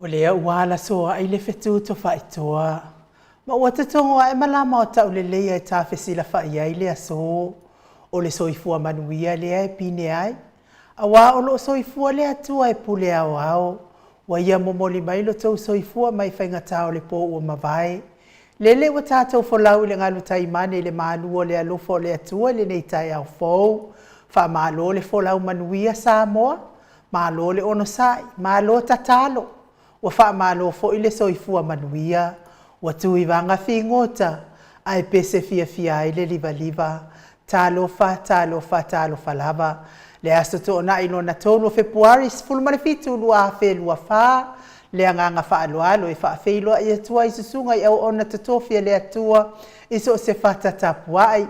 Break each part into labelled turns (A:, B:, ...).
A: O lea wala soa ai le fetu to whaitoa. Ma ua te tongo e mala Maota o le leia e tawhesila whai ai lea so. O le soifua manuia lea e pine ai. A wā o lo soifua lea tua e pule au au. Wa ia momoli mai lo tau soifua mai whaingatao le po ua mawai. Lele wa tātou wholau le ngalu taimane le mālua le alofo le atua le nei tai au fau. Wha mālo le wholau manuia Samoa. Mālo le ono sai. Mālo tatalo. Wa wha mālo fo i le soifua manuia. Wa tui vanga whingota. Ai pese fia fia ai le liva liva. Talo fa lava. Le aso to na ilo na tonu Februari sfulu malefitu lua fe lua fa. Le anganga wha aloalo e wha feilua i atua i susunga i au ona tatofia le atua. Iso se fata tapuai.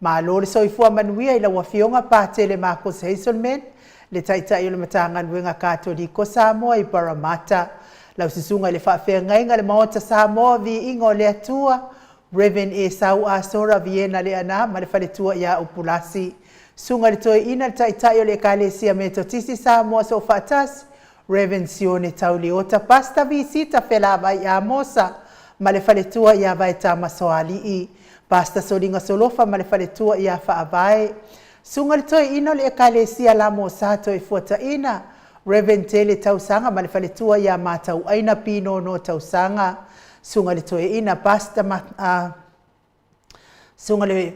A: Mālo le soifua manuia i la wafionga pāte le Marcos Hazelman. Le taitai o le matanga nuenga Katoliko Samoa i Parramatta. Lau susunga i le whaafea ngainga le Maota Samoa Viiga o le atua. Reverend e sau a sora Viena le ana ma le whaletua ia upulasi. Sunga le toi ina le taitai o le kalesia me totisi Samoa so whaatas. Reverend Sione Tauliota pasta visita felava i a mosa. Ma le whaletua ia vai tamasoali i. Pasta solinga solofa ma le whaletua ia whaavae. Sunga le toi ina le kalesia la mosato e fuata ina. Reverend Tele tausanga ma le whaletua ia mātau aina pino no tausanga. Sunga le toe ina pasta sunga le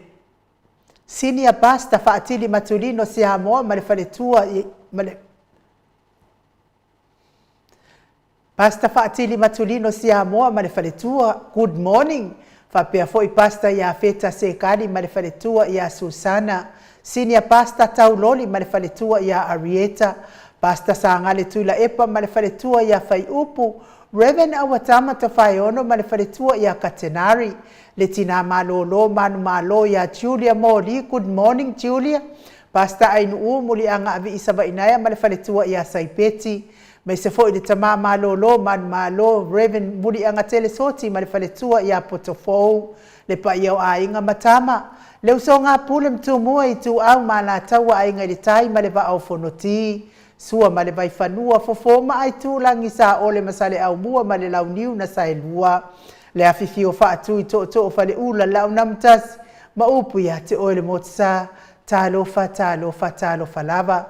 A: sinia pasta whaatili matulino si hamoa ma le whaletua pasta whaatili matulino si hamoa ma le whaletua. Good morning. Whapea foi pasta ia feta sekani ma le whaletua ia Susana. Sinia pasta tauloli ma le whaletua ia Arieta. Pasta sangale tuila epa ma le whaletua ia whai upu. Reverend awatama ta whai ono ma le whaletua ia Katenari. Le tina malolo manu malo ia Julia Mori. Good morning Julia. Pasta ainu muli anga avi isaba inaya ma le whaletua ia Saipeti. Mai se foi le tama malolo manu malo. Reverend muli anga telesoti ma le whaletua ia Potofou. Le pa iau a inga matama. Le uso ngā pule mtumua i tu au ma la taua a inga le tai ma le va au fonoti. Sua ma le vai whanua fofoma ai tūlangi sa o le masale au mua ma le lau niu na sa e lua. Le awhiwhi o whaatu i to whale ula lau namtas. Ma upu ia te oele motsa. Talofa lava.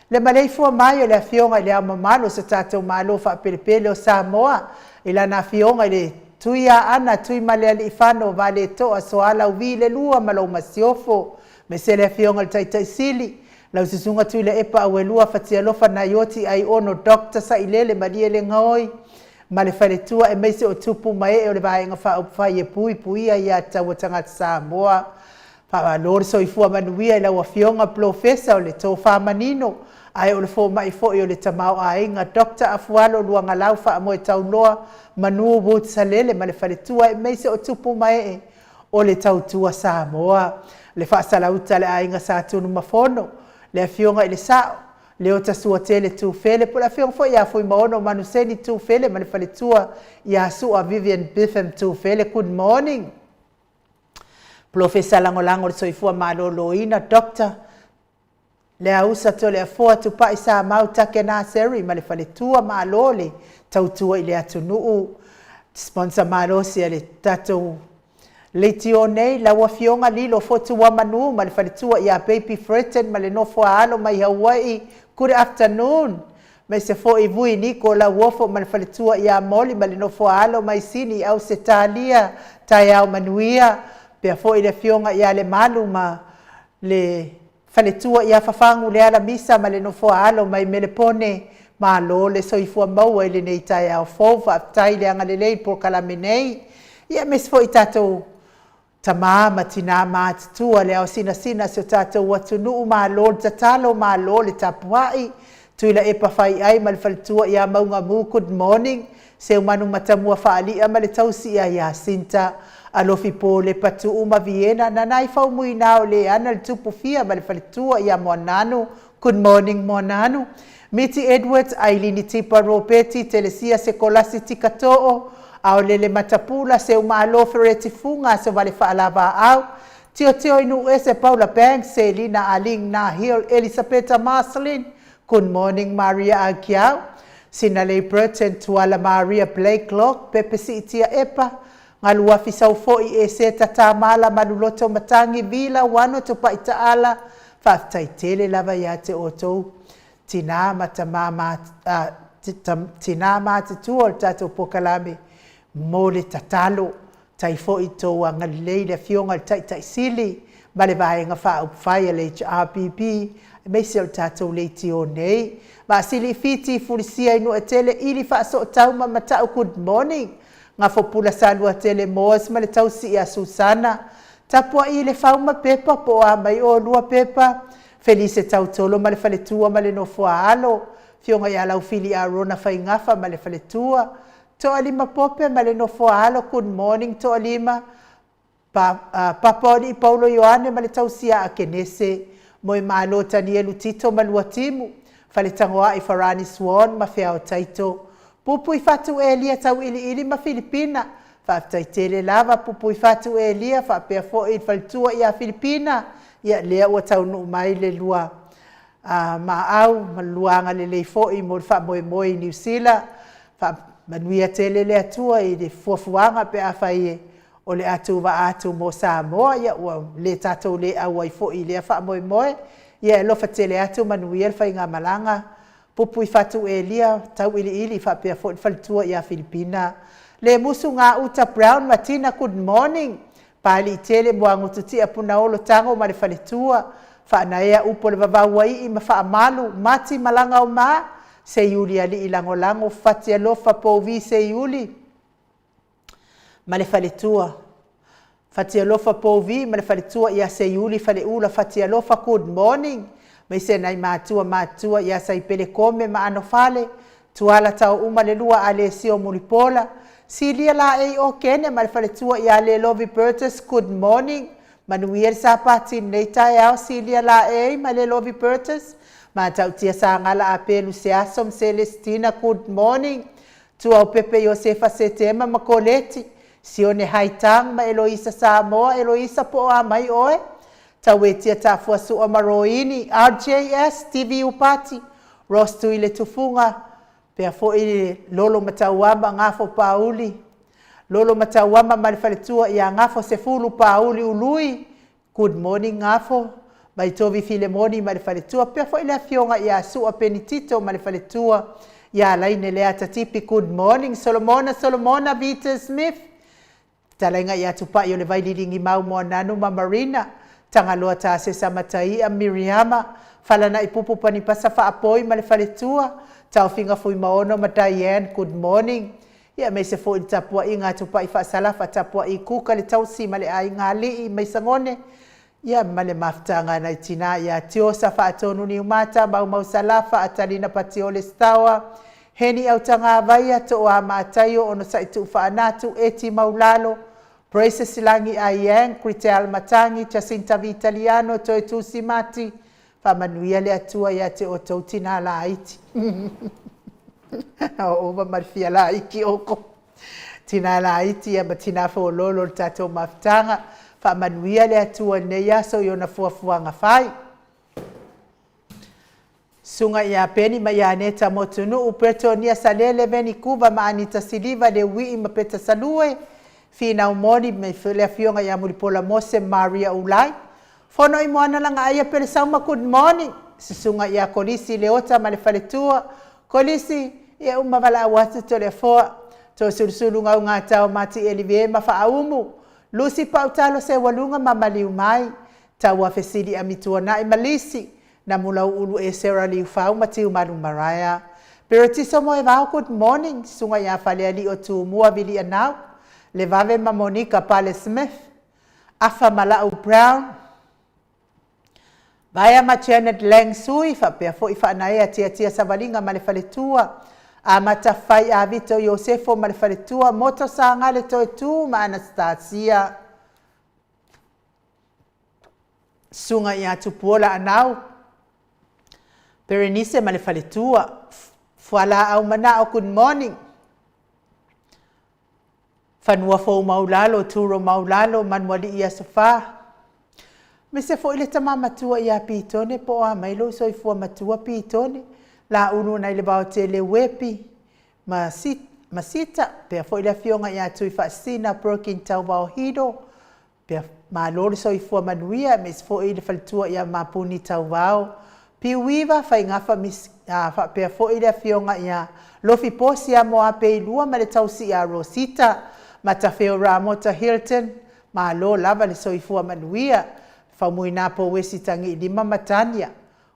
A: Le maleifua mai o le awhionga i le au mamalo sa tātou malo wha pelepele o Samoa. Ila na awhionga i le tui a ana tui male ali whano vale toa soala uvi le lua malo masiofo. Me se le awhionga le taitai sili. Lau sisunga tui le epa awe lua fatia lofa na yoti ai ono dokta sa ilele malie le ngoi. Ma le whaletua e meise o tupu mae o le vaenga wha upwhai e pui ai a taua tangata Samoa. Wha lori soifua manuia i lau a fionga profesa o le tō whamanino. Ai o le fō mai fōi o le tamau a inga dokta afualo luanga lau wha amoe taunoa manua wot sa lele ma le whaletua e meise o tupu mae o le tautua Samoa. Le wha salauta le a inga sa tunu mafono. Le fionga i le sao. Le o tasua tele tu fele. Po la fionga fo ia fui maono manuseni tu fele. Ma le whaletua ia sua Vivian Biffem tu fele. Good morning. Profesa langolango le soifua malolo ina. Dokta. Le ausa to le afoa tu pa isa Maota ke na seri. Ma le whaletua malole. Tautua i le atunuu. Sponsor malosi le tatou. Le tio nei la wafionga lilo fotu wa manu ma le whaletua ia baby threatened ma le nofo alo mai Hawaii. Good afternoon. Me se fo i vui niko la wafo ma le whaletua ia moli ma le nofo alo mai sini au se talia tai au manuia. Pea fo i le fionga ia le malu ma le whaletua ia fafangu le ala misa ma le nofo alo mai melepone. Ma lo le soifua maua i le nei tai au fova tai le anga le lei por kalamenei. Ia mes fo i tatou tama matina matutua le au sina se tātou watunuu mālo tatalo mālo le tapuai. Tuila e pawhai ai ma le whaletua ia maunga mu. Good morning. Se umanu matamua whaalia ma le tausi ia sinta. Alofi po le patu uma Viena. Nanai whau mui nao le ana le tupu fia ma le whaletua ia Moananu. Good morning Moananu. Miti Edwards, Ailini Tipa Robeti, Telesia Sekolasi Tikatoo. Au lele matapula se umalo fereti funga se vale whaalava au. Tio inu ese Paula Banks, Selina Aling na Hill, Elisabetta Marcelin. Good morning Maria Agiao. Sina lei Burton tuala Maria Blakelock pepe si itia epa. Ngalua fisau foi e se tatamala maluloto matangi vila wano tupa itaala. Whaftai tele lava ia te otou. Tina mata tua o tato pokalame. Mole tatalo. Tai foi toa ngalei le fionga tai sili. Male vaenga wha upwhai le HRPP. Meise o tato le tio nei. Ma sili fiti furisia inu atele ili wha so tauma matau good morning. Nga fopula salua tele moas ma le tau si a Susana. Tapua i le fauma pepa po a mai o lua pepa. Felice tau tolo ma le faletua ma le nofua alo. Fionga i alau fili a rona fai ngafa ma le faletua. To alima pope ma le nofua alo good morning to alima. Paponi i Paulo Ioane ma le tau si a kenese. Moi malo tanielu tito ma lua timu. Fale tangoa i Farani Swan ma fea o taito. Pupu i fatu e lia tau ili ma Filipina. Whaftai tele lava pupu i fatu e lia whapea fo i faltua i a Filipina. Ia lea ua tau nuu mai le lua. Ma au ma luanga le lei fo i mo wha moe i New Zealand. Manuia tele le atua i le fuafuanga pe a whaie. O le atu wa atu mo Samoa. Ia ua le tatou le au i fo i lea wha moe. Ia lofa tele atu manuia le whai ngā malanga. Pupu i fatu e lia, tau ili whapea fo i faltua i a Filipina. Le musu ngā uta Brown Martina, good morning. Pali i tele mua ngututi a puna olo tango ma le faletua. Whaanaea upo le wawaua i ma wha amalu, mati malanga o maa. Se yuli ali i lango fatia lofa povi se yuli. Ma le faletua. Fatia lofa povi ma le faletua i a se yuli fale ula fatia lofa good morning. Mai se nai mātua ia sai pele kome ma ano fale. Tuala tau uma le lua ale sio mulipola. Silia la e o kene ma le fale tua ia le Lovi Burtis, good morning. Manuia sa pati nei tai au Silia la e ma le Lovi Burtis. Ma tau tia sa ngala a pelu se asom Celestina, good morning. Tua o Pepe Josefa Setema ma koleti. Sione haitang ma Eloisa Samoa, Eloisa po a mai oe. Tawetia tafua sua maroini, RJS, TV upati, Ross tu ile tufunga, pea fo ile lolo matawamba ngafo pauli, lolo matawamba malifaletua ya ngafo sefulu pauli ului, good morning ngafo, baitovi filemoni malifaletua, pea fo ile fionga ya sua penitito malifaletua, ya laine lea tatipi, good morning, Solomona Vita Smith, talainga ya tupa yo le vai lilingi mau mo nanu ma Marina, Tangaloa ta se samatai a Miriama. Falana i pupu panipasa fa apoi ma le faletua. Tau finga fui maono ma Diane, good morning. Ia me se fo i tapua i ngā tupa i whaasala fa tapua i kuka le tausi ma le ai ngā li i mai sangone. Ia ma le maftanga na itina ia tiosa fa atonu ni umata mau salafa atalina patio le stawa. Heni au tanga avaia to o ama atayo ono sa itu fa anatu eti maulalo. Praise silangi aiang, Critel Matangi, Jacinta Vitaliano, toi tu simati, Famanuia le atua ia te o tautina la aiti. Ova marfia la iki oko. Tina la aiti ia matina fo lolo tato maftanga, Famanuia le atua neia so yona fuafuanga fai. Sunga ia peni mayaneta motunu, upreto nia salele veni kuva ma anita siliva le wii mapeta salue, Fina umoni me fele fionga ya mulipola mose Maria Ulai. Fono i moana langa aia pele sauma good morning. Sisunga ya kolisi leota ma le faletua. Kolisi ia umavala awatu to le foa. To sulusulu ngā tau mati elivie ma fa aumu. Lusi pautalo se walunga ma maliu mai. Tau afesidi amitua na i malisi. Na mulau ulu e sera liu fau matiu malu maraya. Pero tiso mo e vau good morning. Sunga ya falea li o tu mua vili anau. Le vave ma Monica Pale Smith, Afa Malau Brown, Vaya ma Janet Lang Sui, Fapea fo ifa naea tia savalinga ma le faletua, a matafai a Vito Josefo ma le faletua, moto sa ngale toi tu ma Anastasia. Sunga ia tupuola anau, Berenice ma le faletua, fuala au mana o good morning. Fanua fo maulalo, turo maulalo, manuali ia sofa. Me se fo ile tama matua ia pitone, po a mailo so i fua matua pitone. la unu na le bao te le wepi masita pe fo ile fionga ia tui fa sina broken tau bao hido pe ma lori so ifua manuia mes fo ile faltua ia mapuni tau bao piwiva fa ingafa mis fa pe fo ile fionga ia lofi posi a moa pe lua ma le tau si a Rosita matafeo Ramota Hilton ma lo lava le so ifua manuia fa muina po wesi tangi lima matania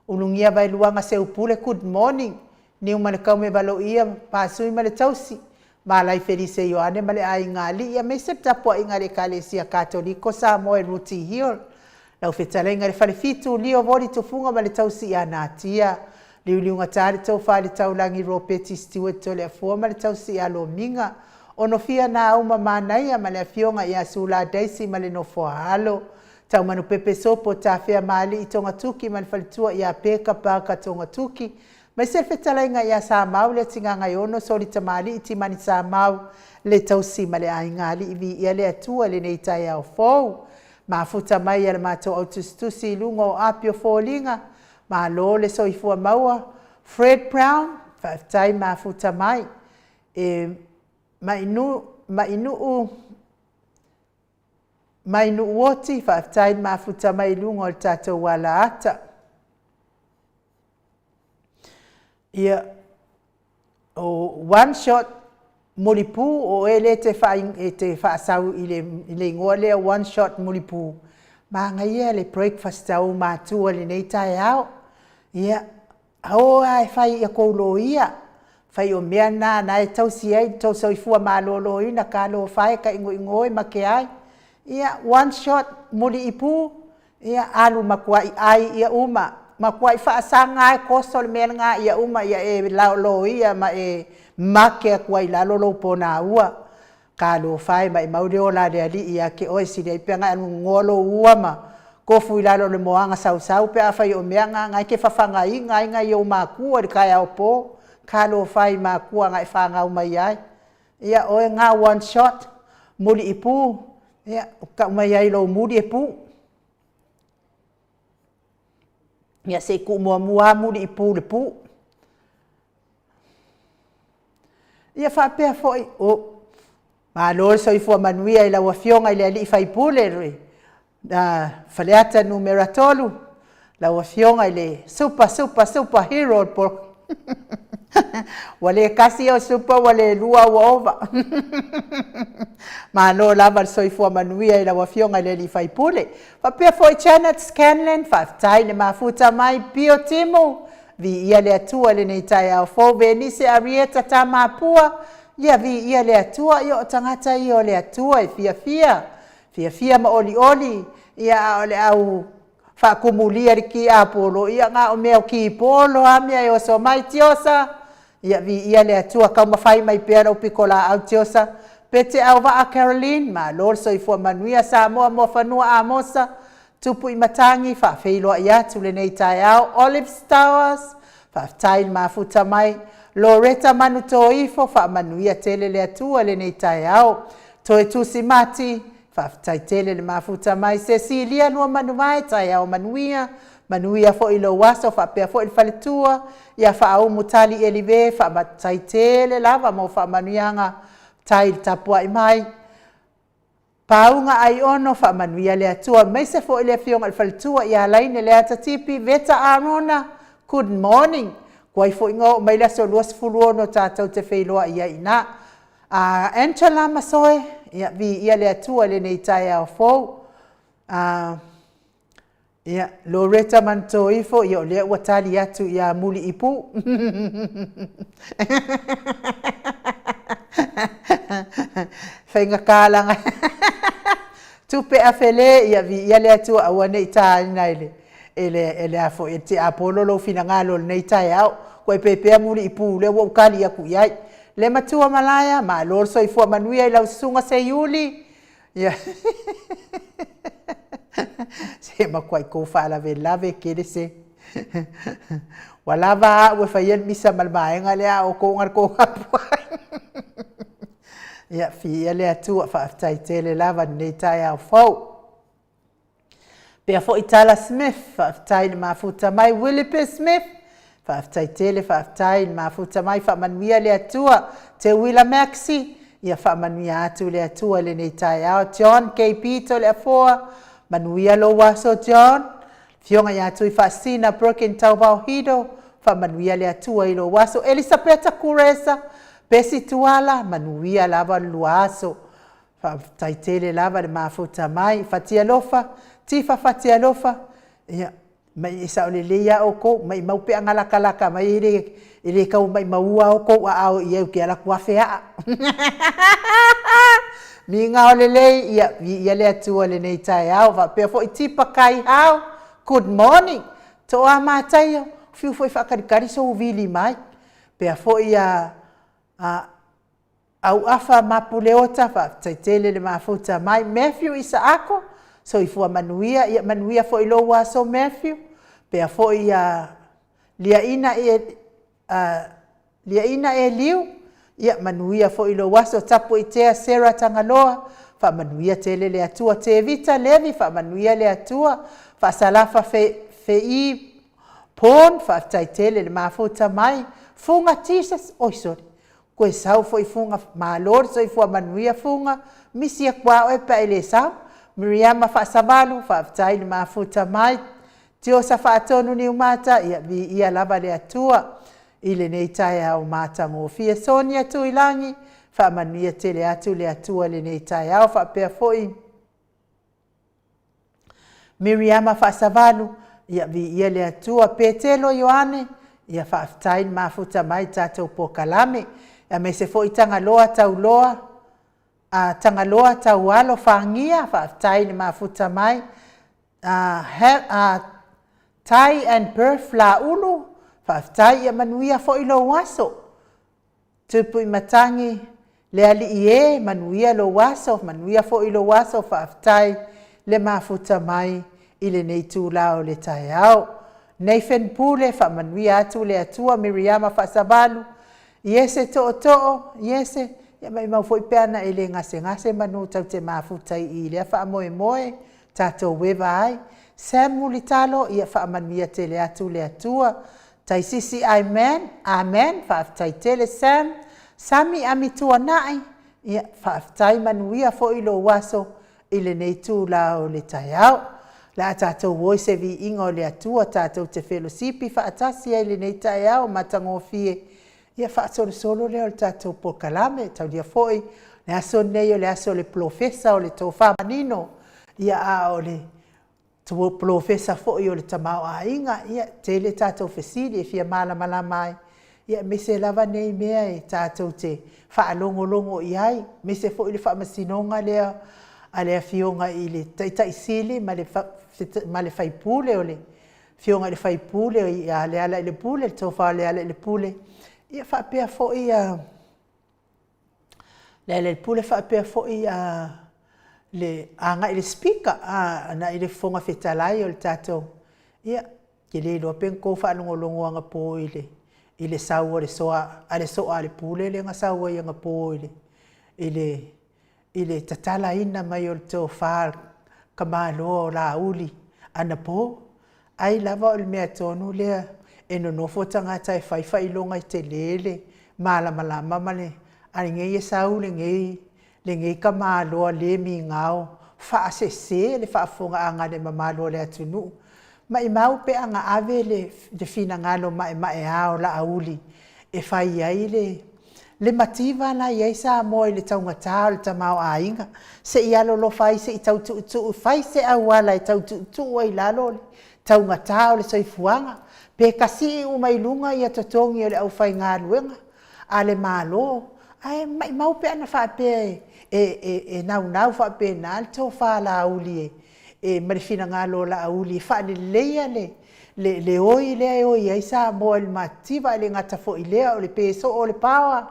A: ulungia vai luanga se upule good morning ni umane kaume balo ia pasui male tausi ma lai felice Ioane male ai ngali ia me se tapo ingare kalesia katoliko Samoa Ruti Hill lau fetale ingare fale fitu lio vori tufunga male tausi ia natia liuliunga tari tau fale taulangi ropeti Stewart tole afua male tausi ia lo minga ono fia na uma manai male fionga ia sula daisi male no fohalo tau manu pepe sopo ta fea mali i tonga tuki man falitua ia peka paka tonga tuki mai se fetalainga ia sa mau le tinga ngai ono soli tamali i timani sa mau le tausi male ai ngali i vi ia le atua le nei tai au fou ma futa mai ia le mato autustusi lungo apio folinga ma lo le soifua maua Fred Brown 5 time ma futa mai mai nu woti whaftain mafuta mai lungo o tatou wala ata. Ia o one shot mulipu o ele te whaasau i le ingoa lea one shot mulipu. Ma ngai le breakfast au mātua le nei tai au. Ia au ai whai ia koulo ia. Whai o mea nā e tausi ai tau soifua mālolo ina ka lo whai ka ingo ma ke ai. Ia one shot muli ipu ia alu makuai ai ia uma makuai whaasanga e kosol mea ngā ia uma ia e laulo ia ma e make kuai lalolo pona ua ka lo whai ma e mauri o la rea li ia ke oi sire i penga anu ngolo ua ma kofu i lalo le moanga sau pe a whai o mea ngai ke whawhanga i ngai o makua di kai au po ka lo whai makua ngai whanga uma iai ia oe ngā one shot muli ipu ia ka mai ai lo muri e pu ia se ku mua muri i pu le pu ia fa pe foi o ma lo so i fu manuia i la wa fionga i le ali fai pule re da faleata numero tolu la wa fionga i le super hero por wale kasi o super wale lua wa over ma no lava soifua manuia i la wafionga le li fai pule fa pe foi Janet Scanlon fa tai le mafuta mai pio timo vi ia le atua le nei tai au fo venise arieta tama pua ia vi ia le atua yo tangata io le atua e fia ma oli ia ole au fa kumulia ki apolo ia nga o meo ki polo amia yo so mai tiosa ia vi ia le atua ka mafai mai pera o pikola au tiosa pete au va a Caroline ma lor so i fua manuia Samoa mo fanua amosa tupu i matangi fa feiloa ia tule nei tai au Olive Stowers fa tail ma futa mai Loretta manuto ifo fa manuia tele le atua le nei tai au to e tusi mati fa tai tele le mafuta mai Cecilia no manuai tai au manuia fo ilo waso fa pe fo il faletua ia fa au mutali elive fa tai tele lava mo fa manuianga tai tapua i mai paunga ai ono fa manuia le atua mai se fo ile fionga il faletua ia laine le atatipi veta arona good morning kwai fo ingo mai la so luas fuluono tatau te feiloa ia ina Angela Masoe ia vi ia le atua le nei tai au fo ia Loretta manto ifo ia le watali atu ia muli ipu fainga kalanga tupe afele ia vi ia le atua awane ita naile ele afo eti apolo lo finangalo nei tai au ko pepe muli ipu le wo kali aku ia le matua malaya ma lor so ifo manuia i lau sunga se yuli ia se makwai ko fala ve lave kele se wala va we fayen misa malbae ngale o ko ngar ko kapua ia fi ele atu fa tai tele lava nei tai au fo pe fo Itala Smith fa tai ma futa mai Willie Smith whaaftai tele, whaaftai mafuta mai, whaamanuia le atua, te wila maxi, ia whaamanuia atu le atua le nei tai ao, John KP to le afoa, manuia lo waso John, fionga ia atu I whaasina, broken tau vau hido, whaamanuia le atua I lo waso, Elisabeta Kuresa, Besi tuala, manuia lava luaso, whaaftai tele lava le mafuta mai, fatia lofa, tifa fatia lofa, ia, mai isa o le leia o ko mai mau pe anga laka mai ile kau mai maua o ko au ia ke ala kuafea mi nga o le lei ia le atu le nei tai au va pe fo tipa kai au good morning to a matai fiu foi fa kari so vili mai pe fo ia au afa mapuleota fa taitele le mafuta mai Matthew isa ako so ifua manuia fo ilo wa so Matthew pe fo ia lia ina e liu ia manuia fo ilo wa so tapu itea Sarah Tangaloa fa manuia tele le atua te vita levi fa manuia le atua fa salafa fe I pon fa taitele le mafuta mai funga Jesus oi sorry ko sau fo funga malor so ifua manuia funga misia kwa e pa ele sau Miriam fa savalu fa tai mafuta mai tio sa fa tonu ni umata ia lava le atua ile nei tai au mata ngo fia Sonia tu ilangi fa manuia tele atu le atua le nei tai au fa pe foi Miriam fa savalu ia le atua Petelo Yohane ia fa tai mafuta mai tato pokalame me se foi tangaloa tauloa tangaloa taualo fangia whaaftai ni mafuta mai tai and birth la ulu whaaftai ia manuia fo ilo waso tupu I matangi le ali ie manuia lo waso manuia fo ilo waso whaaftai le mafuta mai ile nei tu lao le tai au Nathan Pule wha manuia atu le atua Miriama whaasavalu Iese to'o iese ia mai mau foi peana ele ngase manu tau te mafuta I le fa moe tato weva ai Samuel Italo ia fa manuia tele atu le atua tai sisi amen fa tai tele Sami amitua nai ia fa tai manuia fo ilo waso ile nei tu la o le taiao la tato voi se vi ingo le atua tato te fellowship fa atasi ile nei taiao matangofie ia fa solo le o tato po kalame tau dia foi le aso nei le aso le profesa o le tofa manino ia a o le to profesa foi o le tamao ainga ia tele tato fesili fia mala mai ia me se lava nei mea e tato te fa longo iai me se foi le fa masinonga le ale fionga ile tai sili male fai pule o le fionga le fai pule ia le ala le pule tofa le ala le pule ia fa pe fo ia le pule fa pe fo ia le anga ile speaker na ile fonga fetalai o tato ia ke le lo pen ko fa longo anga po ile saua le soa ale pule le nga saua nga po ile tatala ina mai o to fa kamalo la uli ana po ai lava o me tonu le eno no fotanga tai fai longa I te lele malama male ai ngai sau le ngai kamalo le mi ngao fa se le fa fonga anga le mamalo le atunu mai mau pe anga ave le fina ngalo mai ao la auli e fai ai le mativa na ia sa mo le taunga tau le tamau ainga se ia lo fai se tau tu fai se awala I tau tu ai lalo taunga tau le soifuanga pe kasi u mai lunga ia totongi le au fai ngā luenga ale malo ai mai mau pe ana fa pe nau fa pe na to fa la uli marifina ngalo la uli fa le leia le oi ai sa mo el mativa le ngata fo ile o le peso o le power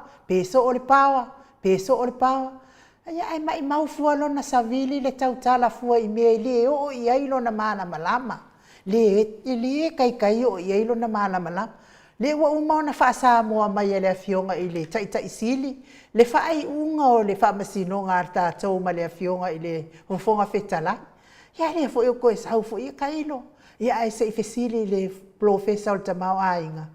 A: ai mai mau fualo na savili le tautala fua I me le o ai lo na mana malama le kai o ai lo na mana malama le wa uma na fa sa mo mai le fionga ile tai sili le fa ai unga o le fa masino ngarta to ma le fionga ile o fonga fetala ya le fo yo ko sa fo I kailo ia ai se fesili le professor tamau ainga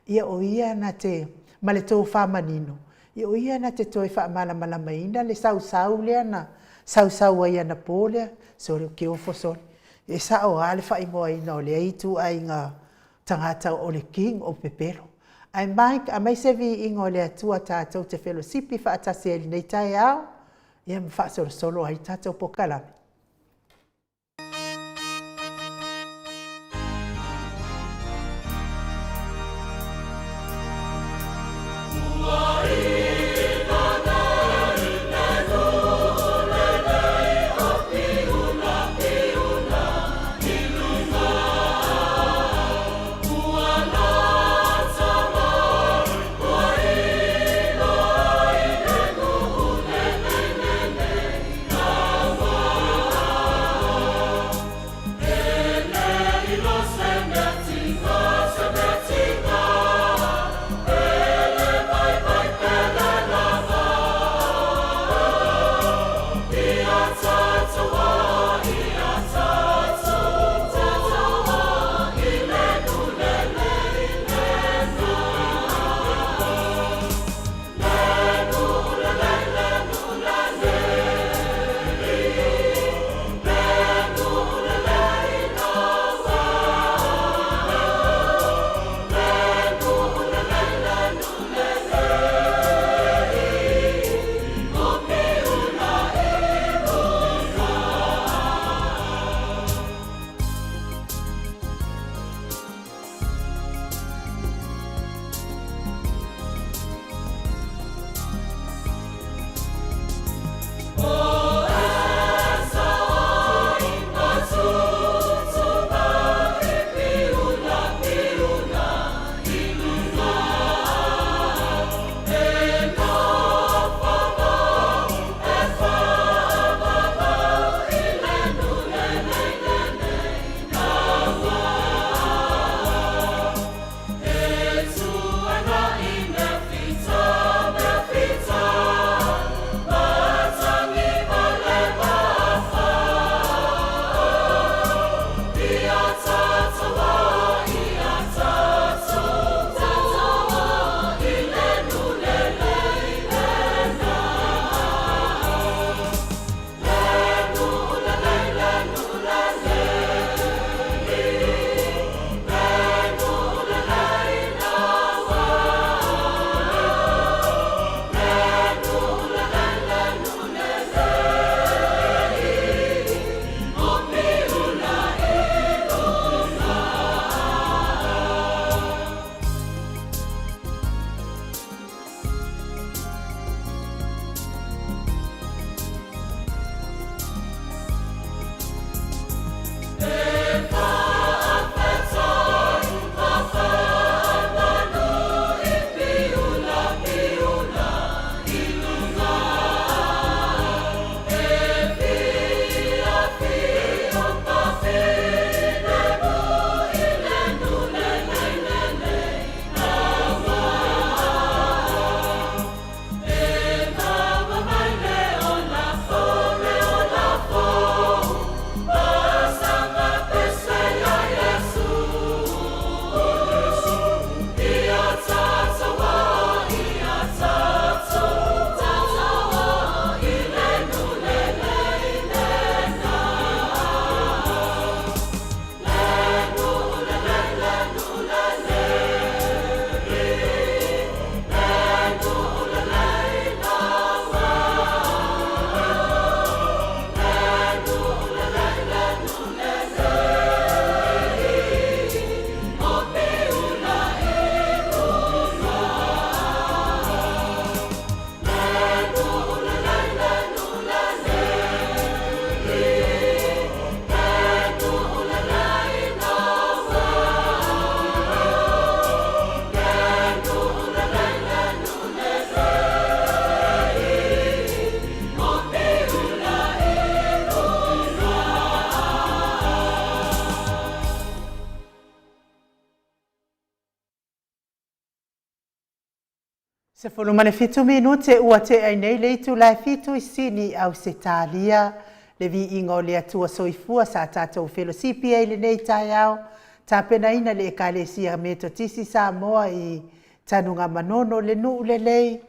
A: ia o ia na te male tō whamanino. Ia o ia na te toi whaamala maina le sau lea na sau ai ana pōlea, so reo ke ofo sori. E sa o ale whaingoa ina o lea itu ai ngā tangata o le king o pepero. Ai mai se vi ingo le atua tātou te fellowshipi whaatasi e nei tai au, ia mwha solo ai tātou pokalami. Se fono mane fitu minute ua te ai nei leitu lai fitu I sini au se tālia le Viiga o le atua soifua sa tātou fellowshipi ai le nei tai au tapena ina le ekalesia me totisi Samoa I tanunga manono le nu le lei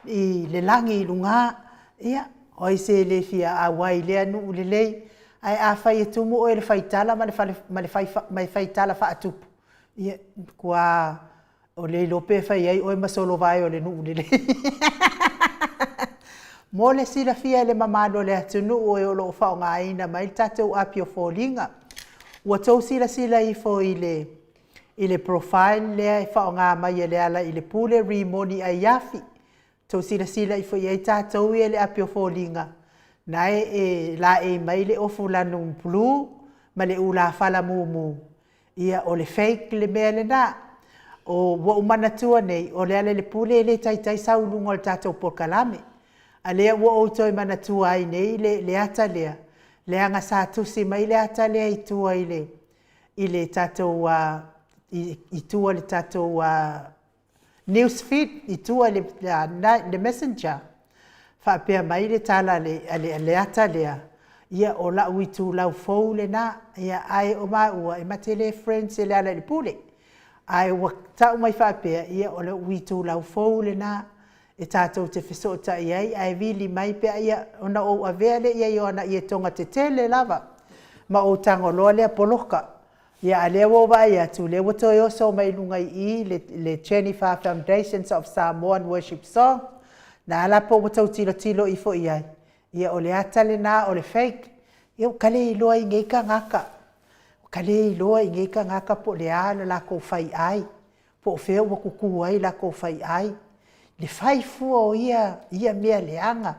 A: I le langi I lunga ia oi se le fia awai le nu le lei ai a fai tumu o le faitala ma le faitala fa atupu ia kua o le lope fai ai oi masolo vai o le nu le lei mo le sila fia le mamalo le atunu o e o lo fa nga ina mai tatou apio folinga ua tau sila I fo I le profile le fa nga mai le ala I le pule rimoni ai yafi tau sila I fo I tatou I le apio folinga nai e la e mai le ofulanu blue ma le ula fala mumu ia o le fake le mea le na o wa umana tua nei o le ala le pule le tai saulunga o le tatou porkalame a lea ua outou I manatua ai nei le ata lea le anga sa tusi mai le ata lea I tua I le tatou I tua le tatou newsfeed I tua le messenger whapea mai le tala le ata lea ia o la ui tu lau fou le na ia ai o maua e matele friends le ala le pule ai wa tau mai whapea ia o la ui tu lau fou le na e tātou te whesota I ai vili mai pia ia ona o avea le ia iona ia tonga te tele lava ma o tango loa lea poloka ia a lea wawa ia tu lea wato e oso mai lunga I le Jennifer Foundations of Samoan Worship Song na ala po watau tilo I fo ai ia o le ata le na o le fake ia o kale I loa I ngei ka ngaka kale I loa I ngei ka ngaka po le ala la ko fai ai po feo wakuku ai la ko fai ai le fai fua o ia mea leanga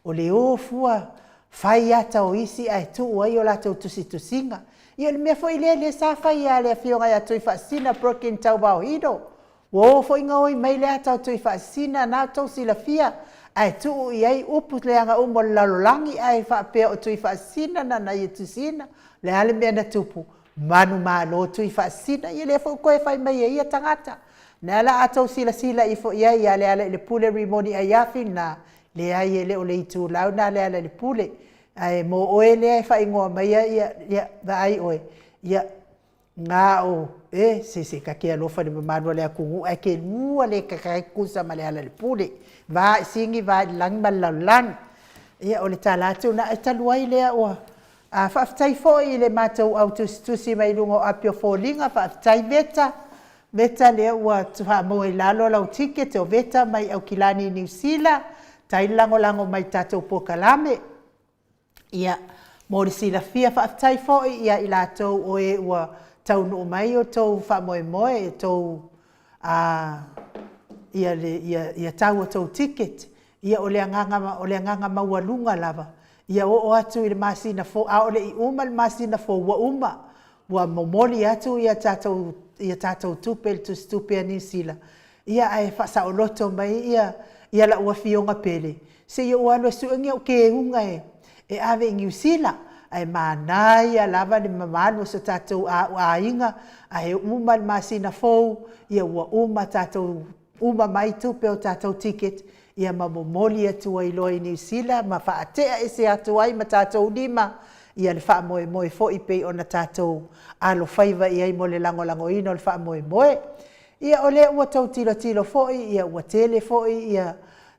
A: o le o fua fai ata o isi ai tu ai o la tau tusinga ia le mea foi le sa fai ia le fionga ia tui fasina broken tau bao hido wo foi ngoi mai le ata tui fasina na tau sila fia ai tu ai upu leanga umo lalolangi ai fa pe o tui fasina na ia tusina le ale mea na tupu manu malo tui fasina ia le foi koe fai mai ia tangata na la atau sila I fo ia le ala le pule rimoni ai afi na le ai le o le itu lau na le ala le pule ai mo oe le ai fa ingoa mai ia vai oe ia nga o se ka ke alofa le mamano le akungu ai ke lua le kakai kusa ma le ala le pule va singi va lang malalan ia o le talatu na taluai le o a fa ftai fo I le matou autostusi mai lungo apio folinga fa ftai Veta lea ua tuha mo I lalo lau ticket o veta mai au kilani New Zealand tai lango mai tatou pokalame ia mo le sila fia whaafitai foi ia I latou o e ua taunu mai o tou whamoe e tou ia tau o tou ticket ia o le anganga maualunga lava ia o atu I le masina fo a o le I uma le masina fo ua momoli atu ia tatou tupe tu stupe New Zealand ia ai fa o loto mai ia la ua fionga pele se ia ua lo suenga o ke unga e ave New Zealand ai manai ia lava le mamalo so tatou a inga ai uma masina fo ia ua uma tatou uma mai tupe o tatou ticket ia mamomoli atu ai lo New Zealand ma fa atea ese atu ai ma tatou lima ia le wha moe fo I pei o na tātou alo whaiva I ai mo le lango ino le wha moe. Ia o le ua tau tilo fo ia ua tele fo ia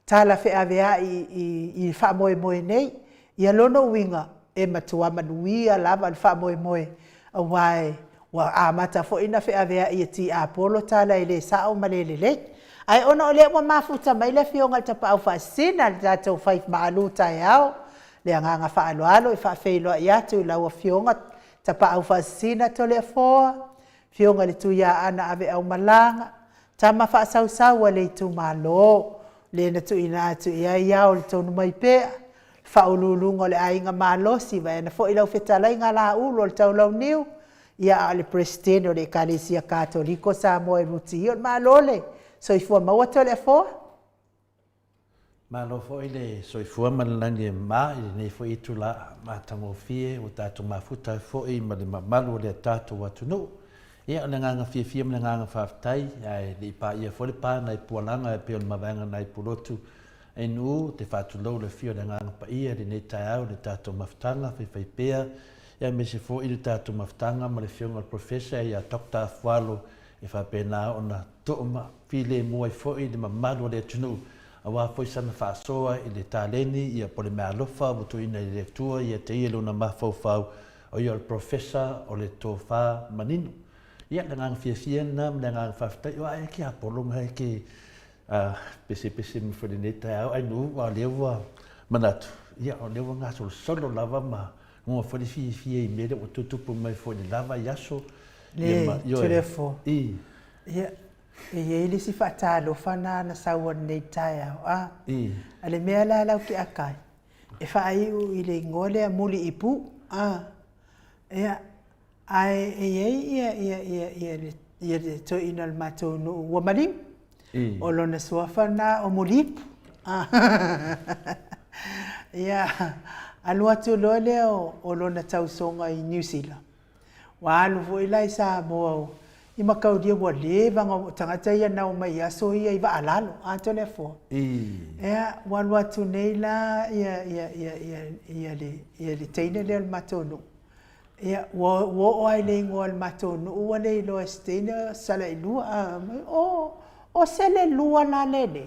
A: tala whi avea I wha moe nei. Ia lono winga e matua manuia lava le wha moe a wae wa amata fo ina whi avea I ti a polo tala I le sao ma le le. Ai ona o le ua mafuta mai le fionga tapa au wha sina le tātou whaif maalu tai au. Le anganga whaaloalo I whaafeiloa I atu I laua fionga tapa au whaasina to le foa. Fionga le tuia ana ave au malanga. Tama whaasau le tu malo. Le na tu ina atu ia iau le tonu mai pea. Whaolulungo le ainga malosi vai na fo ilau whetalai ngā la ulo le tau lau niu. Ia a le presidente o le Ekalesia Katoliko Samoa ruti o le malole. So I fua maua to le foa.
B: Malo fo ile so I fua malalani ma I nei fo I tula ma tango fie o tātou mafuta fo I ma le mamalu le tātou atunu. Ia o le nganga fia ma le nganga whaftai ai le pa ia fo le pa nai pualanga e peo le mawanga nai pulotu. E nu te whatulau le fio le nganga pa ia le nei tai au le tātou mafutanga whai pea ia me se fo i le tātou mafutanga ma le whiunga le professor ia Dr. Afualo e whapena o na to'oma pile mua i fo i le mamalu le tunu a wā fo i sana whaasoa i le tāleni ia po le mea alofa wutu ina i le tua ia te ielo na mawhauwhau o ia le professor o le tō whā maninu. Ia le ngang fia na le ngang whaftai o ai ki apolonga e ki pese mi wharineta au ai nu wa lewa manatu. Ia o lewa ngā solo lava ma ngā whari fia i mele o tutupu mai whari lava yaso.
A: Le, telefo. Ia, e ili si whaatalo whana na saua nei tai au. Ale mea la lau ki akai. E whaaiu i le ngole a muli ipu. Ia, ai ia le to ina le matou no ua malim. O lona suafa na o muli ipu. Ia, alua tu lole o lona tausonga i New Zealand. Wa alu vo ila i Samoa i makaudia ua le vanga tangata ia nau mai aso ia i wa alalo a telefo. Ia, wa alu atu nei la ia le teine le matonu. Ia, wo ai le ingo al matonu ua le ilo estena sala ilua o sele lua la lele.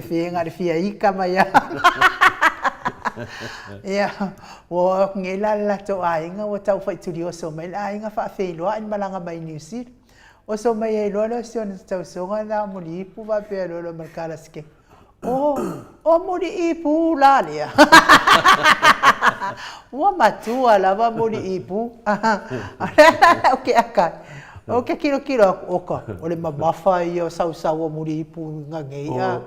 A: Fe ngari fia ika mai a. Ia, wo ngela la to ainga o tau fai turi o so mai ainga fa feiloa in malanga mai New Zealand. O so mai e loa si ona tau songa na muli ipu va pe lo markala ske. O muli ipu la lea. Wa matua la va muli ipu. Okay akai. Okay kilo oka. Ole mabafa ia sau o muli ipu ngangei a.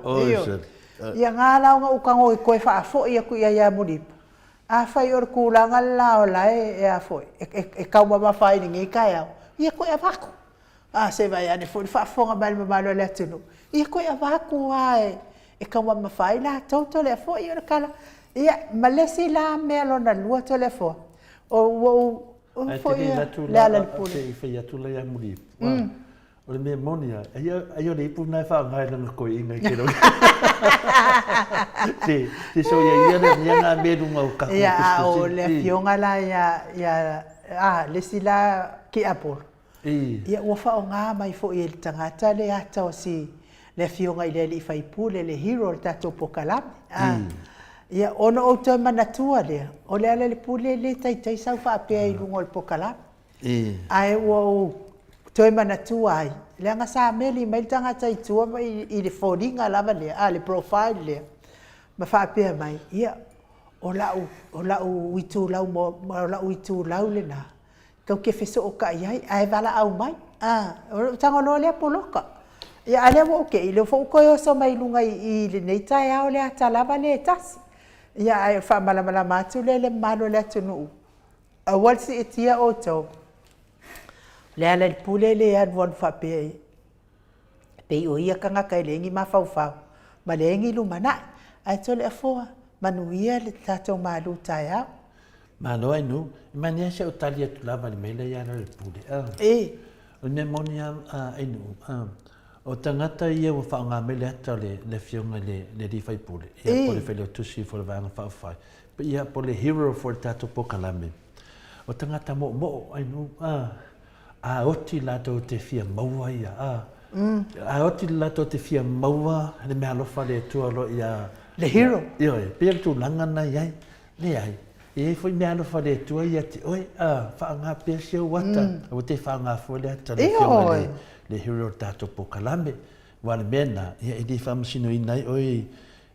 A: Ia ngala nga ukango i koe wha afo ia ku ia muli ipu. A whai or kulanga lao lai e a fo. E kauma mawhai ni ngai kai au. Ia koe a waku. A se vai ane fo. Wha afonga mai mamalo le atunu. Ia koe a waku ai. E kauma mawhai la tauto le fo ia kala. Ia malesi la mea lona lua to le fo. O fo ia le ala le pule.
B: Se i whai atu le ia muli ipu. O le mea monia. Ai o le ipu nai wha ngai langa koe inga i kero. Se so ia le ngā merunga o kaku.
A: Ia o le fionga la ia le sila ki apol. Ia ua wha o ngā mai fo i le tangata le ata o si le fionga i le li whai pule le hero le tato pokalame. Ia ono o toi manatua lea. O le ala le pule le tai sau wha apea i lungo le pokalame. Ai ua o toi manatua ai. Le anga sa meli mai tangata i tua mai i le foringa lava lea, le profile lea. Ma whaapea mai, ia, o lau itu lau le na. Kau ke wheso o ka iai, ai wala au mai. Tanga loa lea poloka. Ia ale mo oke, i leo whaukoe o so mai lunga i le neitai au lea ta lava le tasi. Ia ai whaamalamala matu le malo lea tunu. A walsi e tia o tau. Le ala le pule le advon whapea i. Pei o ia kanga kai lengi ma whau. Ma lengi lumana. Ai tole a foa. Manuia le tatou malu tai au.
B: Malo ai nu. Mania se o tali atu lava le meila i ana le pule. O ne moni ai nu. O tangata ia o wha ngā mele ata le fionga le rifai pule. Ia po le whele o tusi fo le vanga whawhai. Ia po le hero fo le tatou pokalame. O tangata mo ai nu. A oti lato te fia maua ia. A oti lato te fia maua. Le mea lofa le tua lo ia.
A: Le hero.
B: Ia e. Pea tu langana iai. Le ai. E foi mea lofa le tua ia te oi. Wha ngā pea sia wata. O te wha ngā fo le ata le fionga le hero tato pokalame. Wale mena. Ia e di wha masino i nai oi.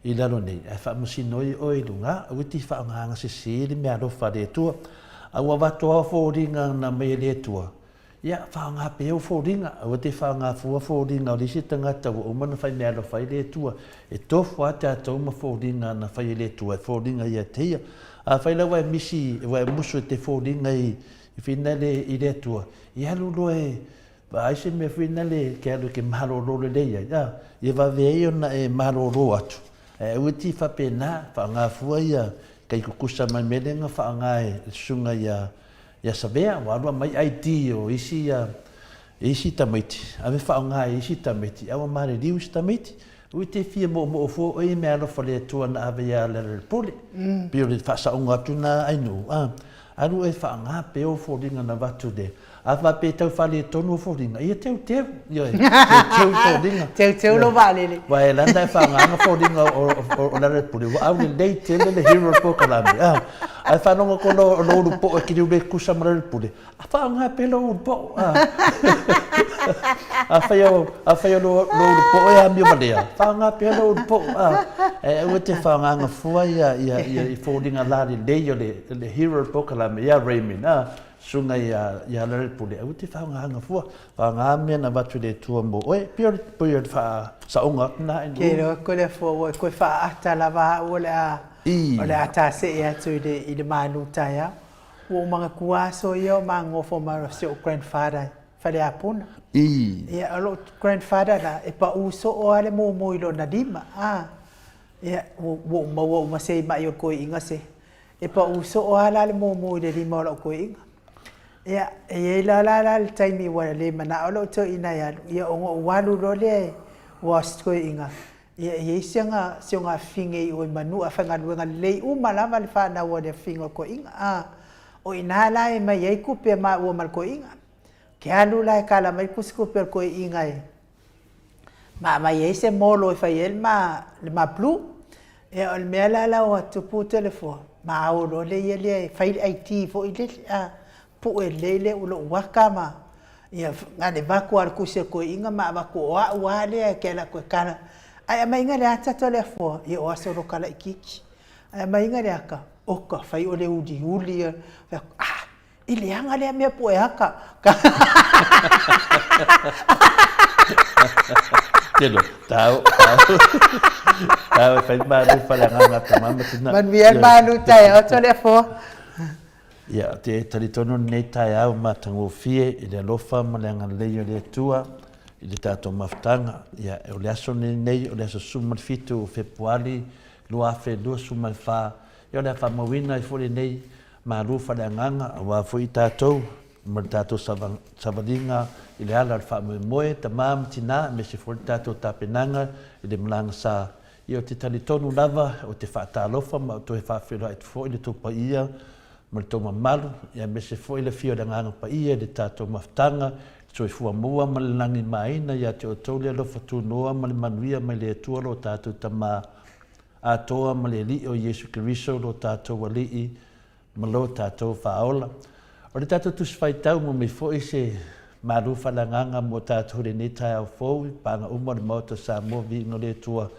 B: I lalo nei. E wha masino i oi lunga. O ti wha ngā se se le mea lofa le tua. A wawatoa fo ringa na mea le tua. Ia, whaanga peo fōringa, o te whaanga fua fōringa o risi tangata o umana whai mea lo whai le tua. E tofu a te atau ma fōringa na whai le tua, e fōringa ia teia. A whai lawa e misi, e wai musu te fōringa i whina le i le tua. I halu loe, wa aise me whina le ke alu ke maharoro le leia. Ia, i wawei ona e maharoro atu. E uti whapena, whaanga fua ia, kai kukusa mai melenga whaanga e sunga ia, ia sabea, warua mai ID o isi tamaiti. Ave whaonga isi tamaiti. Awa mare riu isi tamaiti. ui te fia mo fo o i mea lofa le tua na ave ia le pole. Pio le whasa o ngatu na ainu. Aru e wha ngā peo fo ringa na watu de. A wha pe tau whale tonu fo ringa. Ia teu. Ia teu fo ringa.
A: Teu lo wale.
B: Wai landa e wha nganga fo ringa o le pole. Wa au le lei te le hero po kalami. Ai wha nonga ko lo urupo e kiri ure kusa ma le pole. A wha ngā pe lo urupo. A whai lo urupo e a mio malea. Wha ngā pe lo urupo. E ue te wha nganga fua ia i fo ringa la le lei o le hero po kalami. Ia Raymond. Sunga ia le pule. Au te whaanga fua. Whaanga mea na watu le tua mo. Oe, pio le wha saonga na enu.
A: Kero, ko le fua, koe wha ata la waha o le a... O le ata se e atu i le manu taia. O mga kuaso ia o mga ngofo mara se o grandfather. Whale a puna. Ia, alo grandfather la, e pa uso o ale mo ilo na lima. Ia, o maua umasei mai o koe inga se. E pa uso o ala le mo ile lima o la koe inga. Ia, e la le taimi wala le mana o lo to ina ya. Ia o walu lo le was koe inga. Ia e sianga finge i o manu a whanga luenga lei malama le whana o le finga koe inga. O ina la e mai ei kupe ma ua mal koe inga. Ke alu la e kala mai kuskupe koe inga e. Ma mai ei se molo e whai el ma plu. E o le mea la o tupu telefo. Ma o lo le ia le whai ai ti fo i le po e lele ulo waka ma ia ngane vaku ar kusia ko inga ma vaku wa le ke la ko kana ai mai ngale ata to le fo ia o aso ro kala ikiki ai mai ngale aka o ka fai o le uli ile anga le me po e aka
B: Telo, tau fai manu fala nganga tamama tina
A: man vier manu tai o to le fo.
B: Ia, te talitono nei tai au ma tango fie i le alofa ma le anga leio le tua i le tato maftanga. Ia, o le aso nei, o le aso suma fitu o februari, lua fe lua suma le wha. Ia, o le wha mawina i fori nei, ma rufa le anganga, a wa fui tatou, ma le tatou savalinga, i le ala le wha moe, ta maam tina, me se fori tatou tapenanga, i le mlanga sa. Ia, o te talitono lava, o te wha ta alofa, ma o to e wha whira i te fo i le tupa ia, ma le toma malu, ia me se foi le fio le nganga pa ia, le tātou maftanga, so i fua mua ma le langi maina, ia te o tau le alofa tu noa ma le manuia ma le atua lo tātou tama atoa ma le li o Yesu Kiriso lo tātou alii, ma lo tātou whaola. O le tātou tuswhai tau mo me foi se marufa la nganga mo tātou le netai au fōi, panga uma le Maota Samoa Viiga le tua.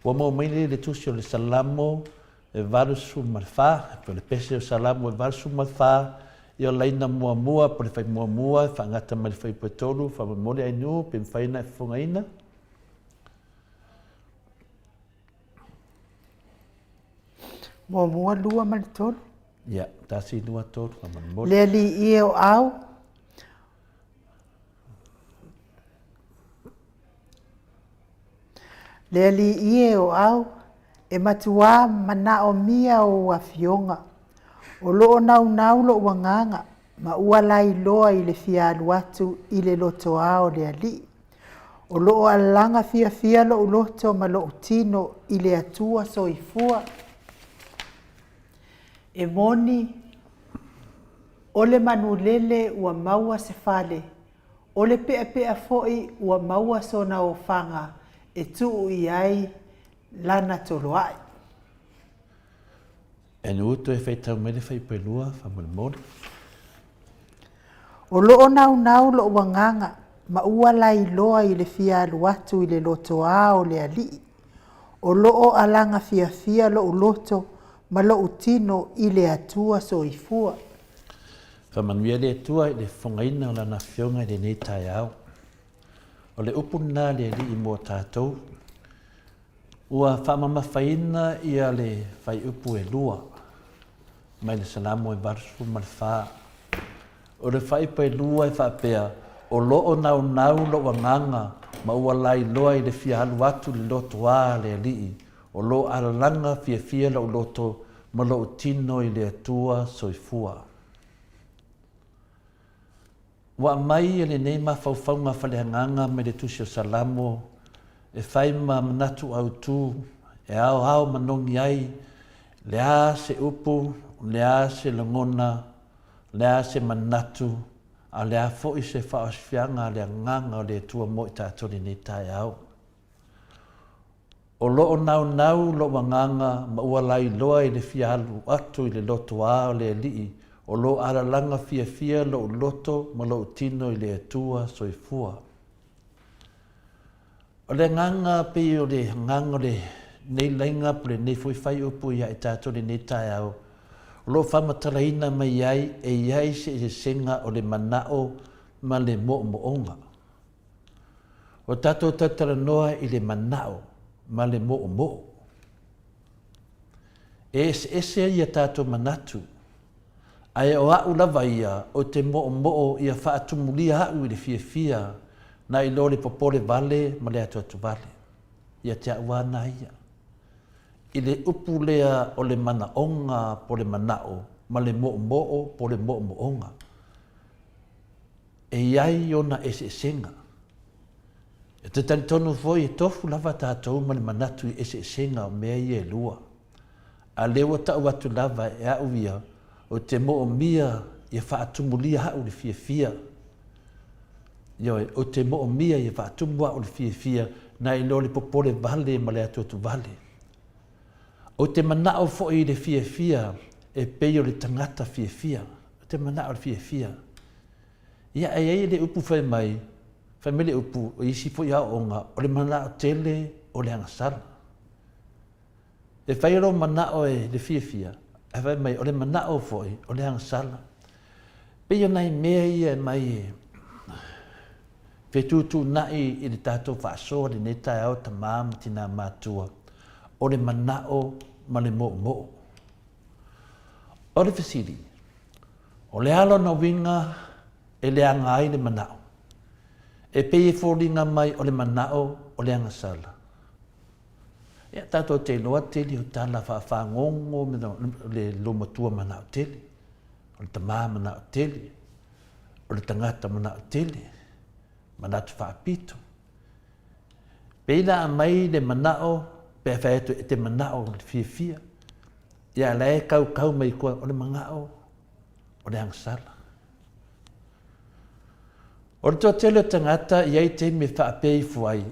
B: Wa mo maile le tusi o le salamo, e varu suma le wha, po le pese o salamu e varu suma le wha, i o leina mua, po le whai mua, whangata mai le whai petolu, wha mole ainu, pe mwhaina e whungaina.
A: Mua lua ma le tolu.
B: Ia, tasi lua tolu, wha mole.
A: Le li i o au. Le li i o au. E matua mana o mia o afionga. O loo nau lo wanganga. Ma ua lai loa i le fialu atu i le loto ao le ali. O loo alanga fia lo loto ma lo tino i le atua so i fua. E moni o le manulele ua maua se fale. O le pea foi ua maua so na o fanga. E tuu i ai lana toloai.
B: E nu uto e whaitau mele whai pelua, whamole.
A: O loo nau lo wanganga, ma ua lai loa i le fialu atu i le loto ao le ali. O loo alanga fia lo loto, ma lo tino i le atua so i fua.
B: Whamanuia le atua i le whangaina o lana whionga i le nei tai au. O le upuna le ali i mua tātou. Ua whamamawhaina ia le whai upu e lua. Mai le salamu e varsu ma le wha. O le whai pa e lua e whapea. O loo nau lo wanganga. Ma ua lai loa i le fialu atu le loto a le alii. O loo alalanga fia lo loto ma lo tino i le atua soifua. Wa mai e le nei mawhauwhaunga whalehanganga me le tusio salamo. e whai manatu au tū, e au manongi ai, lea se upu, lea se langona, lea se manatu, a lea fo se whaoswhianga, lea nganga o lea tua mo i tātori ni tai au. O loo nau lo wanganga, ma ua lai loa i le fialu atu i le loto a o le lii, o lo aralanga fia lo loto ma lo tino i le atua soifua. O le nganga pe o le nganga le nei lainga pule nei fui fai upu ia i tātori nei tai au. O lo whamatalaina mai iai e iai se senga o le manao ma le moonga. O tātou tatara noa i le manao ma le mo. Ese ia tātou manatu. Ai o au lava ia o te mo ia whaatumulia au i le fia na i lore popole vale ma le atu vale. Ia te auana ia. I le upu lea o le manaonga po le manao ma le mo po le moonga. E iai ona ese senga. E te talitonu foi e tofu lava tātou ma le manatu i ese senga o mea i e lua. A lewa tau atu lava e au ia o te mo mia i whaatumulia hau le fia. Ioi, o te mo mia i whaatumua o le fia na i lori popole vale ma le atu vale. O te manao fo i le fia e peio le tangata fia. O te manao le fia. Ia e le upu whai mai, whaimele upu o isi fo i onga o le manao tele o le angasara. E whairo manao e le fia. E whai mai o le manao fo i o le angasara. Peio nei mea ia mai e whetutu nai i le tātou whaasoa le ne tai au ta māma tina mātua. O le manao ma le mo. O le whesiri. O le alo na winga e le anga ai le manao. E pei fōringa mai o le manao o le angasala. Ia tātou te loa teli o tāna whaangongo me le lomatua manao teli. O le tamā manao teli. O le tangata manao teli. Manatu whaapito. Peina a mai le manao, pe whaetu e te manao le fia. Ia lae kau mai kua o le mangao, o le angsala. O le toa tele tangata, iai te me whaapei fuai,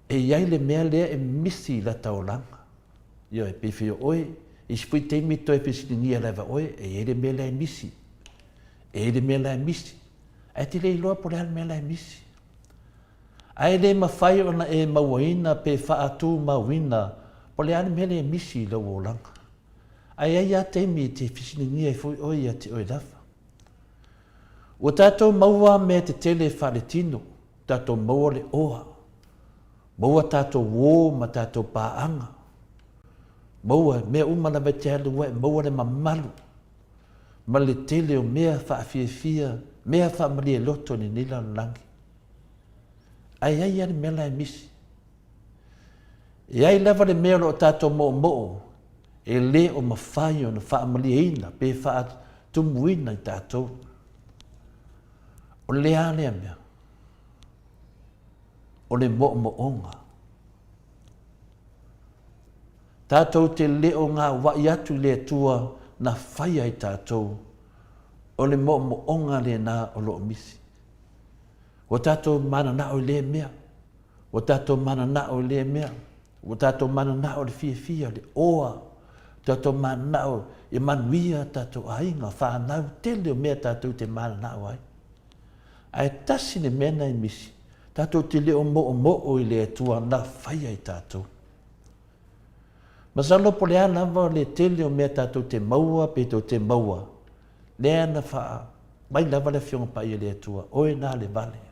B: e iai le mea lea e misi la taolanga. Ia e pewhio oe, i spui te mi toi pesiningia lewa oe, e iai le mea lea e misi. E iai le mea lea e misi. E te le iloa po lea le mea lea e misi. Ai le mawhai ona e mawina pe whaatu mawina, po le ane mele e misi la wolanga. Ai a te mi te whisiningia e fui oi a te oi lafa. O tātou maua me te tele whare tino, tātou maua le oa. Maua tātou wō ma tātou pāanga. Maua mea umana me te alu wai, maua le mamalu. Ma le tele o mea whaafia, mea whaamari e loto ni nila langi. Ai ane mela e misi. E ai lava le mea o tātou mo, e le o mawhai o na whaamali eina, pe wha tumuina i tātou. O le alea mea. O le mo-onga. Tātou te leo ngā wai atu le tua na whai ai tātou. O le mo-onga le nā o lo misi. O tātou mana na o le mea. O tātou mana na o le mea. O tātou mana na o le fia le oa. Tātou mana na o e manuia tātou ainga. Whanau tele o mea tātou te mana na o ai. Ai tasi ne mena i misi. Tātou te leo mo o i le atua na whai ai tātou. Masalo po lea lava le tele o mea tātou te maua pe tō te maua. Lea na wha. Mai lava le fionga pa i le atua. Oe nā le vale.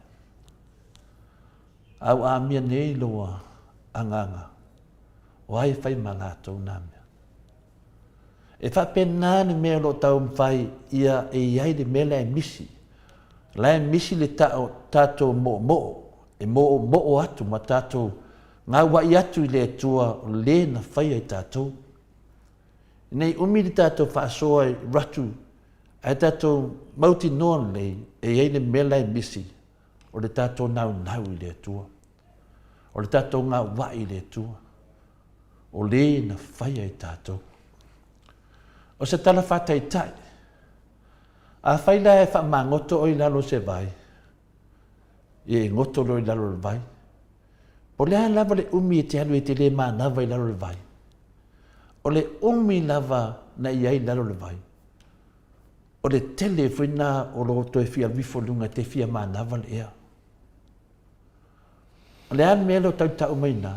B: Au a mia nei loa anganga. O ai whai malatou nā mea. E whapena ni mea lo tau mwhai ia e iai le mea lai misi. Lai misi le tātou mo. E mo atu ma tātou. Ngā wai atu i le atua o le na whai ai tātou. Nei umi le tātou whaasoa i ratu. Ai tātou mauti noa lei e iai le mea lai misi. O le tātou nau i le atua. O le tātou ngā wai le tua. O le na whaia i tātou. O se tala whatai tai. A whaila e wha mā ngoto o i lalo se vai. E ngoto lo i lalo le vai. O le a lava le umi e te alu e te le mā nawa i lalo le vai. O le umi lava na iai lalo le vai. O le tele whina o lo to e fia wifolunga te fia mā nawa le ea. O le an mea lo tau tau mai nā.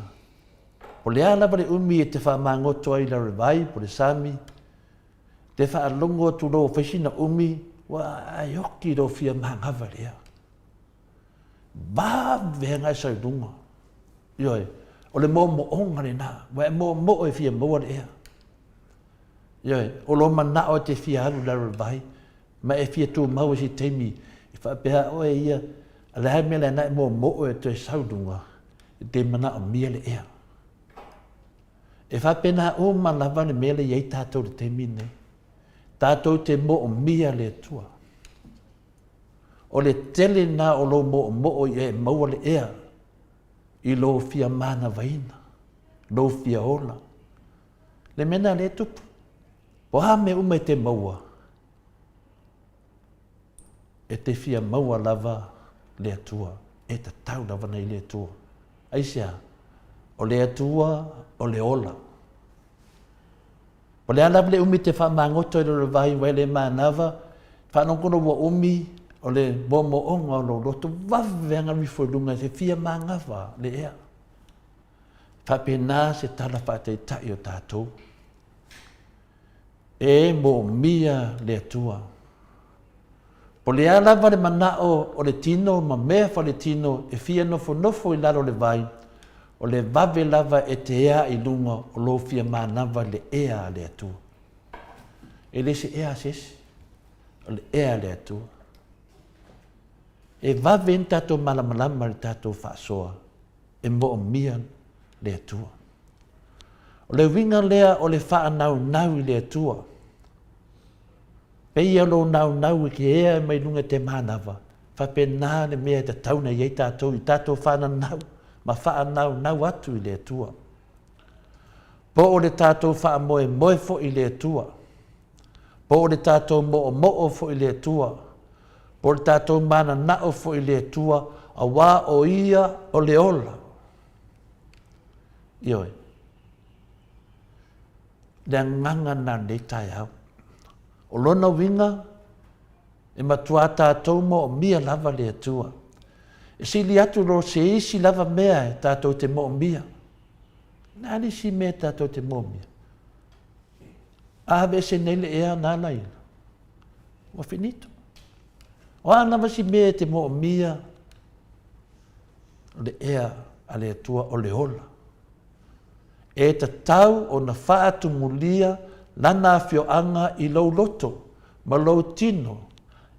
B: O le a lava le umi e te wha mā ngoto ai lalo le vai, po le sami. Te wha alongo tu lo whaisina umi, wa ai hoki lo fia mā ngawa le ea. Ba venga sa dunga. Yoi, o le mo onga le nā, wa e mo e fia moa le ea. Yoi, o lo mana o te fia alu lalo le vai, ma e fia tu mau si teimi, i wha pēha o e ia, a le hai mea le nā e mo e te saudunga, i te mana o mia le ea. E wha pēna o ma lava le mea le iei tātou le teimi nei, tātou te mo o mia le tua. O le tele nā o lo mo o i e maua le ea, i lo fia mana vaina, lo fia ola. Le mena le tupu, po ha me ume te maua, e te fia maua lava le atua, e te tau lava nei le atua. Aisia, o le atua, o le ola. O le alava le umi te wha mangoto i le vai wai le manawa, wha nongono wa umi, o le momo onga o lo roto wawenga wifolunga se fia mangawa le ea. Whapena se tala whatei tai o tātou. E mo mia le atua. Po le alawa le manao o le tino, ma mea fa le tino, e fia nofo i laro le vai, o le vave lava e te ea i lunga o lo fia manawa le ea le atua. E le se ea sesi, o le ea le atua. E vave in tātou malamalama le tātou whaasoa, e mo mia le atua. O le winga lea o le whaanau nau i le atua. Pei alo nau i ki ea e mai lunga te manawa, whapena le mea te tauna i tātou whanau, ma whaanau atu i le atua. Po o le tātou whaamoe fo i le atua. Po o le tātou mo fo i le atua. Po le tātou mana nao fo i le atua, a wā o ia o le ola. Ioi. Le nganga nā nei tai au. O lona winga, e matua tātou mo o mia lava le atua. E sili atu ro se isi lava mea e tātou te mo o mia. Nāni si mea tātou te mo o mia. Awe se nele ea nā laila. Wa finito. O ana wasi mea te mo o mia le ea a le atua o le ola. E ta tau o na whaatu mulia lana fioanga i lau loto, ma lau tino,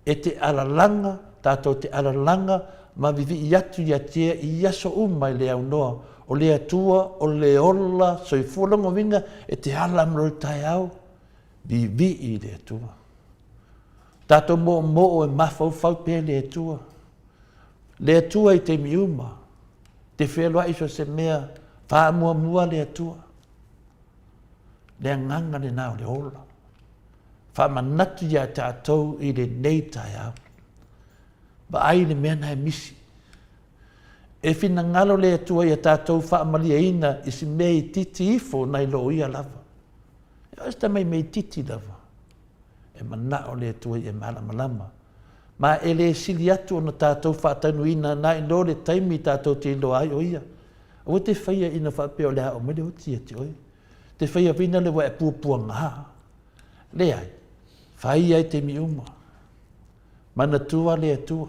B: e te alalanga, tātou te alalanga, ma vivi i atu i atia i aso umai le au noa, o le atua, o le ola, soi fualango winga, e te alamro tai au, vivi i le atua. Tātou mo e mafau pe le atua. Le atua i te miuma, te whelua iso se mea, wha mua le atua. Le nganga le nao le ola. Wha manatu ia tātou i le nei tai au. Ba ai le mea nai misi. E whina ngalo le atua ia tātou wha malia ina i si mei titi ifo nai lo ia lava. E osta mai mei titi lava. E manao le atua i e malama. Ma e le sili atu o na tātou whaatanu ina nai lo le taimi tātou te ilo ai o ia. O te whaia ina whapeo le hao mele o tia te oi. Te whaia vina le wa e puapua ngā. Le ai, whaia i te miuma. Mana tua le atua.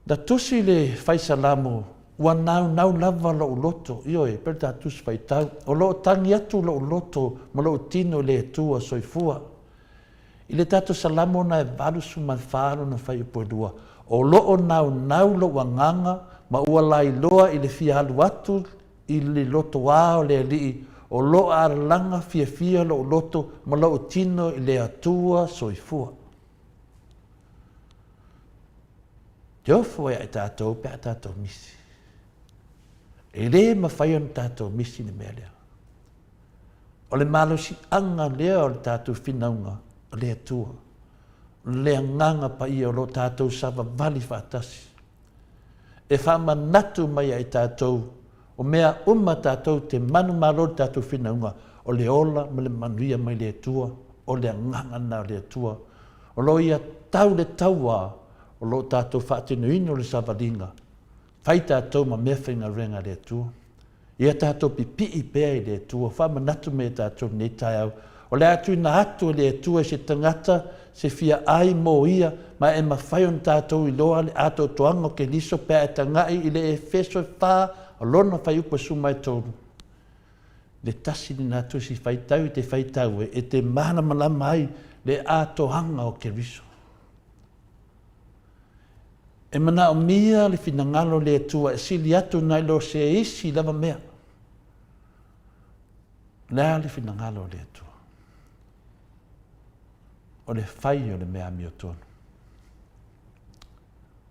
B: Da tusi le whaisalamo, ua nau lava lo loto. Ioi, pere tā tusi whaitau. O lo tangi atu lo loto, ma lo tino le atua soifua. I le tātou salamo na e valusu man whāro na whai upoedua. O lo nau lo wanganga, ma ua lai loa i le fia alu atu, i le loto wao le alii, o lo aralanga fia lo loto, ma lo tino i le atua soifua. Te ofo e tātou pe a tātou misi. E le mawhai on tātou misi ni mea lea. O le malo si anga lea o le tātou whinaunga o le atua. O le nganga pa ia o lo tātou sawa vali whaatasi. E whamanatu mai ai tātou o mea tātou te manu malo tātou whinaunga o le ola ma le manuia mai le atua o le nganga na le atua. O lo ia tau le taua o lo tātou whaatinu ino le savalinga. Whai tātou ma mea whainga renga le atua. Ia tātou pipi i pēa i le atua. Whamanatu me tātou nei tai au. O le atu ina atu le atua se tangata se fia ai mō ia ma e mawhai on tātou i loa le ato toanga ke liso pēa e tangai i le e feso whā o lona whai upa sumai tōru. Le tasi ni nātua si whai tau i te whai tau e te mana malama ai le ato hanga o ke riso. E mana o mia le finangalo le atua e sili atu nai lo se isi lava mea. Lea le finangalo le atua. O le whai o le mea mi o tonu.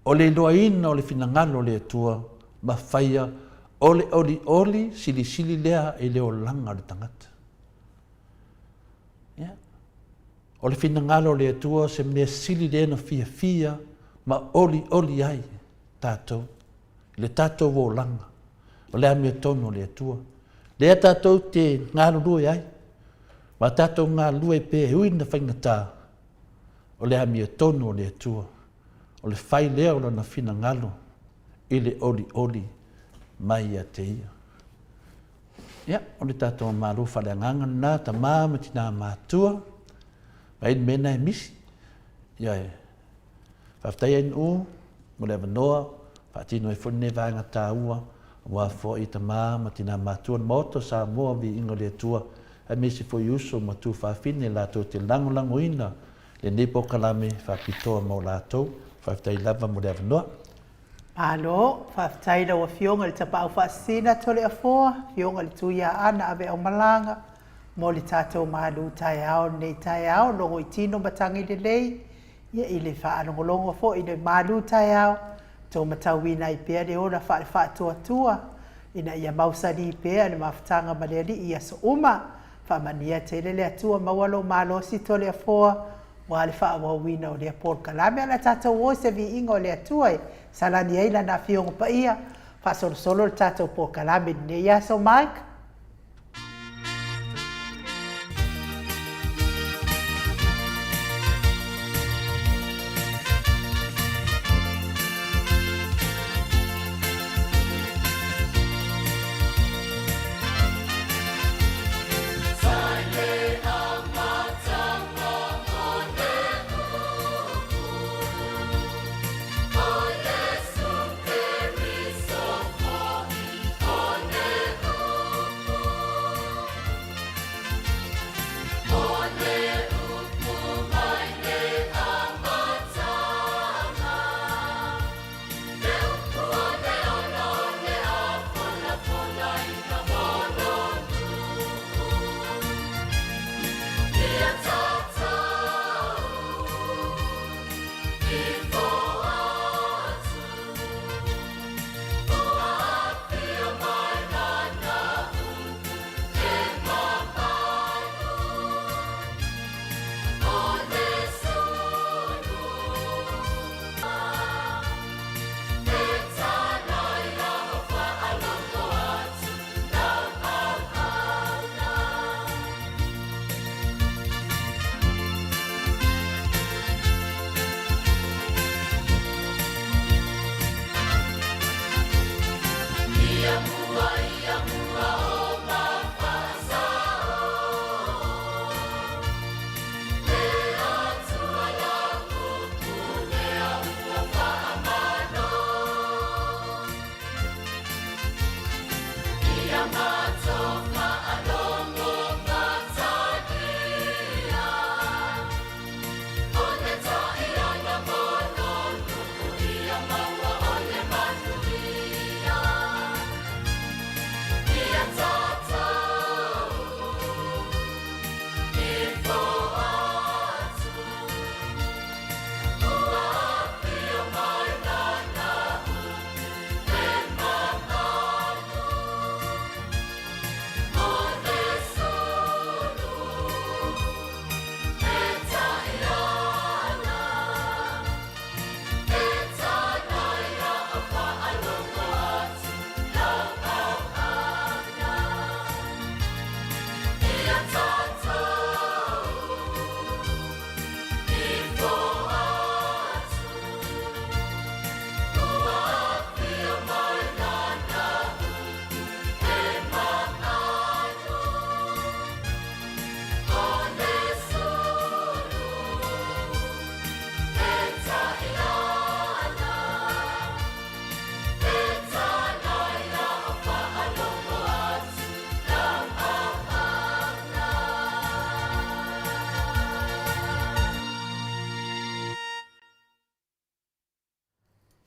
B: O le loaina o le finangalo le atua ma whaia o le oli sili lea e leo langa le tangata. Yeah. O le finangalo le atua se mea sili lea na fia ma oli ai tātou. Le tātou o langa. O lea mi o tonu le atua. Lea tātou te ngā rurue ai. Ma tātou ngā rurue pē huina whaingatā. O lea mi o tonu le atua. O le whai lea o na finangalo. I le oli mai a te ia. Ia, o le tātou maru whale anganga nā ta māma tina mātua. Mai mena e misi. Ia e. Whaftai en mo le wanoa, whaatino e whune vanga tā ua, wa fo i ta māma tina mātua Maota Samoa Viiga le atua, a mesi fo iuso ma tu whawhine lātou te langolango ina, le nepo kalame whapitoa mo lātou, whaftai lava mo le wanoa.
A: Alo, whaftai la wa fionga le tapa au whaasina tole a foa, fionga le tuia ana ave au malanga, mo le tātou malu tai au, nei tai au, longo i tino matangi le lei, ia i le whaanongolongo fo i le malu tai au, tō matauina i pēr le ora whaatua, ina ia mausani i pēr le mawhatanga maleali i aso uma, whamania te le atua mawalo malo si tole a foa, wa le whaawawina o le Paul Kalame, ala tātou o se Viiga o le atua e, salani eila na fiongo pa ia, whaasolo le tātou Paul Kalame, ne ia so Mike.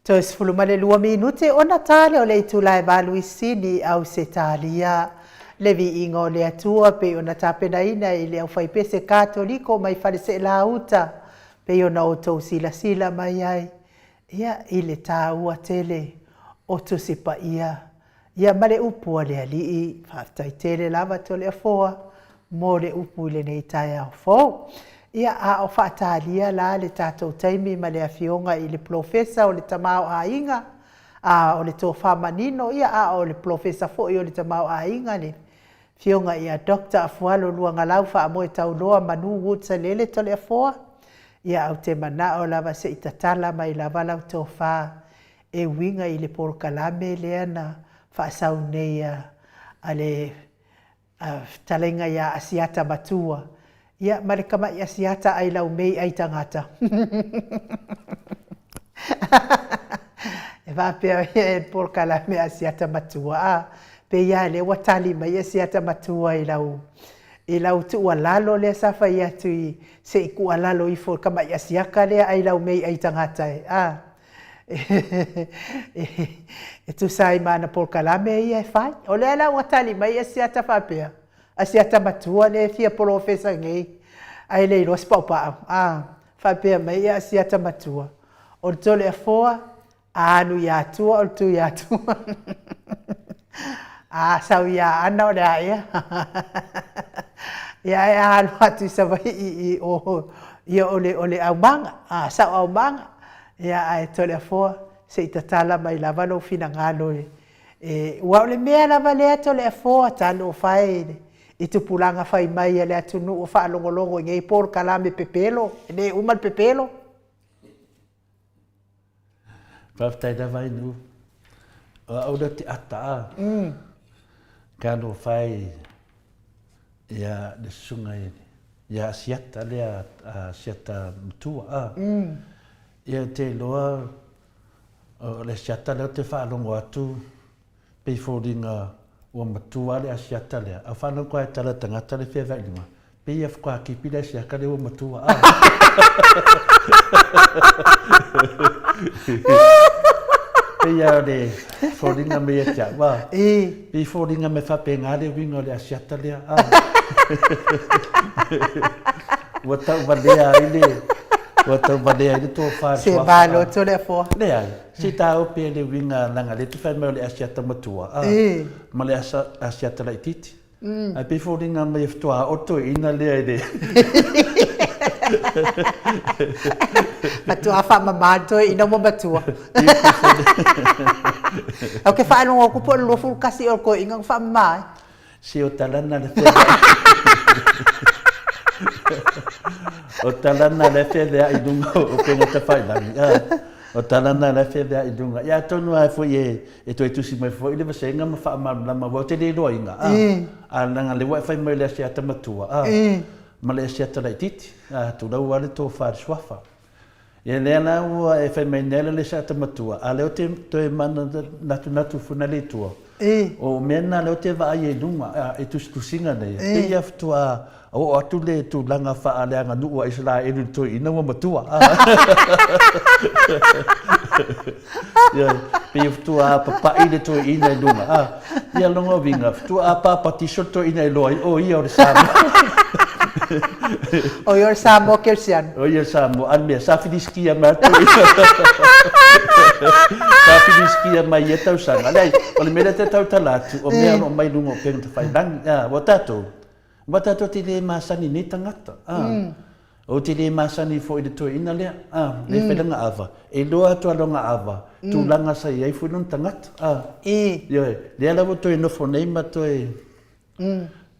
A: Toi sfulu male 2 minute ona tale o le itulai valuisini au se talia. Le Viiga o le Atua pe ona tapenaina i le aufai katoliko mai falese lauta pe ona o tau sila mai ai. Ia i le tāua tele o tusi pa ia. Ia male upu a le alii, whaftai tele lava to le afoa, mo le upu le nei tai au fōu. Ia a o whaatalia la le tātou taimi ma le awhionga i le profesa o le tamau a inga, a o le tō whamanino, ia a o le profesa fo i o le tamau a inga le. Fionga ia Dr. Afualo luanga lau wha amoe tau loa manu wutsa lele to le afoa. Ia au te mana o lava se itatala mai lava lau tō wha e winga i le porokalame le ana wha sau nei a le talenga ia asiata matua. Ia mare kama i asiata ai lau mei ai tangata. E vapea e porokalame asiata matua. Pe ia le watali mai asiata matua i lau tu alalo le safa ia tui se iku alalo i fo kama ia siaka le ai lau mei ai tangata e tu sai mana por kalame ia e fai o le ala watali mai asiata fapea asiata matua le fia profesa ngei ai le ros papa fapea mai asiata matua o tole foa anu ya tua o tu ya tua sau ia ana o le aia ia e anu atu sa vai i ole au manga sau au manga ia ai tole foa se itatala mai lava no fina ngalo ua ole mea lava le tole foa tano fai i tupulanga fai mai le atunu o fa longolongo ngei por kalame pepelo ne umal pepelo
B: Whaftai da vai nu au da te ata kano fai ia de sunga ia siata le siata mtua ia te loa le siata le te whaalongo atu pei fōringa ua matua le siata le a whanau koe tala tangata le whewai lima pei a whakua kipi le siaka le ua matua pei a le fōringa me e tia wā pei fōringa me whapenga le winga le siata le ua tau valea i le Wa tau badea i tō whātua.
A: Se balo tō le fō.
B: Le ai, si tā ope le winga langa le te whai mai o le asiata matua. Ma le asiata lai titi. Ai pe fōringa mai e whtua oto ina lea i le.
A: Matua wha mamato ina mo matua. Au ke whaano o kupo lo fu kasi o ko inga wha mamai.
B: Si o talana le whai. O talana le whewea i dunga o penga te whailangi. O talana le whewea i dunga. Ia tonu ai fo e toi tusi mai fo i le wasenga ma wha amalama wau te le roa inga. A nanga le wai whai mai le asiata matua. Ma le asiata lai titi. Tu lau ale tō whaari swafa. Ia lea na ua e whai mai nela le asiata matua. A leo te toi mana natu funa le tua. O mena leo te vai e dunga. E tusi tusinga nei. E ia ftua o atu le tu langa wha leanga nua isla e nu toi ina wa matua. Pe ftua papa i le toi ina i lunga. Ia longa vinga. Ftua papa tiso toi ina i loa. O ia o le Samoa.
A: O ia o le Samoa kersian.
B: O ia o Samoa. Anmea, sa finiskia ma toi. Sa finiskia mai e tau sanga. Lei, o le mele te tau talatu. O mea no mai lunga o penga te whailangi. Wa tatou. Wata to te le masani ni tangata. O te le masani fo i le toi ina lea. Le whelanga awa. E loa to alonga awa. Tu langa sa iai fo non tangata. Lea lawa toi nofo nei ma toi.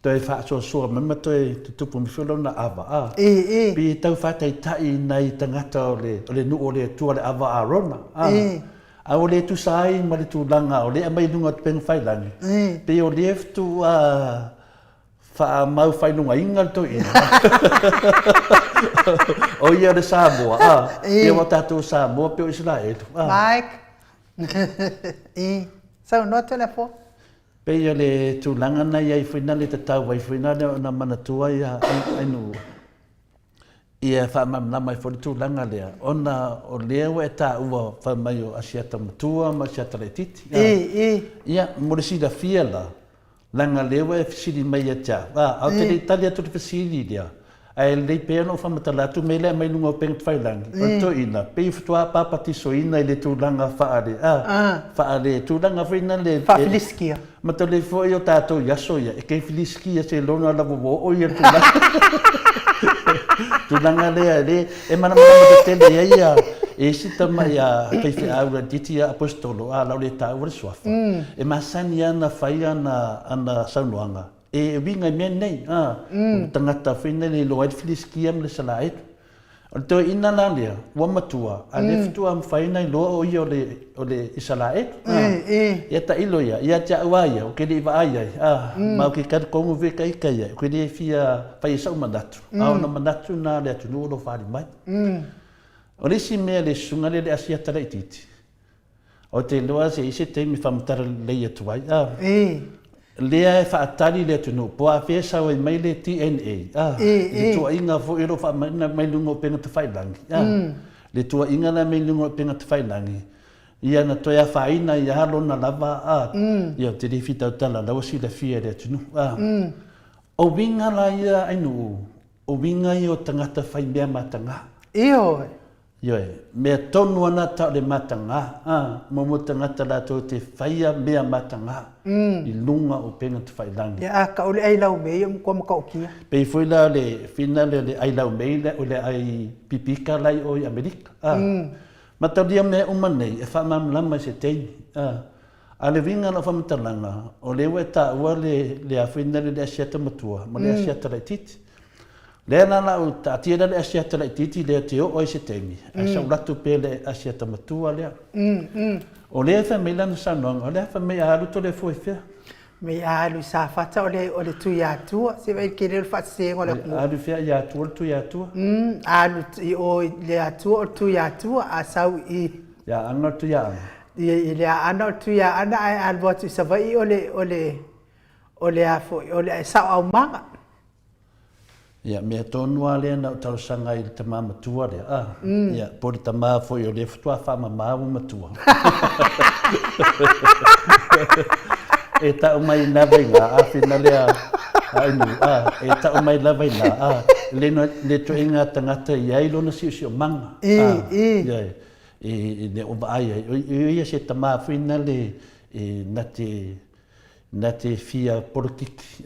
B: Toi wha soa soa mama toi tutupu mi whelona awa. Pi tau whatai tai nei tangata o le nu o le tua le awa a rona. A o le tu sai ma le tu langa o le amai nunga te penga whailangi. Pe o le eftu wha mau whainunga inga to ina. O ia le Samoa. Ia wa tātou Samoa pe o Israel.
A: Mike. Sau no te le fo?
B: Pe ia le tūlanga nei ai whaina le tatau wai whaina le o na manatua ia ainu. Ia whaamamna mai whori tūlanga lea. Ona o lea wa e tā ua whamai o asiata matua, ma asiata le titi. Ia, morisi la fia la. Langa lea wa e fisiri mai a tia. Au te rei tali atu te fisiri lea. Ai lei pēna o whamatala atu mei lea mai lunga o penga te whailangi. O to ina, pei whatua papati so ina i le tūlanga whaare. Whaare, tūlanga whaina le...
A: Whafiliskia.
B: Mata le fwoi o tātou yaso ia. E kei filiskia se lona lawa wo o ia tūlanga. Tūlanga lea le, e mana te tele ia, e sita mai a peiwhi aura diti a apostolo, a lau le tāua le suafa. E masani ana whai ana saunoanga. E winga mea nei, tangata whina le loa i filiskia le sala etu. O te ina la lea, ua matua, a le fitua mwhaina i loa o ia o le isala etu. Ia ta ilo ia, ia tia ua ia, o ke le iwa aia, ma o ke kari kongu veka ika ia, o ke le fia whai sau manatu. Ao na manatu na le atu nuo lo whari mai. O le si mea le sunga le asiata rei titi. O te loa se ise te mi whamatara lei atu ai. Lea e whaatari le atu nuo, po a whea sau e mai le DNA. Le tua inga fo iro whaamaina mai lungo o penga te whailangi. Le tua inga na mai lungo o penga te whailangi. Ia na toia whaina i halo na lava. Ia te rewhita o tala, lau si le fia le atu nuo. O winga la ia ainu, o winga i o tangata whai mea matanga.
A: Io.
B: Ioe, mea tonu ana tau le matanga, momo tangata la tau te whaia mea matanga, i lunga o penga te whailangi.
A: Ia, ka ole ai lau mei, kua maka okia.
B: Pei fwoi la le whina le ai lau mei, o le ai pipika lai o i Amerika. Matauria mea umanei, e whamamlama se teini. A le winga na whamatalanga, o le ue ta ua le a whina le asiata matua, ma le asiata rai titi. Lea nana o tātira le asiata lai titi lea te o i se teimi. A sau ratu pe le asiata matua lea. O lea whamei lana sanoanga, o lea whamei alu to le fwoi whea.
A: Mei alu sa fata o le tui atua, se vai kere le whatse o le kua.
B: Alu whea i atua, le tui atua.
A: Alu o le atua o tui atua, a sau i...
B: Ia anga o tui anga.
A: I le ana o tui ana ai alu atu sa vai o le sao au manga.
B: Ia, mea tonua lea na o tausanga i te matua lea. Ia, pori ta maa foi o le futua whama maawu matua. E tau mai nawai ngā, a whina lea ainu, e tau mai nawai ngā, le to inga tangata i ailo na si o manga. Ia, e le o vaaya, ia se ta maa whina le na te fia porokiki.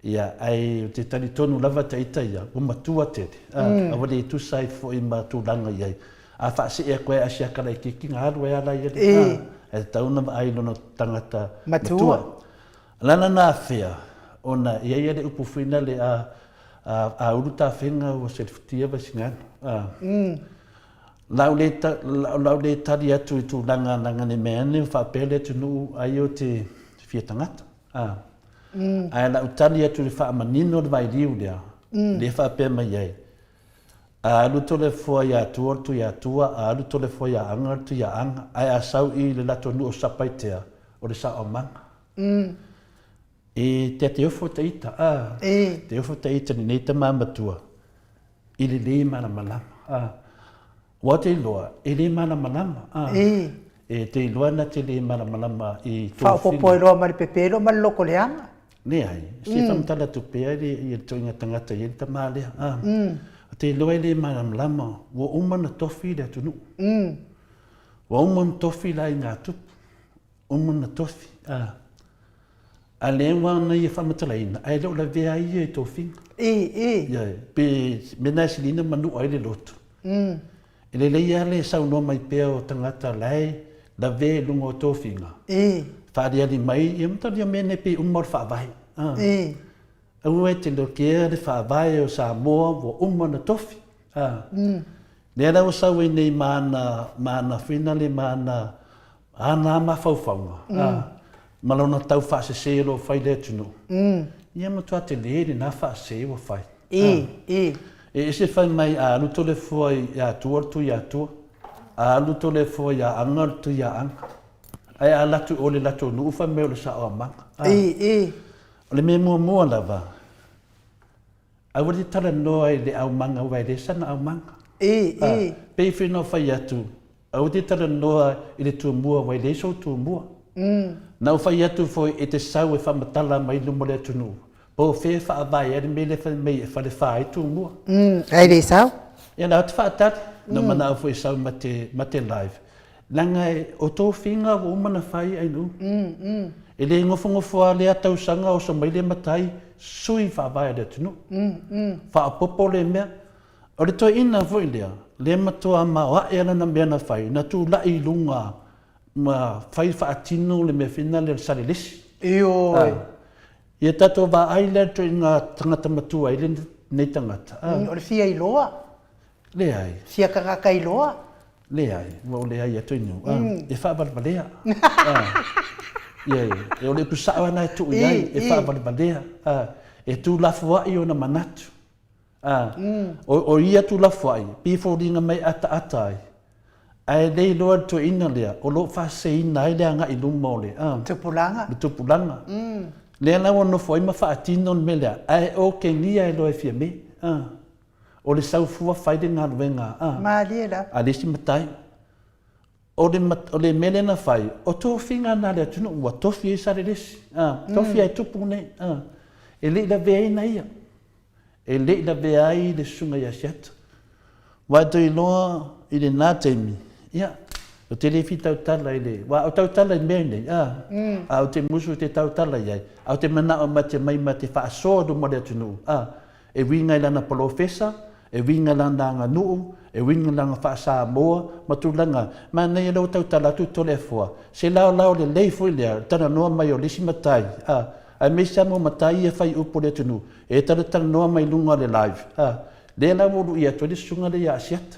B: Ia, ai te tani tonu lava te ita ia, o matua tere. Awale tu sai fo i matulanga iai. A whaase e koe a siakara i kiki ngā aru e ala i ere. E tauna ai lono tangata matua. Lana nā whea, ona iai ere upu whina le a uruta whenga o se futia wasingana. Lau le tari atu i tu langa ne meane, whapele tu nuu ai o te fia tangata. Ai la utali atu le whaamanino le vai riu lea, le whaapea mai ai. A aluto le fua ia atua, tu ia atua, a aluto le fua ia anga, tu ia anga, ai a sau i le lato nu o sapaitea, o le sa o manga. E te ofo te ita, te ofo te ita ni nei te mamatua, i le le mana malama. Wa te iloa, e le mana malama. E te iloa na te le mana malama i tōwhina.
A: Whaopopo e roa mari pepero, mari loko le anga.
B: Ne ai, si whamtala tupea i toinga tangata i ta mālea. Te loa le maramlama, wa umana tofi le atunu. Wa umana tofi la i ngā tupu. Umana tofi. A le wana i whamatala ina, ai leo la vea i e tofinga. Pe mena silina manu ai le loto. E le leia le saunoa mai pea o tangata lai, la vea lungo o tofinga. Whaarea li mai, i amtari a mene pe umar whaavai. Au e te lokea le whaavai o Samoa wo umana tofi. Nea rau sau e nei maana whina le maana ana mawhauwhaunga. Malona tau whaasese lo whai le tunu. Ia matua te leere na whaase o whai. E ese whai mai a aluto le fua i atua tu i atua. A aluto le fua i a anga tu i a anga. Ai a latu o le latu nu ufa meo le sa o manga. O le mea mua lava. Au te tala noa i le au manga wai le sana au manga. Pei whino whai atu. Au te tala noa i le tuamua wai le so tuamua. Nau whai atu foi e te sau e whamatala mai lumo le atunu. Po whea whaavai eri me le whai e whale whai tuamua.
A: Ai le sau?
B: Ia nau te whaatari. No mana au foi sau ma te live. Langa e o tō whinga o umana whai ai nu. E le ngofo le atau sanga o sa mai le matai sui whaavai le atunu. Whaapopo le mea. O le toi ina voi lea. Le matua ma o ae ana na mea na whai. Na tū lai lunga ma whai whaatino le mea whina le sare lesi.
A: Ioi.
B: Ia tato wa ai le to i ngā tangata matua i le nei tangata.
A: O le fia i loa.
B: Le ai.
A: Fia kakaka i loa.
B: Le ai. Wa o le ai ato inu. E whaabalbalea. Iei. E o le pusao ana e tu iai. E whaabalbalea. E tū lafu ai o na manatu. O ia tu la fai before ringa mai ata ai ai dei loa to ina lea o lo fa se ina ai le nga i lumo le tupulanga le na wono foi ma fa atino me le ai o ke ni ai lo e fia me o le sau fu fai de nga venga
A: ma liela
B: a le si matai o le mele na fai o to finga na le tunu wa to fi sa le to fi ai tupu ne e le da ve ina ia e le la vea ai le sunga ia siata. Wa to i loa i le nā teimi. Ia, o te lefi tautala i le. Wa o tautala i mea nei. A o te musu te tautala iai. A o te mana o mate mai ma te whaasoa do mo le atunu. E winga i lana polofesa, e winga lana ngā nuu, e winga lana whaasa moa, matulanga. Ma nei alo tautala tu tole fua. Se lao le leifo i lea, tana noa mai o lisi matai. Ai me samo matai e whai upo le atunu. E tala noa mai lunga le live. Le la wuru ia tole sunga le ia asiata.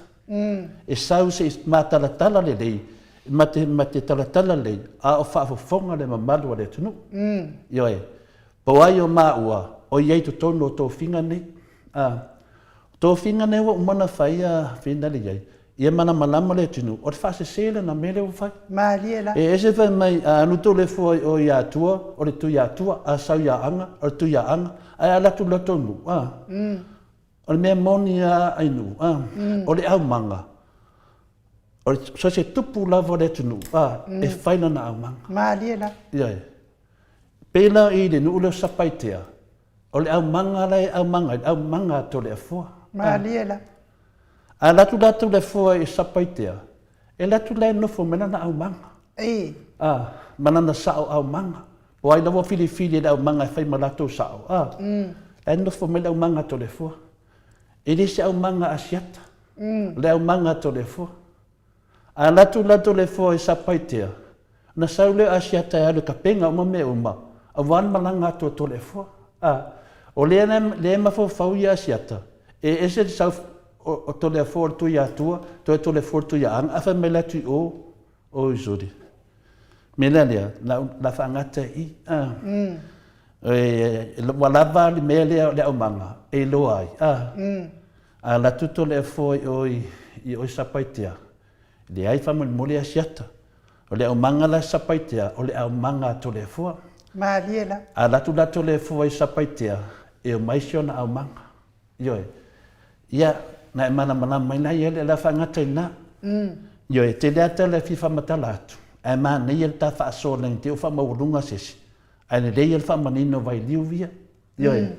B: E sau se matalatala le lei. Mate talatala lei. A o whaafofonga le mamalu le atunu. Ioe. Po ai o maua. O iei to tono o tō whinga nei. Tō whinga nei wa umana whai a whina le iei. Ia mana malama le atunu. O te whaase sele na mele o whai.
A: Ma liela.
B: E ese whai mai anu tō le fua o ia Atua. O le tu ia Atua. A sau ia anga. O le tu ia anga. Ai alatu lato nu. O le mea moni a ainu. O le au manga. O le so se tupu lava le tunu. E whaina na au manga.
A: Ma liela.
B: Iai. Pela i le nu le sapaitea. O le au manga lai au manga. Au manga to le afua.
A: Ma liela.
B: A latu le fua i sapaitea. E latu le nofo mena na au manga. Mana na sao au manga. O ai lawa fili le au manga e whai malato sao. E nofo mena au manga to le fua. E le se au manga asiata. Le au manga to le fua. A latu le fua i sapaitea. Na sau le asiata e alu kapenga uma me uma. A wan malanga to le fua. O le mafau i asiata. E ese sau o to le fua tu ia Atua. To le fua tu ia anga. Afa me latu o izuri. Mela lea, la whangata i. Walava li mea le au manga. E loa ai. A la tuto le foi i oi sapaitea. Le ai whamoni mole a siata. O le au manga la sapaitea. O le au manga to le fua.
A: Ma liela.
B: A latu le fua i sapaitea. E o maisio na au manga. Ioe. Ia, na e mana mai na i ele la whangata i na. Ioe, te lea te le fifa matala atu. E maa nei el ta whaasoa lengi te o whamaurunga sesi. Ai ne rei el whamanino vai liu via. Ioe.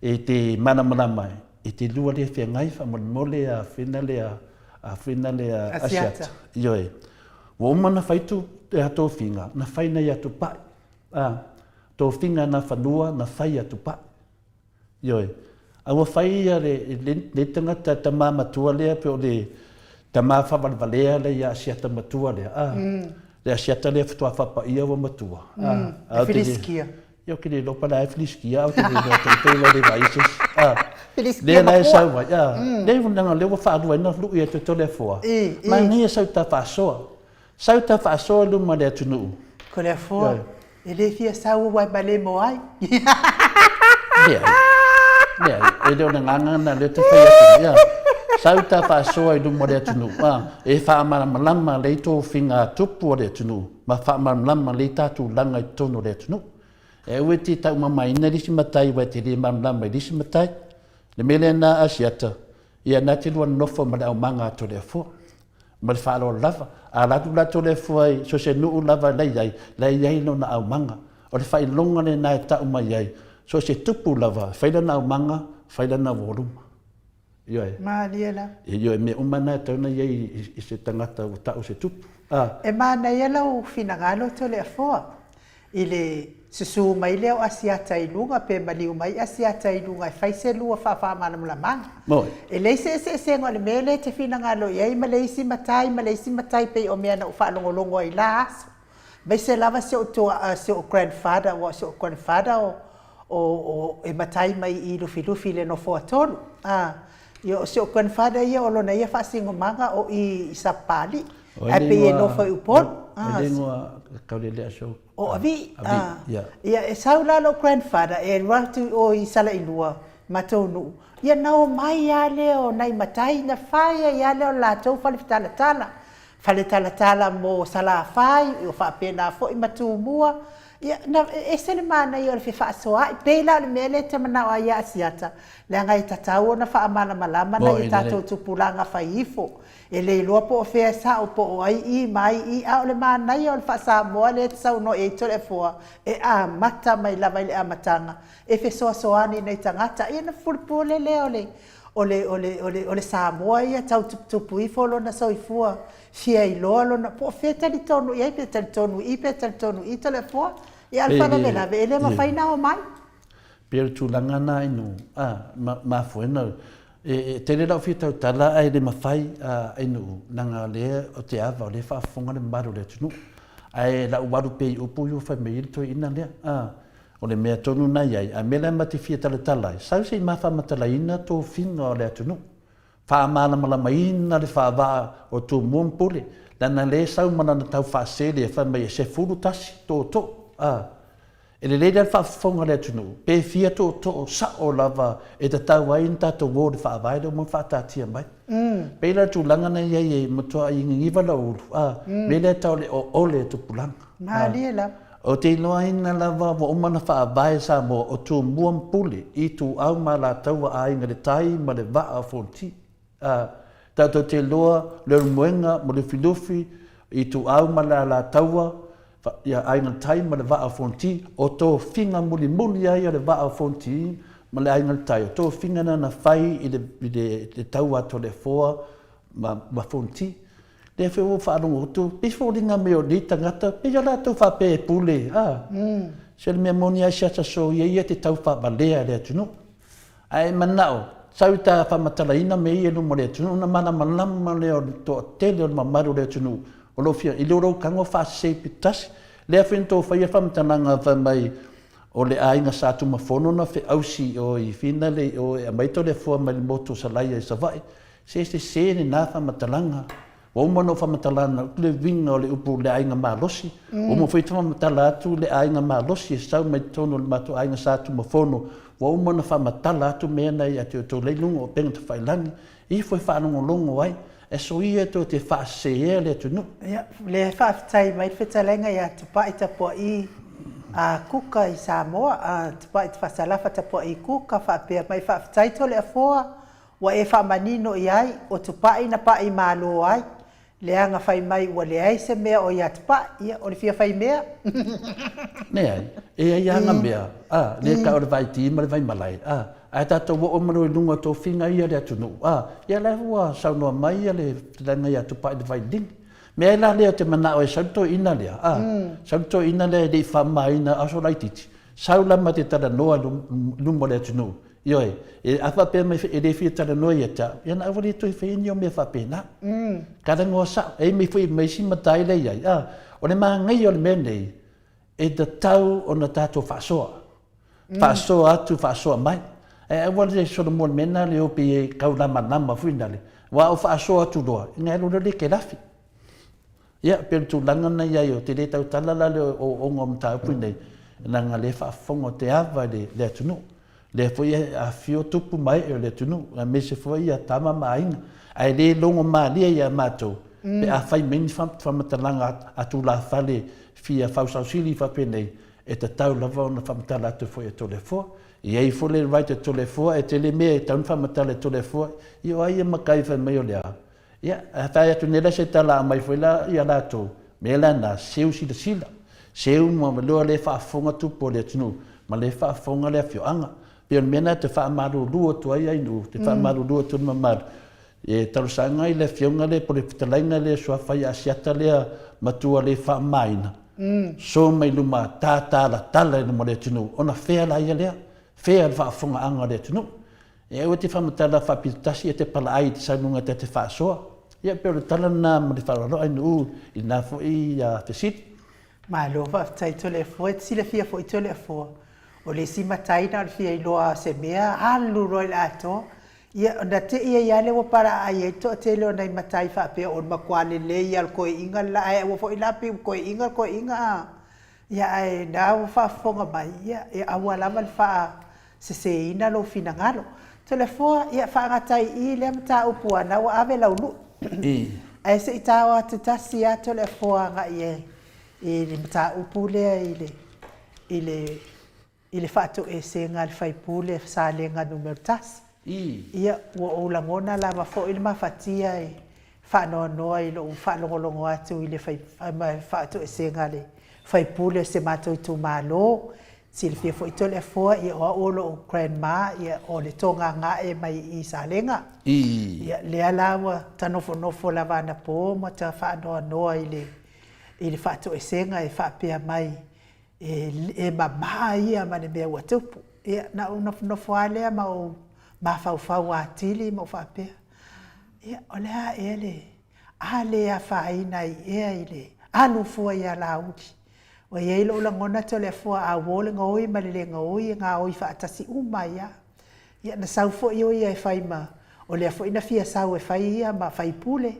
B: E te mana mai. E te lua le whia ngai whamanimole a whina le a asiata. Ioe. Wa umana whaitu e ato whinga. Na whaina i atu pai. Tō whinga na whanua na whai atu pai. Ioe. Awa whai a le tangata ta mā matua lea pe o le ta mā whawalwalea le a asiata matua lea. Le asiata lea whatua whapa ia wa matua.
A: Filiskia.
B: Io ki le lopa la e filiskia. Au te le tōtōla le vaises.
A: Filiskia
B: le sau vai. Le wunanga le wa whaarua ina lui e te le fua. Ma ni e sau ta whaasoa. Sau ta whaasoa luma le atunu.
A: Ko le fua. E le fia sau wai bale mo ai.
B: E leo na ngangana le te whai atunu. Sau ta whaasoa i luma le atunu. E whaamalama le tō whinga tupu le atunu. Ma whaamalama le tātu langa i tono le atunu. E ue te tau mama ina lisi matai wai te le mamlama i lisi matai. Le mele na asiata. Ia na te lua nofo ma le au manga to le fo. Ma le whaalo lava. A latu la to le fo ai, so se nuu lava lai ai no na au manga. O le whai longa le na e tau mai ai. So se tupu lava, whaila na au manga, whaila na voruma. Ioe.
A: Maaliela.
B: Ioe me umana e tauna iei i se tangata o tau se tupu.
A: E mana iela o finagalo to le afoa. I le susu mai leo asiata i lunga pe maliu mai asiata i lunga e faise lua whawha mana mulamanga.
B: Moe.
A: E leise se ngole mele te finagalo iei ma leisi matai pe o mea na ufa longolongo i la aso. Mai se lava se o grandfather o e matai mai i lufi le no fo atonu. Yo se o grandfather ia o lona ia whasingo manga o i sapali. E pe e no fo upon.
B: E lengua kaulelea show.
A: O avi. Ia e saulalo grandfather e ratu o i sala ilua matonu. Ia nao mai ia leo nai matai na whaia ia leo la tau whale tala mo sala whai o whapena fo i matumua. Ia na e sele mana i o le whaasoa i peila le mele te manao a ia asiata. Le ngai tatau na whaamana malama na i tatou tupulanga whaifo. E le loa po o whea sa o po o ai i mai i a o le mana i o le whaasa moa le te sau no e tole fua. E a mata mai lava i le amatanga. E whe soani nei tangata. Ia na fulpule le o le Samoa ia tau tupu i folo na sau i fua. Fia i loa lona po whea tali tonu i pe tali tonu i tole fua. Ia alwhana me lave ele ma whaina o mai.
B: Pere tūlanga nā inu, ma fuena. Tere lau whitau tala ai le mawhai inu nanga lea o te awa o le whaafonga le maru le tunu. Ai lau waru pei upu yu whai me irito ina lea. O le mea tonu nai ai, a mele mati fia tala tala ai. Sau se i mawha matala ina tō whinga o le tunu. Whaamana malama ina le whaavaa o tō muampule. Lana le sau mana na tau whaasele e whai mai e se furu tasi tō. E le leida whaafonga le tunu, pe fia tō sa o lava e te tau ai nta tō wō le whaavaida o mō whaatatia mai. Peila tūlanga nei ai e matua i ngiwa la uru. Me le tau le o ole tupulanga.
A: Maaliela.
B: O te iloa ina lava wa umana whaavae sa mo o tō muampule i tū au ma la taua a inga le tai ma le waa fonti. Tato te loa le muenga mo le filufi i tū au ma la taua ia ainga tai ma le waa fonti o tō whinga muli ai le waa fonti ma le ainga tai o tō whinga na whai i le taua to le foa ma fonti. Le whio whaarungo hotu, pifo ringa meo ni tangata, pia rātou whape e pule. Se le mea moni ai siata so ia te tau whabalea le atunu. Ai manao, sau ta whamatala ina me ia lumo le atunu, na mana malama leo to tele o mamaru le atunu. O lo fia, i loro kango whaasei pitasi. Lea whinto whaia whamatananga whamai o le ainga sātu mafono na whi ausi o i whina le o e maito le fua mai moto sa laia i sa vai. Se ni nā whamatalanga. O mono whamatalana, le winga o le upu le ainga mālosi. O mo whaita whamatala atu le ainga mālosi e sau mai tono le mato ainga sātu mafono. O mono whamatala atu mea nei atu o tō leilungo o penga te whailangi. I fwoi whanongo longo ai. E so ia tō te whaasea le atu nu.
A: Le whaafitai mai whetalenga ia tupai tapua i kuka i Samoa. Tupai te whasalafa tapua i kuka whaapea mai whaafitai to le afoa. Wa e whaamanino i ai o tupai na pa i mālo ai. Leanga whai mai ua le ai se mea o ia tupa, ia o le fia whai mea.
B: Ne ai, e ai anga mea, le ka o le vai ti ma le vai malai. Ai tātou o mano i lunga tō whinga ia le atunu. Ia le hua saunoa mai ia le langa ia tupa i le vai ding. Mea i la lea te mana o e sauto ina lea. Sauto ina lea le i whama ina aso laititi. Saulama te tara noa lumo le atunu. Ioi, e awhapea mai e le whia tara noa ia ta, ia na awari tui whaini o mea whapea na. Karangoa sa, e mi whi mai si matai le iai. O le maa ngai o le mea nei, e da tau o na tātou whaasoa. Whaasoa atu, whaasoa mai. E awari le sora mua mena le opi e kaurama nama whinale. Wa o whaasoa atu roa, i ngai rura le ke rafi. Ia, pero tu langa na iai o te le tau talala le o ongo mta upu nei, nanga le whaafongo te awa le atunu. Le foi a fio tupu mai o le tunu, a me se foi a tama mainga. Ai le longo malia ia matou. Pe a fai meni whamatalanga atu la fale fia whausausili whapenei. E te tau lava o na whamatala atu foi a tole fo. I ei fo le vai te tole fua, e te le mea, taun whamatala tole fua, i o ai e makai wha mai o lea. Ia, a whai atu nera se tala a mai fo ila i ala tō, me la na seu sila sila. Seu ma lua le whaafonga tupo le tunu, ma le whaafonga le whioanga. Pio mena te whaamaru lua tu ai ainu, te whaamaru lua tu mamaru. E tarusanga i le whionga le, pore pitalainga le, sua whai asiata lea, matua le whaamaina. So mai luma tātāla tala ina mo le tunu, ona whea la ia lea, whea le whaafonga anga le tunu. E ua te whamatala whapitasi e te pala ai te saununga te te whaasoa. Ia pio le tala na ma le whaararo ainu i nā fo i te siti.
A: Ma lo va tai tole fo e sila fia fo i tole fo. O le si matai na fia i loa se mea alu roi la to. Ia na te ia le wa para ai e to te lo nei matai fa pe on ma kwale le ia ko inga la ai wa fo i la pe ko inga. Ia ai na wa fa fonga mai ia e awala mal fa se ina lo fina ngalo. Tole fo ia fa ngatai I le mta upua na wa ave la ulu. Ai se itawa te tasi a tole fo nga ie. Le mta upule ile fato e senga le fai pule sa lenga numero tas. Ia ua o langona la mafo ile mafatia e fa no I lo fa longo atu ile fai fato e senga le fai pule se mato I tu malo silfia fo itole fo ia o lo grandma ia o le tonga nga e mai I sa lenga. Ia le alawa tanofo la vana po ma ta fa no ile fato e senga e fa pia mai e mama ia ma le mea watupu ia na no foale ma o ma fau atili mo fa pia ia ole a ele ale a fa ina ile alu fo ia la uti o ia lo la ngona tole fo a wole ngoi ma le ngoi nga oi fa tasi umaya ia na sau fo ia e fai ma o le fo ina fia sau e fai ia ma fai pule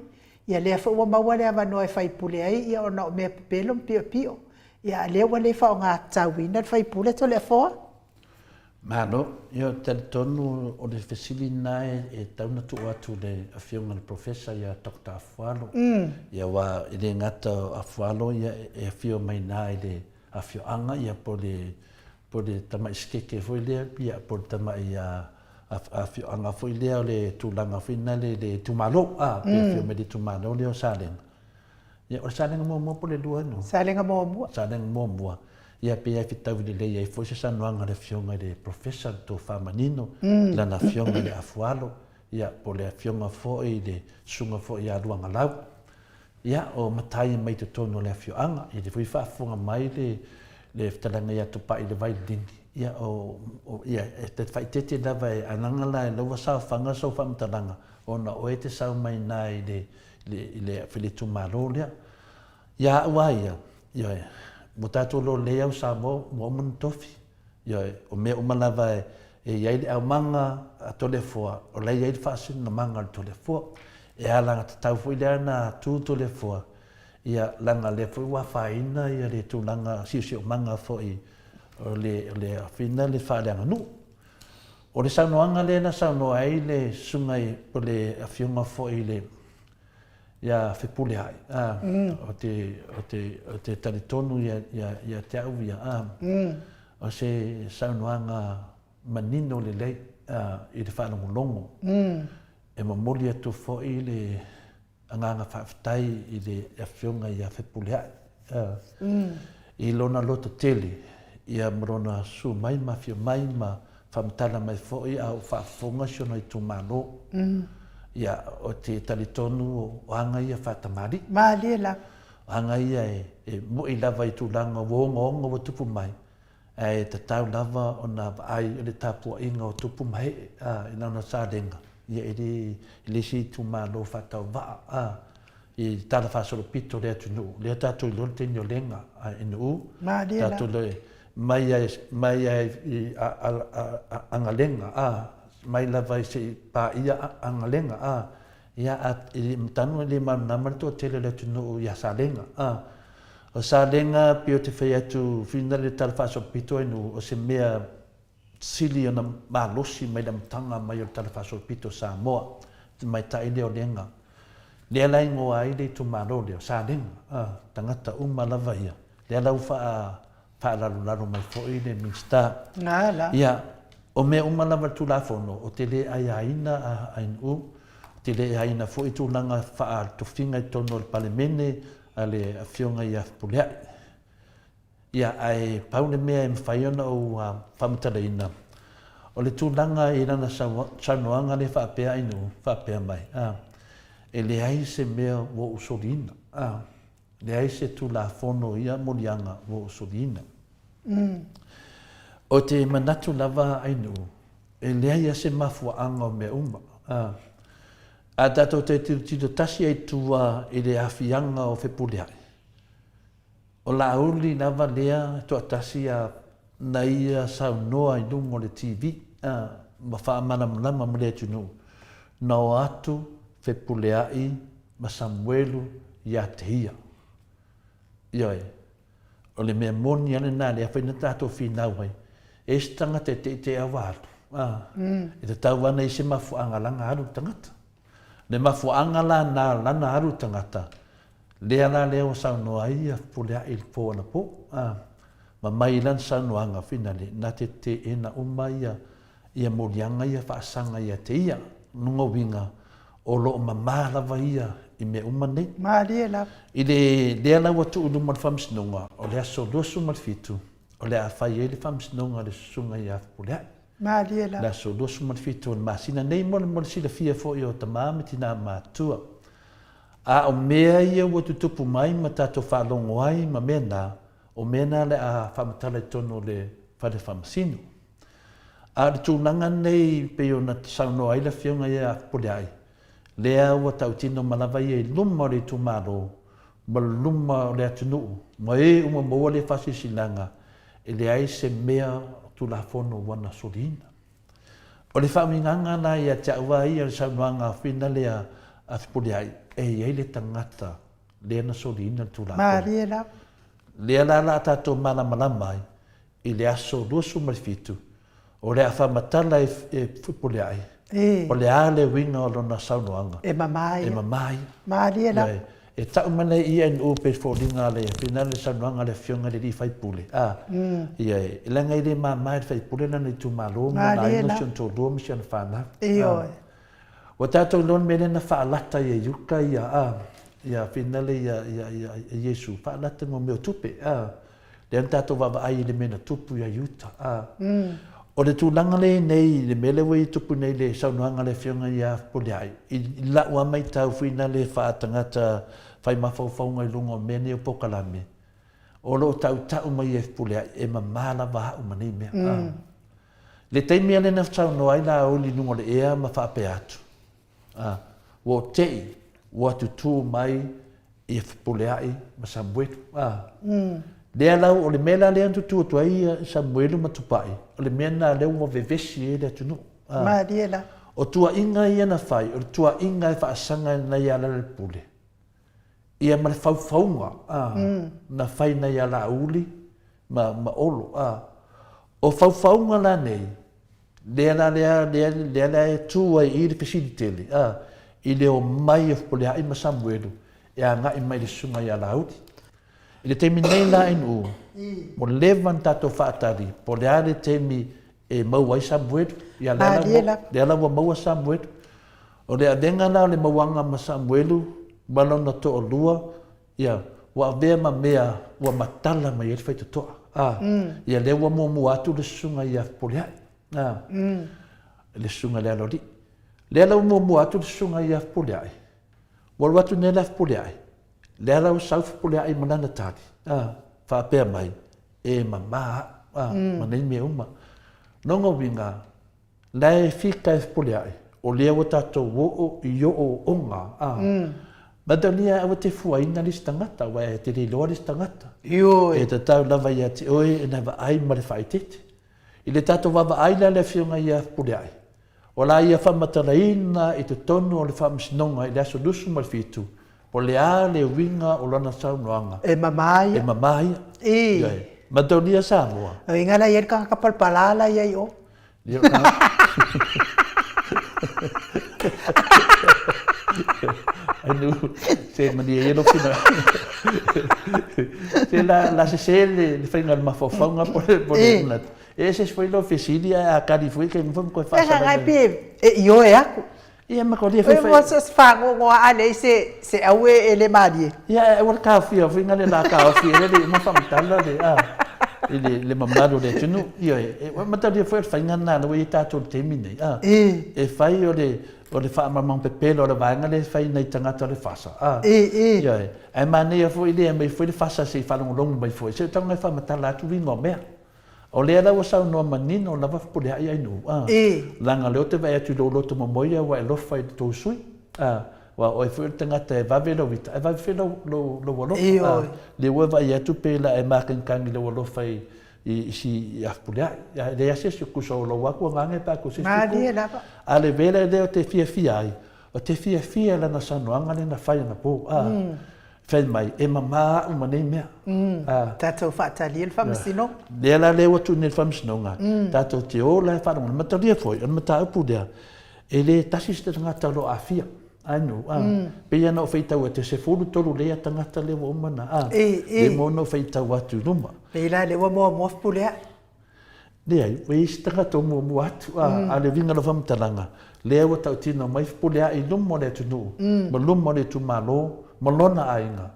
A: ia le fo wa wale ava no e fai pule ai ia ona me pelo pio ia le wale fa nga tawina fai pule to le fo
B: Mano, io te tonu o le fesili nai e tauna tu atu le afionga le professor ia Dr. Afualo. Ia wa ile ngata Afualo ia e afio mai nai le afio anga ia po le tama iskeke foi le ia po tama ia afio anga foi le tulanga fina le tumalo afio me le tumalo le o salen. Ia o salen mo po le dua no.
A: Salen mo.
B: Salen mo. Ia pe ai fitau le le ai foi se sanuanga le fionga le professor to famanino la na fionga le Afualo ia po le fionga foi le sunga foi ia luanga lau ia o matai mai te tono le fionga i le foi fa fonga mai le ftalanga ia to pa i le vai dini ia o ia te fai te lava e ananga la lo wa sa fanga so fa mtalanga ona o te sa mai nai le filitu malolia ia waia ia Mutato lo leo Samoa mo mun tofi. Ia o me o malava e ia le manga a tole foa. O le ia fasin na manga tole foa. E ala ta tau foi le na tu tole foa. Ia langa le foi wa faina ia le tu langa si manga foi. O le fina le fa le nu. O le sanoanga le na sano ai le sungai po le afionga foi le ia fepule ai o te taritonu ia te au ia o se saunoanga manino le lei i te whanongolongo e mamoli atu fo'i le anganga whaafitai i le awhionga ia fepule ai i lona loto tele ia marona su mai ma fio mai ma whamtala mai fo'i au whaafonga siona i tu malo ia o te talitonu o anga ia whatamari.
A: Mali la.
B: Anga ia e mui lava i tūlanga wonga o tupu mai. E te tau lava o nā ai o le tāpua inga o tupu mai i nauna sārenga. Ia i le si tu malo whatau waa i tala whasoro pito lea tunu. Lea tātou i lor te nio lenga i nu.
A: Mali la.
B: Tātou le mai ai i anga lenga mai lava i se pa ia angalenga ia i mtanu le manamar to tele le tunu ia salenga o salenga pio te fai atu fina le talfaso pito inu o se mea sili ona malosi mai le mtanga mai o talfaso pito Samoa mai tai leo lenga le lai ngoa i le tu malo leo salenga tangata lava ia le lau fa lalu mai fo i le minsta
A: Nala.
B: ia O mea umalava tu la fono, o te le ai aina a ainu, te le aina fo i tūlanga wha tofinga i tono le palemene a le awhionga i awhipuleai. Ia ai paune mea e mwhaiona o whamatalaina. O le tūlanga i rana saunoanga le whaapea ainu, whaapea mai. E le ai se mea wo usolina. Le ai se tu la fono ia molianga wo usolina. O te manatu lava ainu, e le ai se mafuaanga o mea uma. A tato te tiro tasi ai tua i le awhianga o whepuleai. O la auli lava lea toa tasi a na ia saunoa i lungo le TV. Ma wha manamulama mlea tunu. Na o atu whepuleai ma Samuelu i a te hia. Ioi, o le mea moni ane nā lea whaina tātou whinau ai. E se tangata te awaru. E te tau ana i se mafuanga langa aru tangata. Le mafuanga la nā lana aru tangata. Lea la lea o saunoa ia puleai il po ana po. Ma mai lan saunoanga finale. Nā te ena uma ia morianga ia whaasanga ia te ia. Nunga winga o loo mamalawa ia i me uma nei.
A: Maalia la.
B: I le lea la watu ulu mal whamsinonga. O lea so losu mal fitu. O lea whai e le whamsinonga le sunga ia puleai.
A: Maalia la.
B: La so losu mal fitu. Masina nei mole sila fia fo i o tamame tina mātua. A o mea ia watu tupu mai ma tato whalongo ai ma mea nā. O mea nā le a whamatala i tono le whare whamasino. A le tūlanga nei pe o na sauno ai la whionga ia puleai. Lea ua tautino malawa ia i luma o le tūmaro. Ma luma o le atunuu. Ma e uma maua le whasisilanga. E le ai se mea tu la fono wana solina. O le whaminganga na ia te awa ia le saunoanga whina lea a puleai. E iei le tangata lea na solina tu la fono.
A: Maalia la.
B: Lea la la tato malama ai. I le aso luasu marifitu. O le a whamatala e puleai. O le a le winga o lona saunoanga.
A: E mamai.
B: E mamai.
A: Maalia la.
B: E tau mana ia en upe fōringa le pina le saunoanga le whionga le li whaipule. Ia e langa i le mamai le whaipule na ni tu malo.
A: Maalia la.
B: Na ino to lo misi ana whana.
A: Ioi.
B: Wa tātou lon mele na whaalata ia yuka ia pina le ia Yesu. Whaalata mo meo tupe. Le an tātou wawa ai le mena tupu ia yuta. O le tūlanga le nei, le mele wei tupu nei le saunoanga le whionga ia puleai. I la ua mai tau whina le whaatangata whai mawhauwhaunga i lunga o mene o pokalame. O lo tau mai e puleai e mamala waha umani mea. Le teimia le na saunoa ai la oli nunga le ea ma whaape atu. Wo tei, wo tutu mai e puleai ma Samuelu. Lea lau o le mea lea tutu atu ai Samuelu matupai. O le mea nā leo wa vevesi e le atunu.
A: Maalia la.
B: O tua inga ia na whai, o tua inga e whaasanga na ia la le pule. Ia ma le whauwhaunga, na whai na ia la uli, ma olo. O whauwhaunga la nei, lea la e tua i le pesilitele. I leo mai e pule hai ma Samuelu, e a ngai mai le sunga ia la uli. I le teimi nei la inu, mo levan tato whaatari, po le ale teimi e maua i Samuelu, ia lea la wa maua Samuelu. O le adenga la le mauanga ma Samuelu, malona to o lua, ia wa vea ma mea, wa matala ma ieri whaita toa. Ia le wa momu atu le sunga ia poliai. Le sunga lea lori. Lea la momu atu le sunga ia poliai. Walu atu ne la poliai. Lea la usaufu poliai manana tari. Whaapea mai. E mama, manei mea uma. Nonga winga, lai fika e poliai. O lea wa tato wo i o onga. Madania awa te fuaina li stangata, wa e te riloa li stangata. E te tau lava ia te oe e nava ai ma le whaitete. I le tato wawa ai la le whionga ia poliai. O la ia whamataraina i te tonu o le whamasinonga i le aso lusu ma le fitu. O le a le winga o lana saunoanga.
A: E mamaia.
B: E mamaia. Madania Samoa.
A: O ingana ier ka kapalpalala ia i o.
B: Anu Se mani e lo fina. Se la se le whainga mawhawhaunga pole mna. E se foi lo fesili a kari fui ke mfum ko fa.
A: Fa ngai pe e io e aku.
B: Ia ma ko le fa.
A: E mo se fa ngo ale se awe ele mari.
B: Ia e wa ka fia whainga le la ka fia le mo fa mtala le le mamado le tunu ia e mata le foi whainga na no i tato te mine. E fai o le wha mamang pepelo o le vaenga le whai nei tangata le whasa. Ia e mane a fwoi le mai fwoi le whasa se whalongolongo mai fwoi. Se tanga e wha matala atu ringo mea. O lea lau sau noa manino o lava whapule ai ai nu. Langa leo te vai atu lo loto mamoia wa e lofa i tō sui. Wa o e fwoi le tangata e vave lo vita. E vave lo walofa. Le ua vai atu pela e makankangi lo walofa i si afpule ai. Le ase si kusa o lo waku ngange pa kusa si ku. A le vela e leo te fia ai. O te fia lana sanoanga le na whai na po. Whai mai e mama umanei mea.
A: Tātou whaatali e whamasino.
B: Lea la leo atu ne whamasinonga. Tātou te o lai whanonga. Mataria foi, an mata upu lea. E le tasis te tangata lo a fia. Ainu. Pea na o whaitau e te se fulu tolu lea tangata leo o mana. Le mono whaitau atu ruma.
A: Pea le wa moa moafu lea.
B: Lea, wei si tangata o mua atu. A le vinga lo whamatalanga. Lea wa tau tino mai whapulea i lumo le tunu. Ma lumo le tu malo. Malona ainga.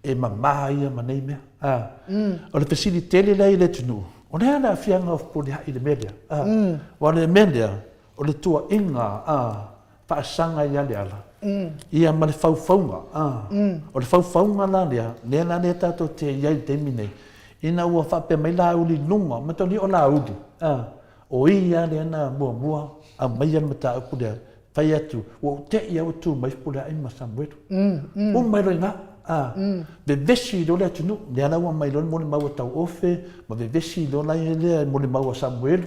B: E mamaha ia manei mea. O le pesili tele lei le tunu. O lea na fianga o whapulea i le melia. Wa le melia, o le tua inga. Paasanga ia le ala. Ia ma le whauwhaunga. O le whauwhaunga la lea. Lea la lea tato te iai te minei. Ina ua whape mai la uli lunga. Matoni o la uli. O ia lea na mua. A mai ana mata upu lea. Whai atu. O te ia o tu mai pulea ai ma Samoa. O mai roi ngā. Be vesi do lea tunu. Lea laua mai loni mole maua tau ofe. Ma be vesi do lai lea mole maua Samoa.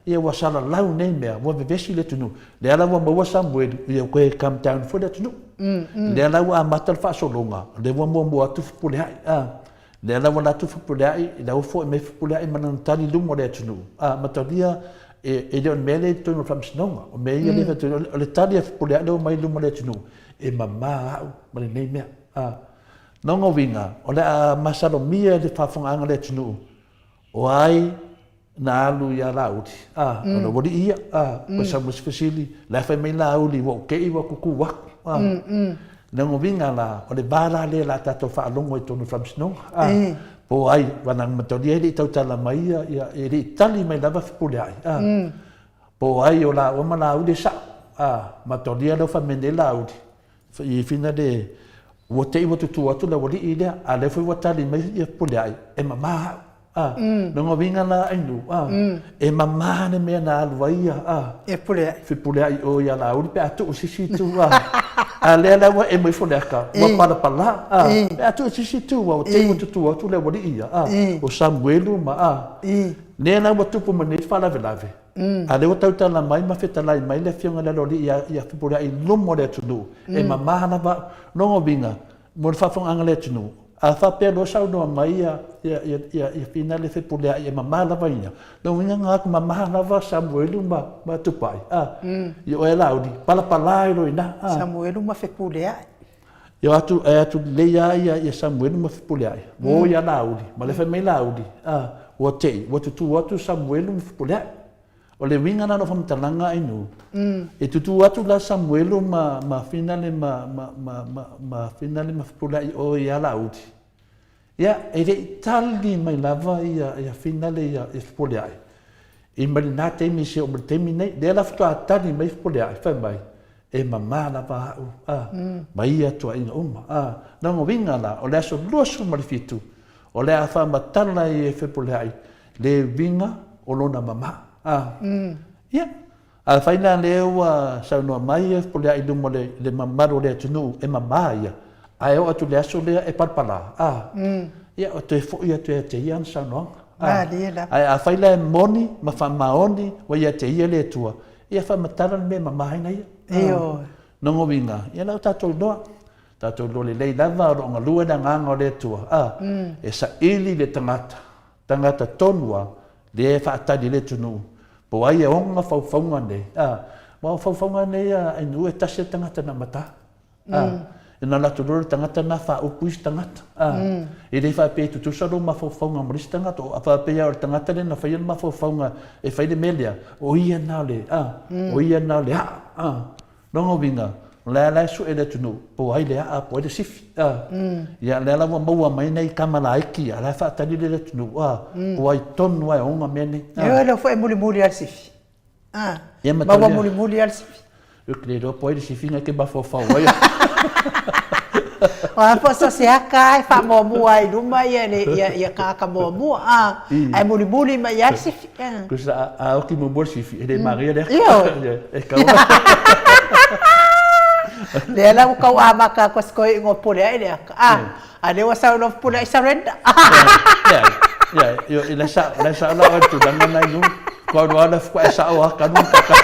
B: Ia wa sala lau nei mea. Wa be vesi le tunu. Lea laua maua Samoa. Ia koe come down for lea tunu. Lea laua a matal whaasolonga. Lea wa mua atu pulea ai. Lea laua la tu pulea ai. Lea ufo e me pulea ai manantani lumo lea tunu. Matalia e leo mele tonu whamsinonga. O me ia lewa tonu. O le tali a pulea leo mai lumo lea tunu. E mama au. Mare nei mea. Nongo winga. O le a masalo mia le whafonga lea tunu. O ai na alu ia la uti. O le wori ia. O sa musfasili. La whai mai la uli. Wa kei wa kuku waku. Nongo winga la. O le bara le la tato whaalongo i tonu whamsinonga. Po ai, wanang matoni e li tau tala mai ia, e li tali mai lava whipule ai. Po ai o la oma la aude sa, matoni e lau whamene la aude. I whina le, ua te iwa tutu atu la wali i lea, a le whi watali mai ia whipule ai, e mamaha. Nonga winga la ainu, e mamaha ne mea na alua ia.
A: E pule ai.
B: Whipule ai o ia la aude, pe atu o sisi tu. A lea laua e mai whoneka, wa palapala. Pe atu sisi tu, o te iwa tutu atu le wali ia. O Samuelu ma. Nea laua tupu mane whalawelave. A lewa tautala mai ma whetalai mai le whionga le lori ia whipulea i lumo le tunu. E mamahana wa nongo winga, mo le whawhonga le tunu. A whapea lo sau noa mai ia whina le whipulea i e mamaha lawa ia. No winga ngaku mamaha lawa Samuelu ma tupai. I o e laudi, palapala i roi na.
A: Samuelu ma whipulea.
B: Ia atu leia ia Samuelu ma whipulea. Mo ia laudi, ma le whamei laudi. Ua tei, ua tutu atu Samuelu ma whipulea. O le winga na no whamtalanga inu. E tutu atu la Samuelu ma finale ma finale ma whipulea i o ia laudi. Ia, e rei tali mai lava ia finale ia whipulea. I marina teimi se o teimi nei, le la ftua tani mai whipulea, whai mai. E mama lava au, mai atua inga uma. Nango winga la, o le aso luasu marifitu. O le a whamatala i e whipulea, le winga o lona mama. Ia, a whaina leo saunua mai e whipulea i lumo le mamaro le tunu, e mama ia. Ai o atu le aso lea e parpala. Ia, o te fo ia te te ian saunua. Ai a whaila e moni, ma whamaoni, wa ia te ia le tua. Ia whamatara me mamahaina ia.
A: Eo.
B: Nongo winga. Ia lau tātou noa. Tātou lo le lei lava o ronga lua na nganga o le tua. E sa ili le tangata. Tangata tonua, le e whaatari le tunu. Po ai e onga whauwhaunga ne. Wa whauwhaunga ne ai nu e tase tangata na mata. na la tolo tangata na fa upus tangata e le fa pe tu sa ro ma fo fonga mris tangata o fa pe ya tangata le na fa ma fo fonga e fa de melia o ia na le o ia na le no vinga la su e le tu no po ai le po de sif ya le la mo mai nei kamala iki ala fa tani le tu no po ai ton wa o ma mene
A: yo le fo e muli al sif ma muli al sif
B: eu credo po de sif nga ke ba fo fa
A: wa po so se akai fa mo ai luma ia ka mo ai muli ma ya sif
B: que ça a o ki mo sif e de maria de e ka
A: le la ko ama ka ko sko ngo pule ai le ale wa sa no pule surrender
B: yo la sa la tu dan na no ko do ala ko sa o ka no ka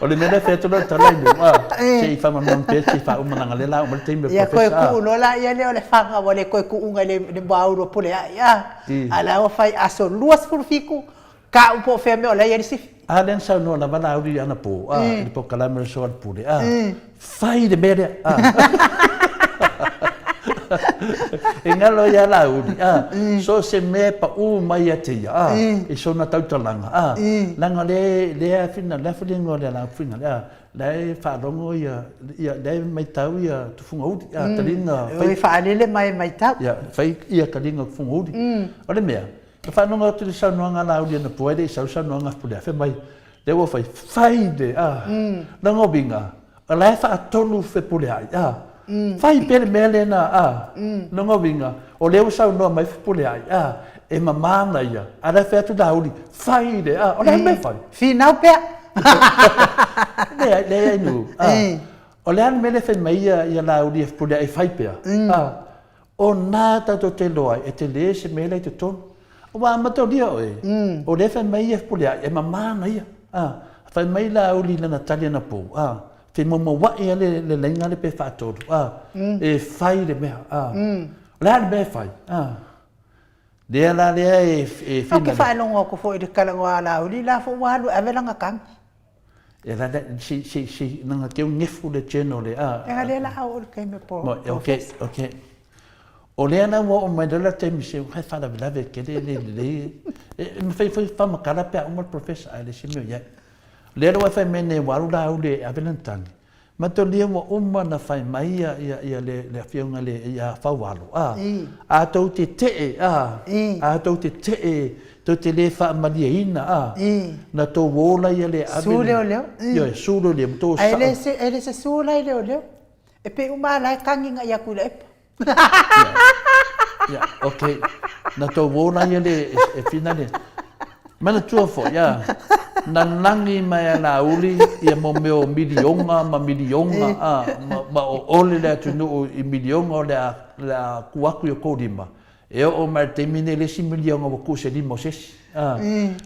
B: o le mena feto no tala no se fa man pe se fa o mana le la o te me
A: ya ko ku no la ya le fa nga wale ko ku unga le ba ro pule ala o fai aso luas por fiku ka un po fe me o la ya si
B: den sa no la bala uri ana po il po kala me so al pure fai de bere engalo ya la uri so se me pa u mai ate e so na tau langa langa le fina la fina le fina la fa rongo ya le mai tau ya tu funga uri talinga
A: fa le mai tau
B: ya fai ia kalinga funga uri ole mea fa no tu sa no nga la uri na puede sa no nga pule fe mai le wo fai de na ngobinga ala fa tonu fe pule ai fai per mele na no ngobinga o le sa no mai fe pule ai e mama na ia ala fe tu da uri fai de o le me fai
A: final pe
B: le nu o le an mele fe mai ia la uri fe pule ai fai pe o nada to te loai e te le se mele te tonu wa mato dia o le fa mai e pule e mama na ia fa mai la uli na Natalia na po te mo wa e le lenga le pe fa todo e fai de me la be fai de la de e
A: fina ke fa longo ko fo de kala wala uli la fo wa lu ave langa kam
B: e la si na ke un nefu de cheno le
A: e le la o ke me po
B: okay o le ana wo o mai dela te mi se fa fa la ve ke le me fa ma kala pe o professor ale se me ya le ro fa me ne waru da o le avenantani ma to le mo o ma na fa mai ya le fiunga le ya fa walu a to te a to te to te le fa maliina na to wola ya le yo sulo le to sa
A: ele se sulo le e pe uma la kanginga ya kule
B: ya okay na to wona yele e finale mana tua fo ya na nangi mai la uli ia mo meo milionga ma o ole le tu no i milionga la kuaku yo kodima e o ma termine le 6 milionga o ku se di moses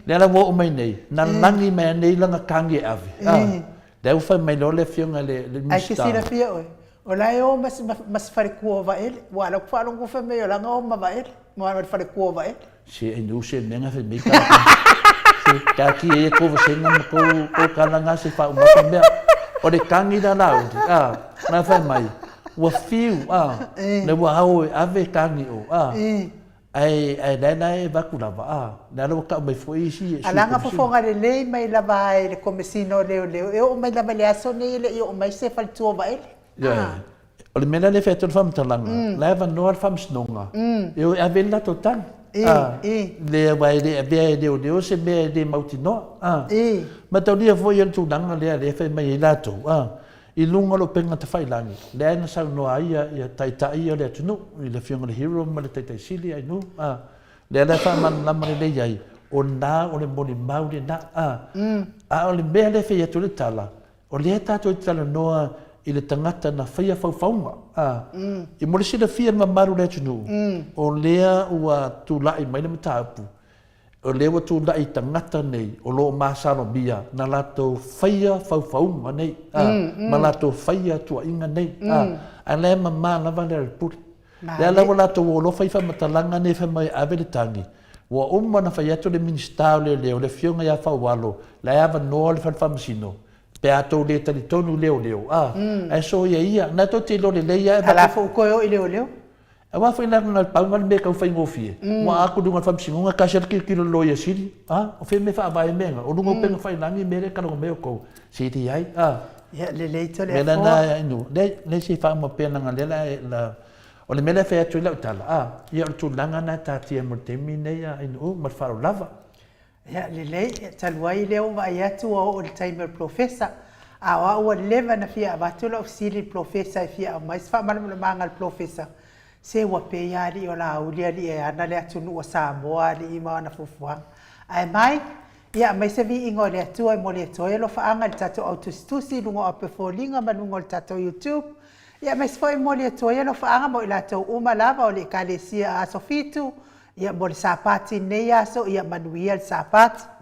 B: le la wo mai nei na nangi mai nei langa kangi ave deu fa mai lo le fionga le
A: ai que se la fia o la eu mas fare kuova ele wala ku falo ku fa me la ngo ma va ele mo ma fare kuova ele
B: se e no se menga fe me ka ki e ko se ngam ko kala nga se fa ma fa me o de kangi da la na fa mai wa fiu le wa au ave kangi o ai dai va ku la va da lo ka mai foi si
A: alanga fo fonga le mai la vai le comesino le o mai la baliaso ne le o mai se fa tu va ele
B: o le mena le fetu fam talanga leva no fam snonga eu a vela total le vai de be de o se be de mautino ma tau dia foi el tudanga le fe mai lato i lunga lo penga te fai langi le na sa no ai ia tai le tunu i le fianga le hero ma le tai sili ai no le la fa man la mane le ai o na o le boni mauri na o le be le fe tu le tala o le ta tu tala no i le tangata na whaia whauwhaunga. I mole si na whia mamaru le tunu. O lea ua tūlai mai na mataapu. O lea ua tūlai tangata nei o loo māsaro bia na lato whaia whauwhaunga nei. Ma lato whaia tua inga nei. A lea mamā lava lea ripuri. Lea lawa lato o lo whaifa matalanga nei whamai awele Wa umma na whaiato le ministau le leo le fionga ia whauwalo. Lea ava noa le whanwhamasino. pe ato le tali tonu leo e so ia na to te lo le ia
A: ala fo ko o leo
B: wa fa ina na pa ngal me ka fa ngofie wa aku dunga fa singunga ka ser ki lo ia sili o fe me fa vai menga o dunga pe fa ina ni mere ka no me ko si ti ai
A: ya le to le
B: fo na no le si fa mo pe na ngala la o le mele fe tu la tala ia tu langa na ta ti mo te mine ia ino ma fa lava
A: ya le talwai leo va ya tu o le timer professor o leva na fia va tu lo sili professor fia mais fa mal mangal professor se wa pe ya li o la o li ana le tu no Samoa li ma na fufua ai mai ia mai se vi ingo le tu ai mo le to lo fa anga tato autostusi lungo ape folinga manungo tato YouTube ia mai se foi mo le to lo fa anga mo la to uma lava o le kalesia a sofitu ia mo le sapati nei aso ia manuia le sapati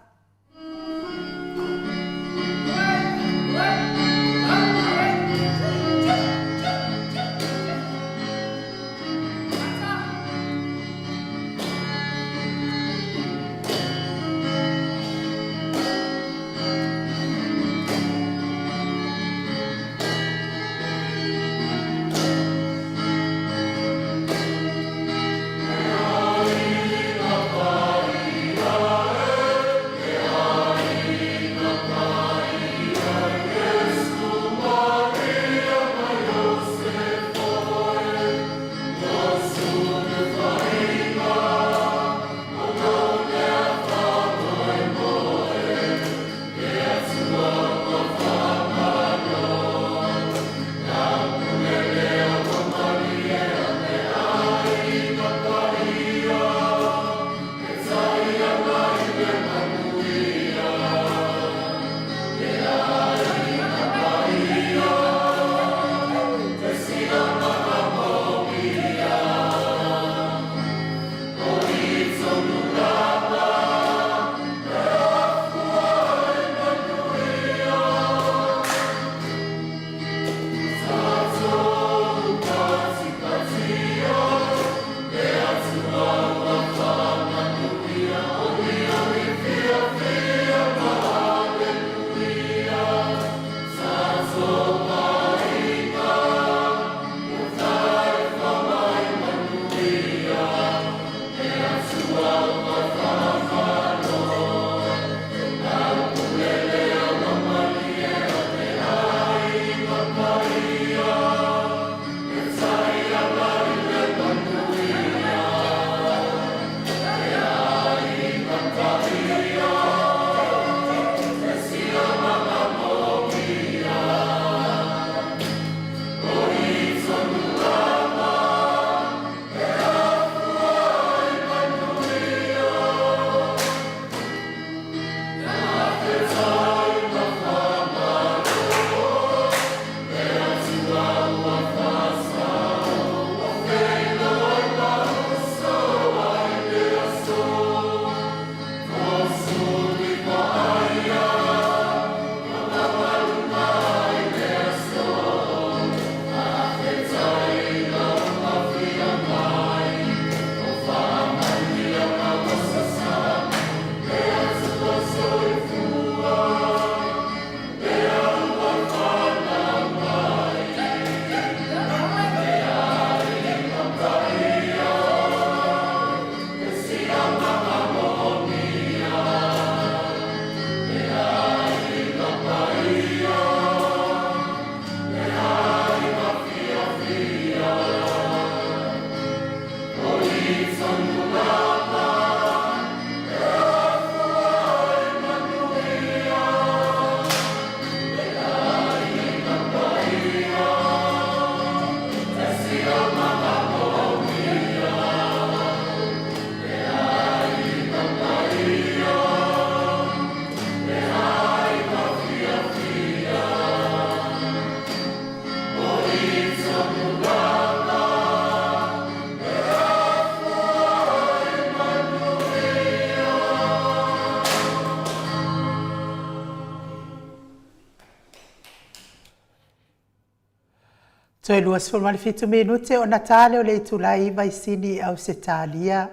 A: Toi luas formali fitu minute o Natale o le itulai vai sini au setalia.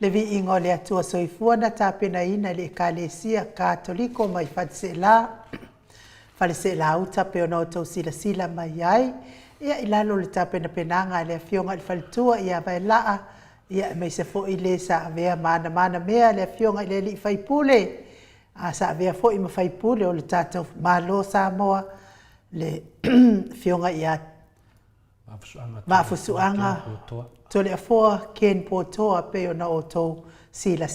A: Le vi ingo le atua soifua na tapena ina le ekalesia katoliko mai fatsela. fale se lau tape ona o tau sila mai ai ia ilalo le tape na penanga le fionga i fale tua ia vai laa ia mai se fo i le sa avea mana mea le fionga i le li faipule a sa avea fo i ma faipule o le tātou malo Samoa le fionga ia mafusuanga tole afoa ken potoa pe ona o tau sila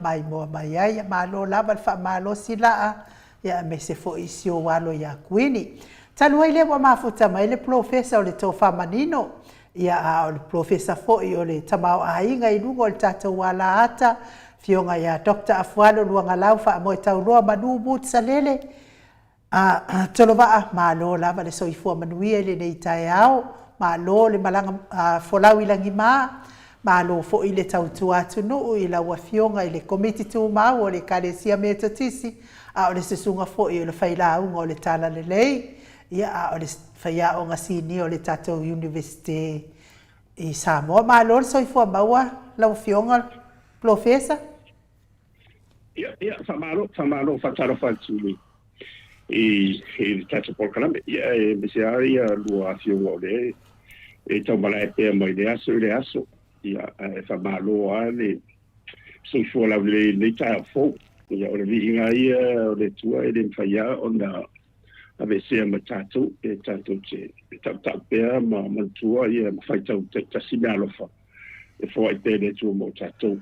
A: mai moa mai ai malo lava le fa malo sila ia me se fo isio walo ia kuini tanu ai le wa mafuta mai le professor o le to famanino ia o le professor fo i o le tamao ainga i lungo le tata wala ata fionga ia Dr. Afualo luanga lau fa mo tau roa manu but salele tolo va malo lava le soifua manuia le nei tai ao malo le malanga folau ilangi malo fo i le tautu atu no i la wafionga i le komiti tu mau o le kalesia me tatisi o le sesunga fo i o le faila unga o le tala le lei ia o le faia o ngasini o le tatou university i Samoa malo le soifua maua la wafionga professor
C: ia famalo fataro fatuli e tatou polkalame ia e mesia lua fionga le e tau malai pe mai le aso ia e famalo ale soifua la le tai fo ia o le Viiga ia o le tua e le faia ona ave se matato e tanto che tapea ma tua ia fai tau te sinalo fa e fo ai pele tu mo tato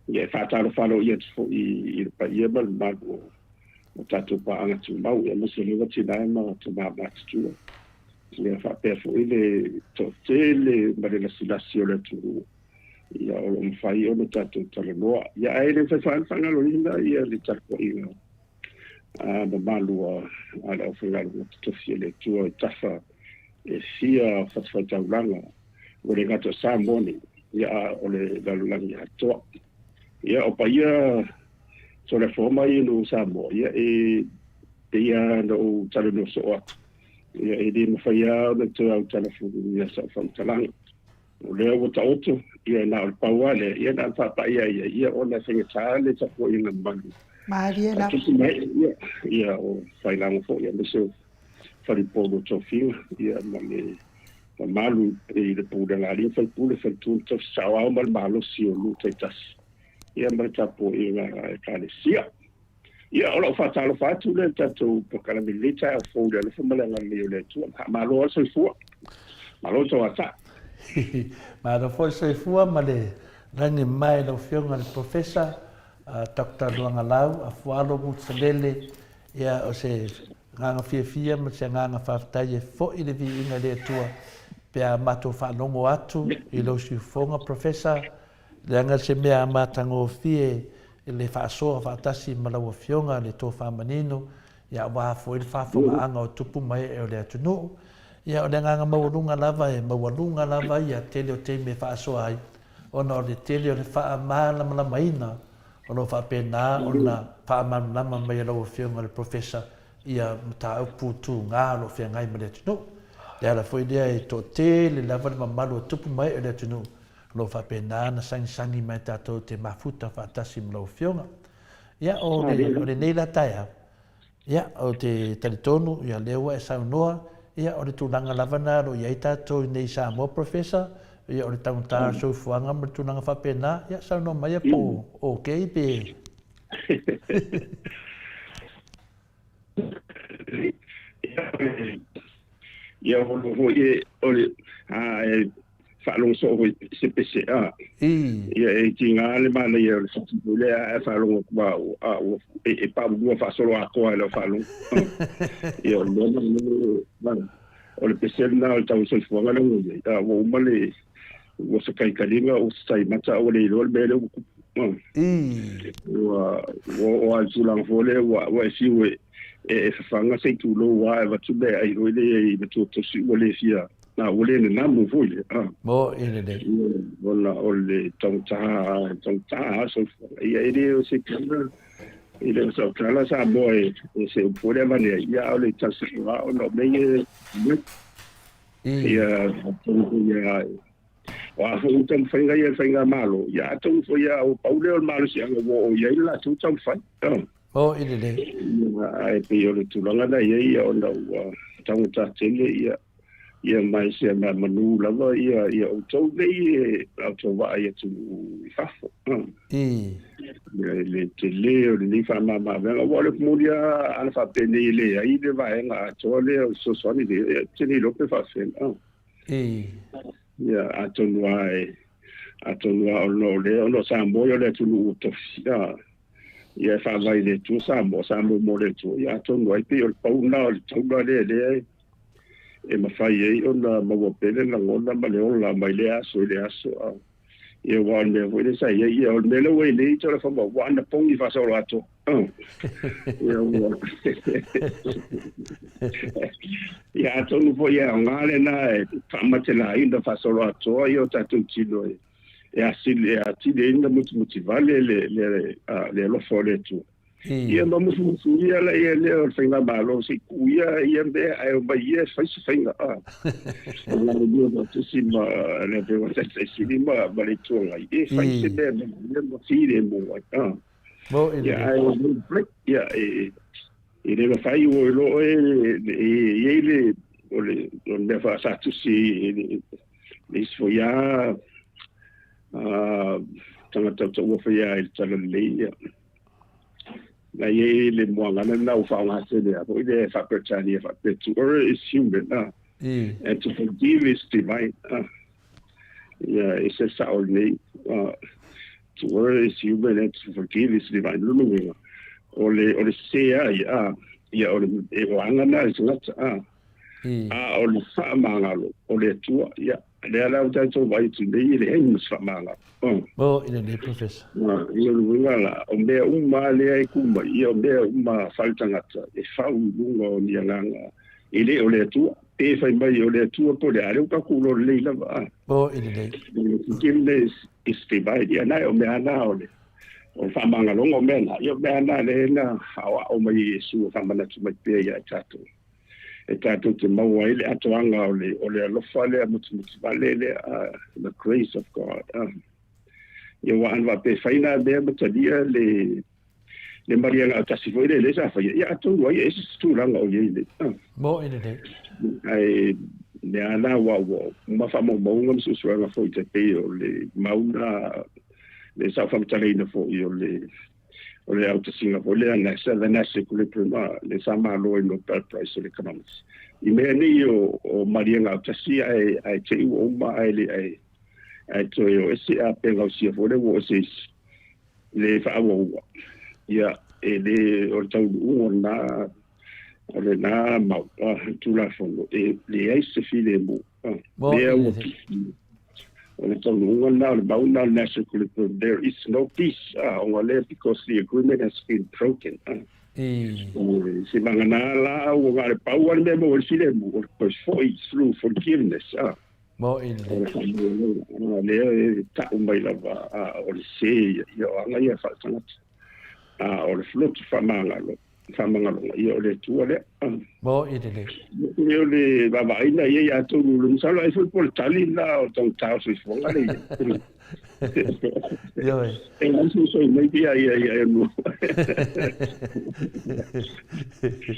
C: ia fatalo falo ia fo i pa ia mal mago mo tato pa anga tu mau ia mo se leva tina ma tu ma tu ia fa pe fo ile to tele ma le silasio le tu ia o mo fai o tato tale no ia ai le fa fangalo inda ia le tato ia ma malua ala o fela to fiele tu tafa e sia fatfa langa o le gato Samoa ia o le lalulangi Atua ia o paia so le forma i no Samoa ia e ia no talo no so ia e di mafia o to au telefoni ia sa fantalanga o le o tauto ia na o pauale ia na fa ia o na singa tale sa po ina mbangu
A: Maria la
C: ia o failango fo ia meso fari pogo tofio ia male malu e le puda la lia fai pule fai tunta sawa mal malo si o lu taitas ia marta po ia kalesia ia ola fatalo fatu le tato pokala milita fo le fo mala le le tu malo so fu malo to ata
B: malo fo so fu male rani mai lo fionga le professor Dr. Luanga Lau, Afualo Mutsalele, ia o se nganga fia ma se nganga whaftai e fo i le Viiga le Atua, pea mato whanongo atu, i lo si fonga professor, le anga se mea matango fie, i le whaasoa whaatasi malaua fionga, le tō whamanino, ia waha fo i le whafonga anga o tupu mai e o le atunu, ia o le nganga mawalunga lava ia tele o te me whaasoa ai, ona o le tele o le wha malama maina, ono fa pena ona fa manama mai lo fionga le professor ia mata putu nga lo fia ngai mele tunu le ala foi dia e to te le lava le mamalu tupu mai le tunu lo fa pena na sangi mai tato te mafuta fa tasi lo fionga ia o le nei la taia ia o te talitonu ia lewa e saunoa ia o le tulanga lavana lo ia tato nei Samoa professor ia o le taunta so fuanga ma tunanga fa pena ia sa no mai po okay pe
C: ia o le fa lo so CPCA ia e tinga le mala ia le sotule a fa lo ba e pa bu fa solo a ko le fa lo ia o le pesel na o tau so fuanga lo ia o male o se kai kalinga o sai mata o le lo bele o al sulang fole o si we e fanga sei tu lo wa va tu be ai o le tu si o le fia na o le na mo fole
B: mo ine de
C: wala o le tongta so ia ide o se kana ide so kala sa boy se fole va ne ia o le tasi wa o no me ia wa fu tam fainga malo ya tu fo ya o paule o malo si anga wo ya la tu tam fai
B: O ina nei.
C: Ai pe o le tulanga na ia o na tangata tele ia mai se na manu lava ia o tau nei au tau wa ia tu fafo. Le tele o le ni fa mama venga wa le mulia ana fa pe nei le ai le va nga tole o so so ni le tele lo pe fa sen. Ia atonua o no Samoa le tulu to ia fa vai le tu Samoa mo le tu ia atonua i pe o pau na o tau le e mawhai ei o na mawapele na ngona ma leo la mai le aso ia wan me voi le sai ia o mele wei le tōra whama wana pongi whasa o ato ia atonu po ia o ngale na e whamate la inda whasa o ato ia o tatu tino e atile inda muti vale le lofo le tu ia mamufu ia la ia le o whainga malo si kuia ia me ai o mai ia whaisi whainga la le no tusi ma le pe wata si ma le tuanga e whaisi me ma fire mo ia ai o break ia e le whai o lo e le o me fa sa tusi le sfoia tangata o whai il tala le na ye le moanga na o fa nga se le apo ile fa perchani fa to err is human and to forgive is divine yeah it's a sound name to err is human and to forgive is divine lulu ole se ya ole e wanga na is not ole fa mangalo ole tua ya le ala uta to vai tu le henus fa mangalo
B: ina nei professor
C: ia luinga o mea le ai kuma ia o mea faltangata e fau lunga o nianganga i le o le atua pe fai mai o le atua po le are ka kulo le lava
B: ina nei
C: kimle istibai ia nai o mea na o le o famanga longo mea na ia mea na le na hawa o mai Yesu o famana tu mai pe ia tatu te maua ile atoanga o le alofa le mutu vale le the grace of God ia wa anwa pe faina be matalia le maria la tasi foi le sa fa ia atu wa ia ese stulanga o ia le
B: ina nei
C: ai le ana wa ma fa mo ngam su suanga foi te pe o le mauna le sa fa mtalina fo io o le auto Singapore le ana sa the national curriculum le sama lo in Nobel Prize in Economics I me ni o maria la tasi ai te o ma ai to yo ese a pega o si fore o se le fa o ya e le o tau na ole na ma tu la fondo e le ai se file mo le o le tau na le bauna national curriculum there is no peace on ole because the agreement has been broken se mangana la o ngare pau ale mo o sile mo because through forgiveness le ta mai lava o le se ia anga ia faltangata o le flot famanga ia o le tua le le baba ina ia tu lu sala i fu por talina o ton tau si fonga le e non so maybe ia no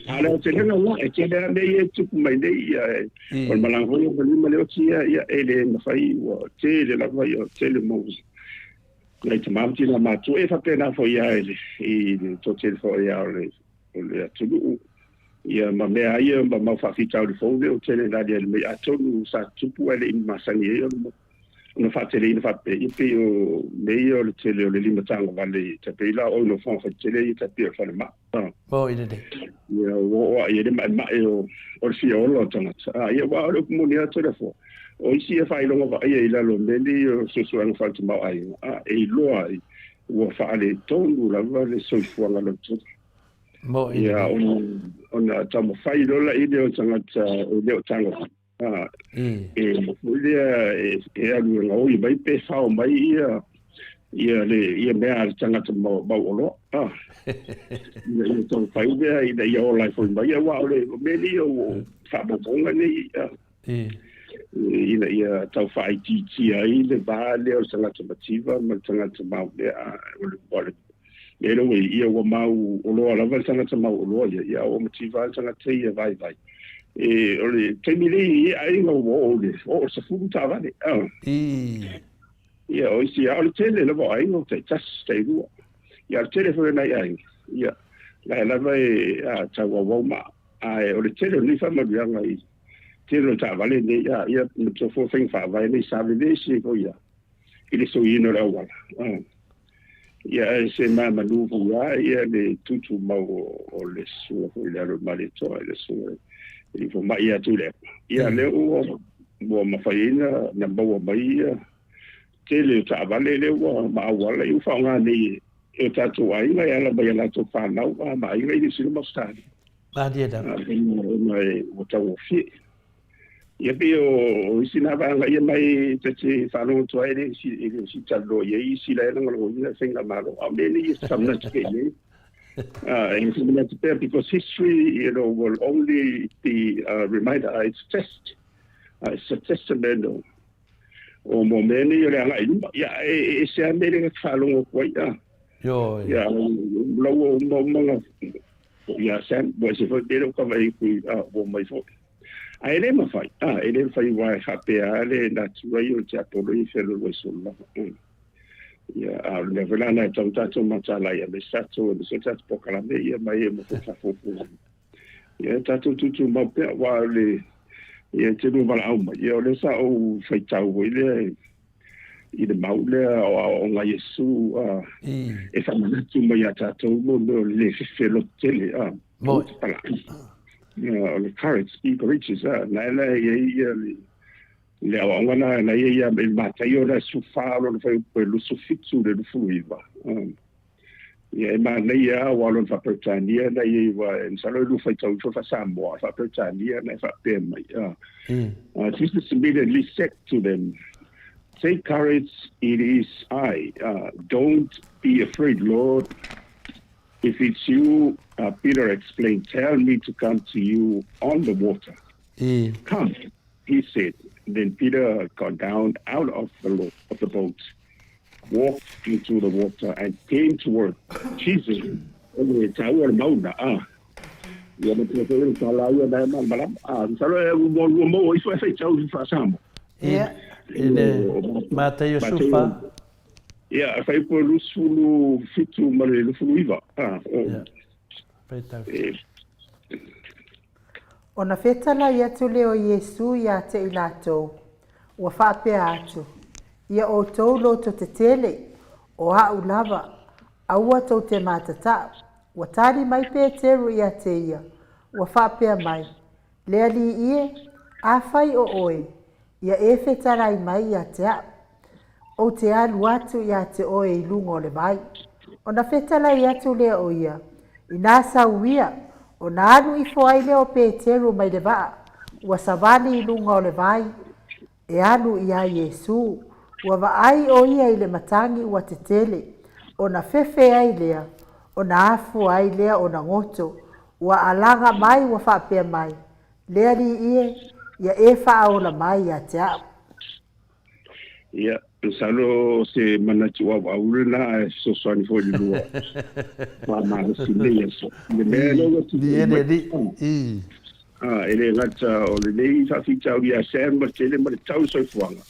C: ala te le no e te le nei tu mai nei o malango o le o tia ia ele na fai o te le la vai o te le mo nei te mamti la matu e fa pena fo ia ele e to te fo ia le atu ia ma mea ia ma fa fita o fo o te le na dia me atu sa tupu ele ma sangi ia no fa tele no fa pe o meio le tele o le lima tanga vale te pe la o no fa tele te pe fa le ma
B: ina nei
C: ia o ia le ma o si o lo tanga ia wa o mo ni atu le fo o isi e fa i longa ia ila lo meli o se so an fa te ma ai e lo ai o fa le tonu la vale so fo la lo tu ia ona tamo fa i lo la ide o tanga o le tanga e alu nga o mai pe fa o mai ia mea tanga te mau olo ia tau fai ia o lai foi mai ia wa ole meli o fa bonga ni ia tau fai ti ai le ba le o tanga te mativa ma tanga te mau le le lo ia o mau o lo ala vai tanga mau o lo ia o motiva tanga te ia vai o le te mili ai no o se fu ta va ia o si a le tele le vai no te tas te ru ia tele fo na ia la vai a ta wa ma ai o le tele ni fa ma bia ngai tele ta vale ne ia no to fo fing fa vai ni sa le si ko ia ile so ino la wala ia se mama nuvu ia le tutu mau o le su o le aro malito le su i fo mai ia tu le ia le o ma faina na bo mai tele ta vale le o ma wala i fa nga ni e ta tu ai mai ala mai ala to fa na ma ai le si mo sta
B: ma dia da
C: mai o ta o fi ia pe o isina va nga ia mai te fa no to ai si ta lo ye si la nga lo ia singa malo a me ni samna te ye and because history will only be reminder it's a testament o momento yo le nga ia e se a me le fa lo ko ia ia lo mo ia sem bo se fo de ko vai ku o mai fo ai le ma fai ele fai vai happy ale na tuaio te apolo I felo lo sulla ia le velana tanta mata la ia le sato le sato pokala me ia mai mo fa fo ia tato tutu ma pe wa le ia te no vala au mai ia le sa o fai tau ile I le maule o nga Yesu e fa mana tu mai tato mo le felo tele
B: mo
C: the courage speak riches la le awanga na ia me mataio na su falo no fai pelo su fitsu de fluiva ia ma ia walo fa pertania na ia in salo lu fai tau fa Samoa fa pertania na fa pema Jesus immediately said to them, take courage, it is I, don't be afraid, Lord. If it's you, Peter explained, tell me to come to you on the water. Come, he said. Then Peter got down out of the boat, walked into the water, and came toward Jesus.
B: Mateo Sufa.
C: Yeah, fai po lusulu fitu male lusulu iva.
A: Ona fetala ia tu leo Yesu ia te ilatou. Ua whapea atu. Ia o tau loto te tele. O hau lava. Aua tau te matata. Ua tari mai pe teru ia te ia. Ua whapea mai. Lea li ie. A whai o oe. Ia e fetarai mai ia te a. O te alu atu ia te oe I lungo le mai. O na fetala ia tu lea o ia. I nasa uia. O na alu I foai leo Peteru mai le vaa. Ua savani I lungo le mai. E alu ia Yesu. Ua vaai o ia I le matangi ua te tele. O na fefe ai lea. O na afu ai lea o na ngoto. Ua alanga mai ua whapea mai. Lea li ie. Ia e whaola mai ia te au.
C: Ia, salo se manati wa na so sani fo lua. Ma si le so. Le me lo ti ele ngata o le nei fa fita o ia sem ma tele ma tau so fuanga.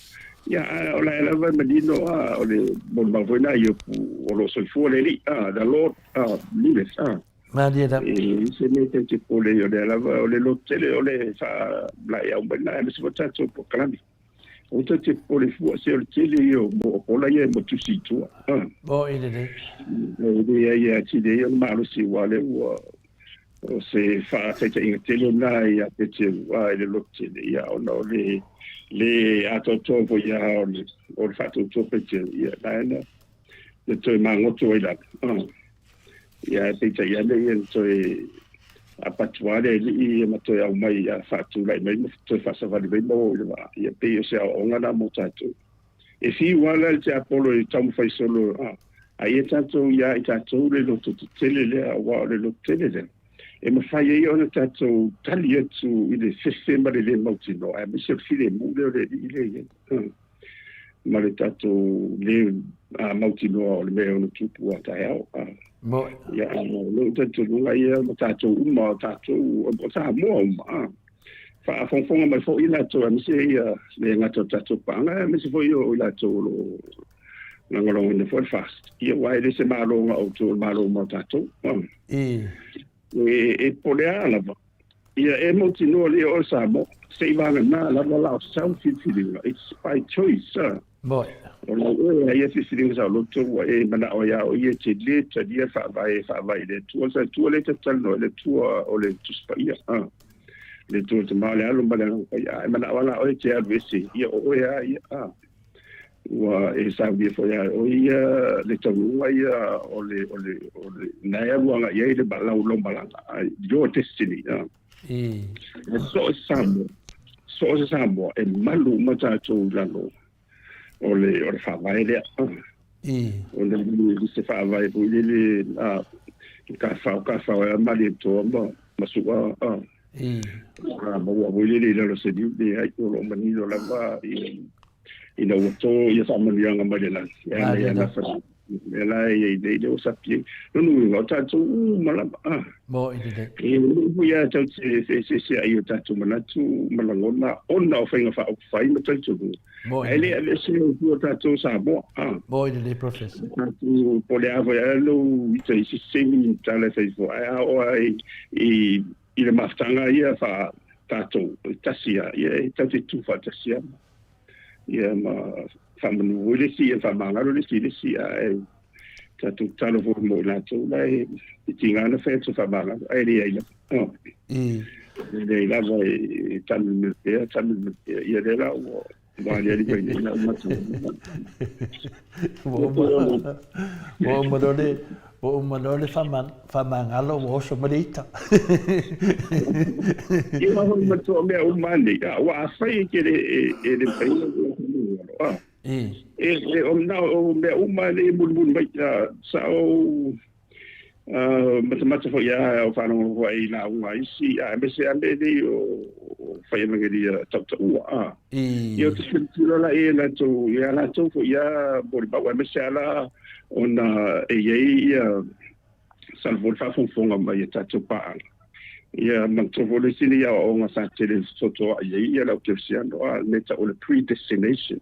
C: Ia, o la va medino o le bon ma voina io o lo so fu le li da Lord lives
B: ma dia da
C: se mette te pole io della o le lottele o le fa la ia un bella e si vota so po calami o te pole fu se o tele io o la ia mo tu si tu
B: bo ile de
C: ia ti de io ma lo si wale o se fa te in tele na ia te wa le lottele ia o no le atoto vo ia o fa to pe ia na le to mango to ila ia te ia le to a patuare I mato ia mai a fatu lai mai to fa sa vale mo ia pe se o ngana mo tatu e fi wala te apolo I tamu fai solo ai tanto ia tanto le lo to tele le wa le lo tele le e ma fai io na tanto talia tu I le fefe ma le mo tino e mi se file mu le ile ma le tatou le mautinoa o le mea ona tupu a tae au.
B: Mo.
C: Ia, lo tatou lunga ia ma tatou uma o tatou o Samoa uma. Whaafonga mai fo i lato a misi ia le ngata tatou panga, misi fo i o lato lo langolongo ne for fast. Ia wai le se malonga o tu malonga tatou. E polea lava. Ia e mautinoa le o Samoa. Se vanga na la sound feeling. It's by choice.
B: Boy.
C: O ia feeling sa lo tu e mana o ia o ia te le te dia fa vai le tu sa tu le te talo le tu o le tu spa ia. Le tu te male alo mana o ia mana wala o te avesi ia o ia wa e sa vi fo ia o ia le tu ia o le na ia wanga ia le bala lo bala your destiny. So Samoa e malu mata tu lalo o le whawai lea. O le se whawai po le ka whau e mali toa ma sua. Ma ua wile le lalo se diu le ai o lo manilo lava i na wato i a whamanianga mai le lasi. E la whanu. E la e le o sapi. Nunu inga o tātou malama.
B: Mo i le.
C: E nunu ia tau se ai o tātou manatu malangona ona o whainga wha o whai ma tātou. E le se o tātou Samoa.
B: Mo i le professor.
C: Tātou pole awa e alo i te isi semi tala whaifo. E a o ai i le maftanga ia wha tātou tasia. Ia tau te tuwha tasia. Ia ma whamanu o le si e whamangaro le si a tātou talo fo mo nātou lai i tingana whaetu whamangaro. Ai le aila. Le aila wa e tamu mepea ia le la o wāli ali kai le la matu.
B: O manole whamangalo o oso marita.
C: I waho i matu o mea umane. Wa a whai ke le paina. O mea umane mulmul mai sa o mata fo ia o whanongo hoa i la unga isi. Me se ame nei o whai mangeri tau ua. I o te whintula la e la tau, ia la tau fo ia bori bawa. Me se ala ona e iei salvol whafonga mai e tatou paanga. Ia mantofole sini ia o nga sa tele soto a iei ia lau kefsiano meta o le predestination.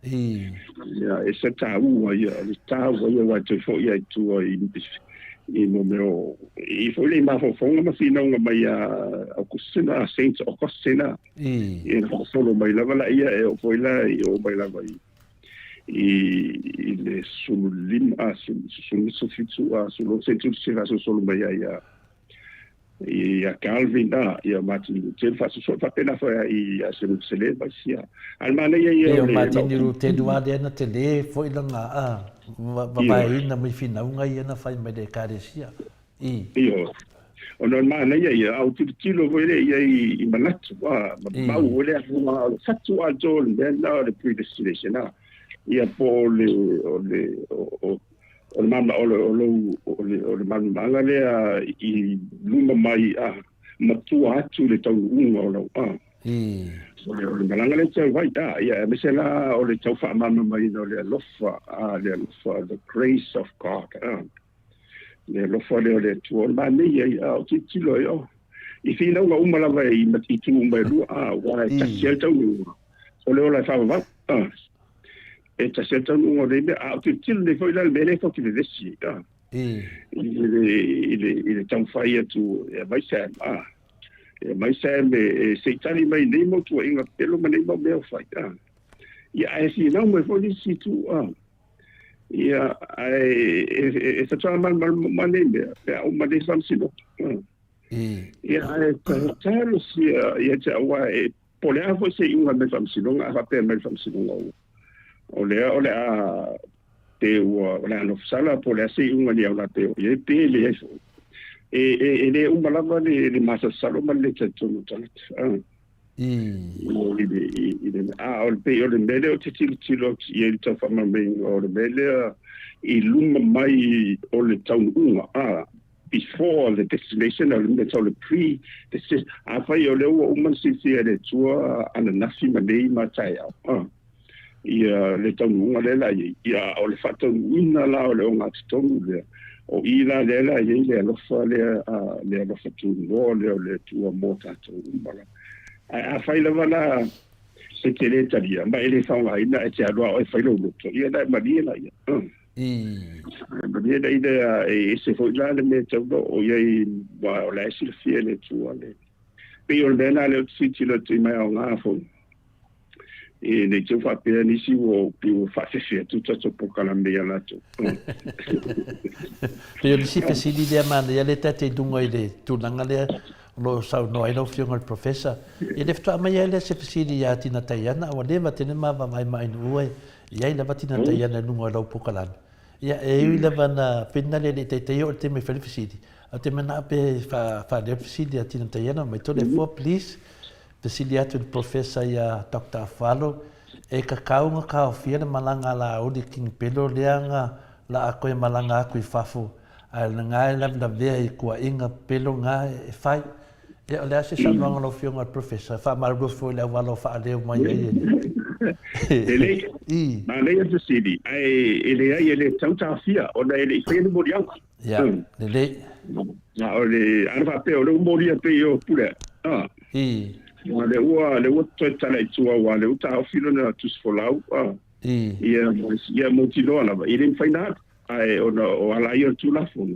C: Ia e se tāua ia, le tāua ia wai tui fo ia i tua i mo meo. I fo le mafofonga ma whinaunga mai a kusina, a saints o kusina. I na whakasolo mai lava la ia e o foila i o mai lava i le sulu lima sulu sofitu sulu sentu sira sulu mai ia ia Calvin ia Martin Luther fa so fa pena fa ia se sele ba sia almana ia
B: Martin Luther duade na tele foi langa vai na mi fina unha ia na fai mai de carecia
C: io ono almana ia au tilo voi ia i manatu ma ole a fatu a jol ben na the predestination ia po o mama o mama lea i luma mai matua atu le tau unga o lau o le malanga le tau vai ia me se la o le tau wha mama mai no le alofa the grace of God le alofa le o le tua o mane ia o titilo ia i fina unga umalawa i tu umai lua wa tasi al tau unga o le o la wha e ta seta no le a tu til le foi la mele fo ki le si il tan fai tu e vai sem e se tani mai nei mo tu inga pelo mai mo me fai ia e si no mo fo si tu ia e se tra mal ne me o ma de sam si no ia e ta lo si ia te wa e pole a fo se unga me sam si no a pa me sam si no o le a te o le no sala po le si unga ni ona te e te le e le un malava le masa salo ma le tento no tala o le pe o le mele o te tilo i e ta fama me o le mele i luma mai o le tau unga before the destination o le tau le pre destination a fai o le o man si e le tua ana nasi ma nei ma tai ia le taununga lela ia o le whataunina la o le o ngāti tonu lea. O ila lela ia le alofa le alofa tūnoa lea o le tua mō tātou umara. A whaila wala se te le taria, ma ele whaunga ina e te aroa o e whaila uloto. Ia lai mania la ia. Mania la ina e se whaila le me tauno o iai o la esi le fia le tua le. Pe o le mena le o titi le tui mai o ngā fau. E nei tau whapea nisi o piu whawhewhea tu tato pokala mea lato.
B: Pe o nisi whesili lea mana, ia le tate dunga i le tūnanga lea, lo sau no ai no fionga le professor. E le ftua mai ele se whesili ia tina taiana, awa lewa tene mawa mai mai nuue, ia lewa tina taiana nunga lau pokalan. Ia e ui lewa na pina le te o te me whesili. A te mena pe wha leo whesili a tina taiana, mai tole fua please, Pesili atu le profesa ia Dr. Afalo e ka kaunga ka ofia le malanga la odi king pelo leanga la a koe malanga aku i whafo a le ngai lam na vea i kua inga pelo ngā e whai e o lea se sa longa lo fionga le profesa wha maru fo le awalo wha leo mai
C: e ma lea Pesili e le ai e le tautawhia o na e le i whainu mori au
B: ia le
C: na o le anwa pe o le umori a pe o pule le ua toi tala i tua wa le uta ofilo na tus folau ia motilo ala i le mfaina ai o ala i o tula fono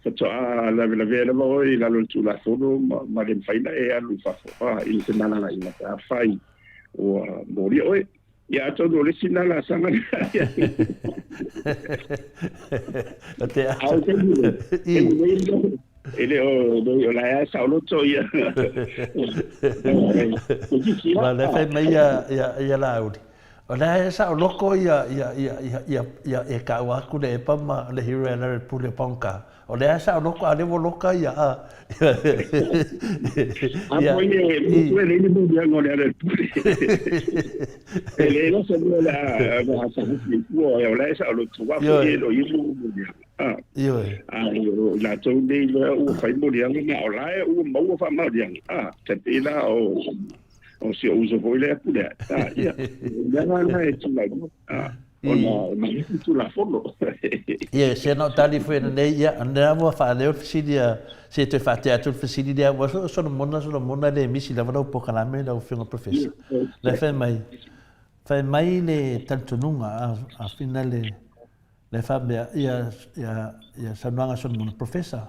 C: fato a la vela mo i la tula fono ma le mfaina e alu fafo i se nana i na ta fai o mori oe ia todo le sinala sanga
B: te
C: ele o la sa lo to ia
B: ma le fai mai ia la audi o la sa loko ia e ka wa ku le pa ma le hero la pule ponka o le sa loko ale vo loka ia
C: ia ele ni mo dia ngole ale pule ele no se la sa ni o la sa lo to wa ko ele i mo dia la tau nei le ua whai mori angi na o lae ua maua wha maori angi te pēla o si o uso voi lea pulea ia ngā e tūlai o na hiku tūla fono
B: ia se no tali fwe na nei ia nea mua wha leo fisidia se te whate atu fisidia ua sono mona le misi la wadau pokalame la uwhinga professor le whai mai le tantununga a whina le fabia ia sanuanga son mon professor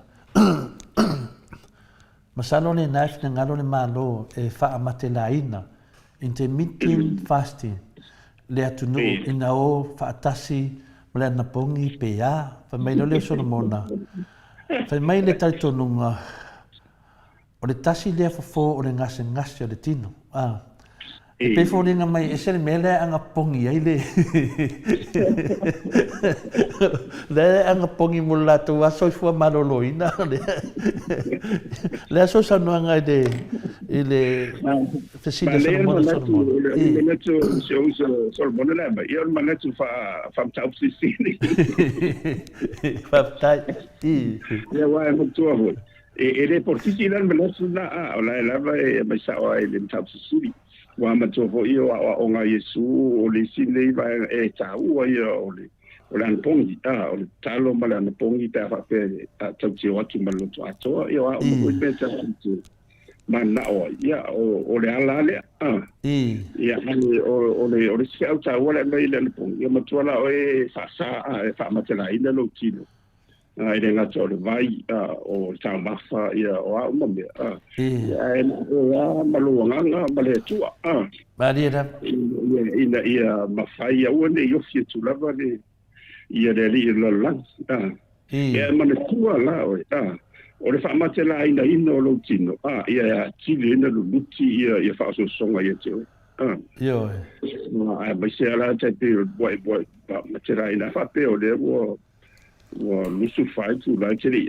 B: masalo le knife na ngalo le malo e fa amatelaina intermittent fasting le atunu ina o fa atasi mala na pongi pe ya fa mai le son mona fa mai le taitonunga o le tasi le fo o le ngase o le tino pe fo ninga mai e sele mele anga pongi ai le anga pongi mulla tu aso fu maloloina le aso sa no anga de ile fesina sa mo so mo
C: le neto so mo le ba io ma neto fa tau sisini
B: fa tai
C: ya wa mo tu avo e le portisi lan me la la va e ma sa wa le tau sisini wa matofo io o nga Yesu o le sine va e tau o le pongi o le talo ma le pongi ta fa pe tau ti o tu ma lo tu ato io o me ta tu ma na o ia o le ala le ia o le se au ta o le mai le pongi ma tu ala o e fa ma te la ina lo tino ele nga tole vai o ta mafa ia o a mo me ia maluanga male tua
B: Maria
C: ia mafai o ne yo fi tu lava le ia le la la ia mane tua la o le fa mate la ina lo tino ia tili ina lo luti ia fa so songa ia te
B: yo
C: ma se ala te boy mate la ina fa pe o le wa lusu fai tu la tiri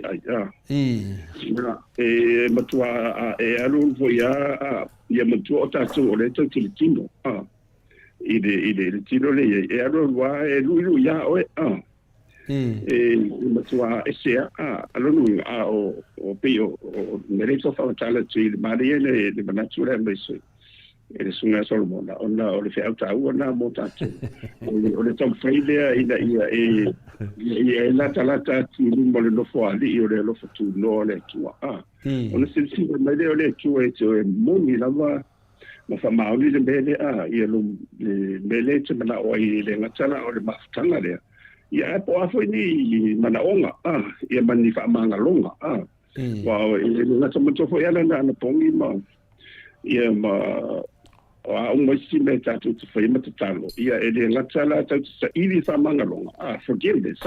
C: e matua e alu vo ia matua ta tu le tu tino ide tino le e alu wa e lu ya o matua e se alu o pio o mere so fa tala tu le maria le manatura me se e le sunga Solomon ona o le fe au tau ona mo tatu o le tom failea ina ia la talata tu mo le no fo ali o le lo fo tu no le tua ona se mai le tua e mo ni lava ma fa mauli le mele ia lo mele te mana o i le ngatala o le maftanga le ia po afo ni mana onga ia mani fa manga longa wa ile na tamo fo ia na pongi ma ia ma o mo si me tatu te foi ma talo ia ele ngatala tatu sa ili fa manga longa forgiveness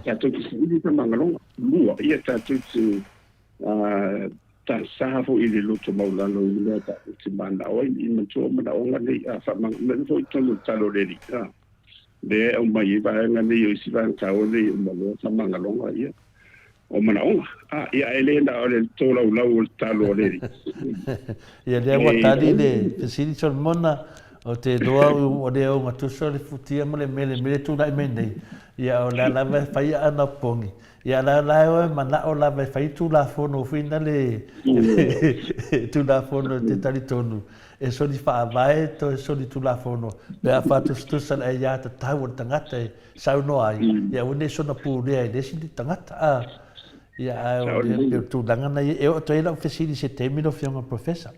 C: tatu sa ili fa manga longa lua ia tatu ta safo ili luto maulano ile ta te mana o i manto mana onga nei fa manga me foi talo le le o mai va ngani o si va ka o le mo fa manga longa ia o mana onga ia ele na o le tola o lau o talo le
B: ia le wa tali le pesili sol mona o te doa o le o ngatu so le futia mo le mele tu dai mende ia o la va fai ana pongi ia la o mana o la va fai tu la fono fina le tu la fono te tali tonu e so di fa vai to so di tu la fono pe a fa tu sal e ia ta tau tangata sau no ai ia o ne so na pu le de si tangata ia o tu langa na e o to ela ofisini se termino fianga professor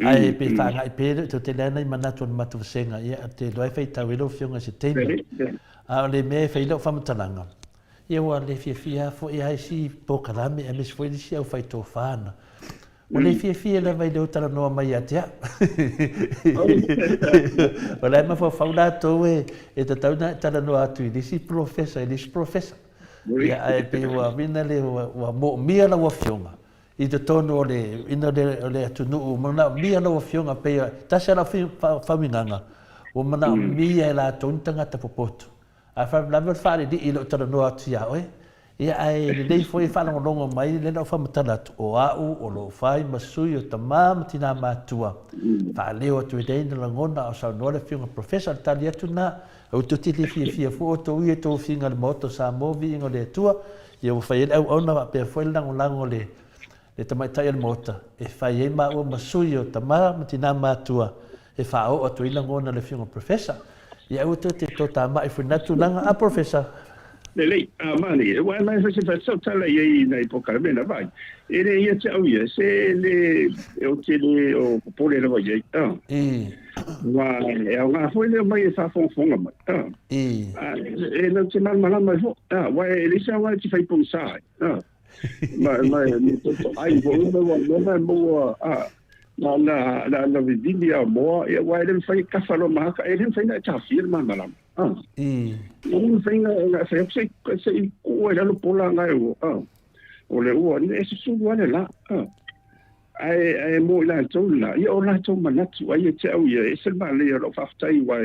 B: ai pe fa ngai pe to te lana i mana to matu senga ia te loi fai tau elo fianga se termino a le me fai lo fam talanga ia wa le fia fo ia si po kalame e me foi si au fai to fana o le fia le vai do tala no mai atia o le ma fo fauna to e te tau na tala no atu di si professor ia ai pe wa mina le wa mo mia la wa fionga i te tono le ina le atu no mana mia la wa fionga pe ta se la faminganga o mana mia la tontanga ta popoto a fa la ver fare di ilo tala no atu ya oi ia ai le dei foi fa longo mai le no fa matala o au o lo fai masui o tamam tina matua fa leo tu dei na ngona o sa no le fionga professor talia tu na o tu tili fia foto i to finga le moto Samoa Viiga le Atua ia o fai au ona pe foi lango le tamai tai le Maota e fai ma o masui o tamama tina matua e fa o to ilangona le finga professor ia o te to tama e foi natu langa professor
C: le mani wa mai fa se fa so tala ye na ipoka me na vai ele ia te au ia se le o te le o pole le vai wa e nga foi le mai fa fonga mai e no te mala mai fo wa ele sa wa te fai pon sai mai ni to ai vo no mo na vidinia mo e wa ele fai ka falo ma ka ele fai na ta firma malam não vem na sei o era no pola ngai o le o ne se su wana la ai mo la tola ia o la to manatu ai te au ia e se male o fa tai wa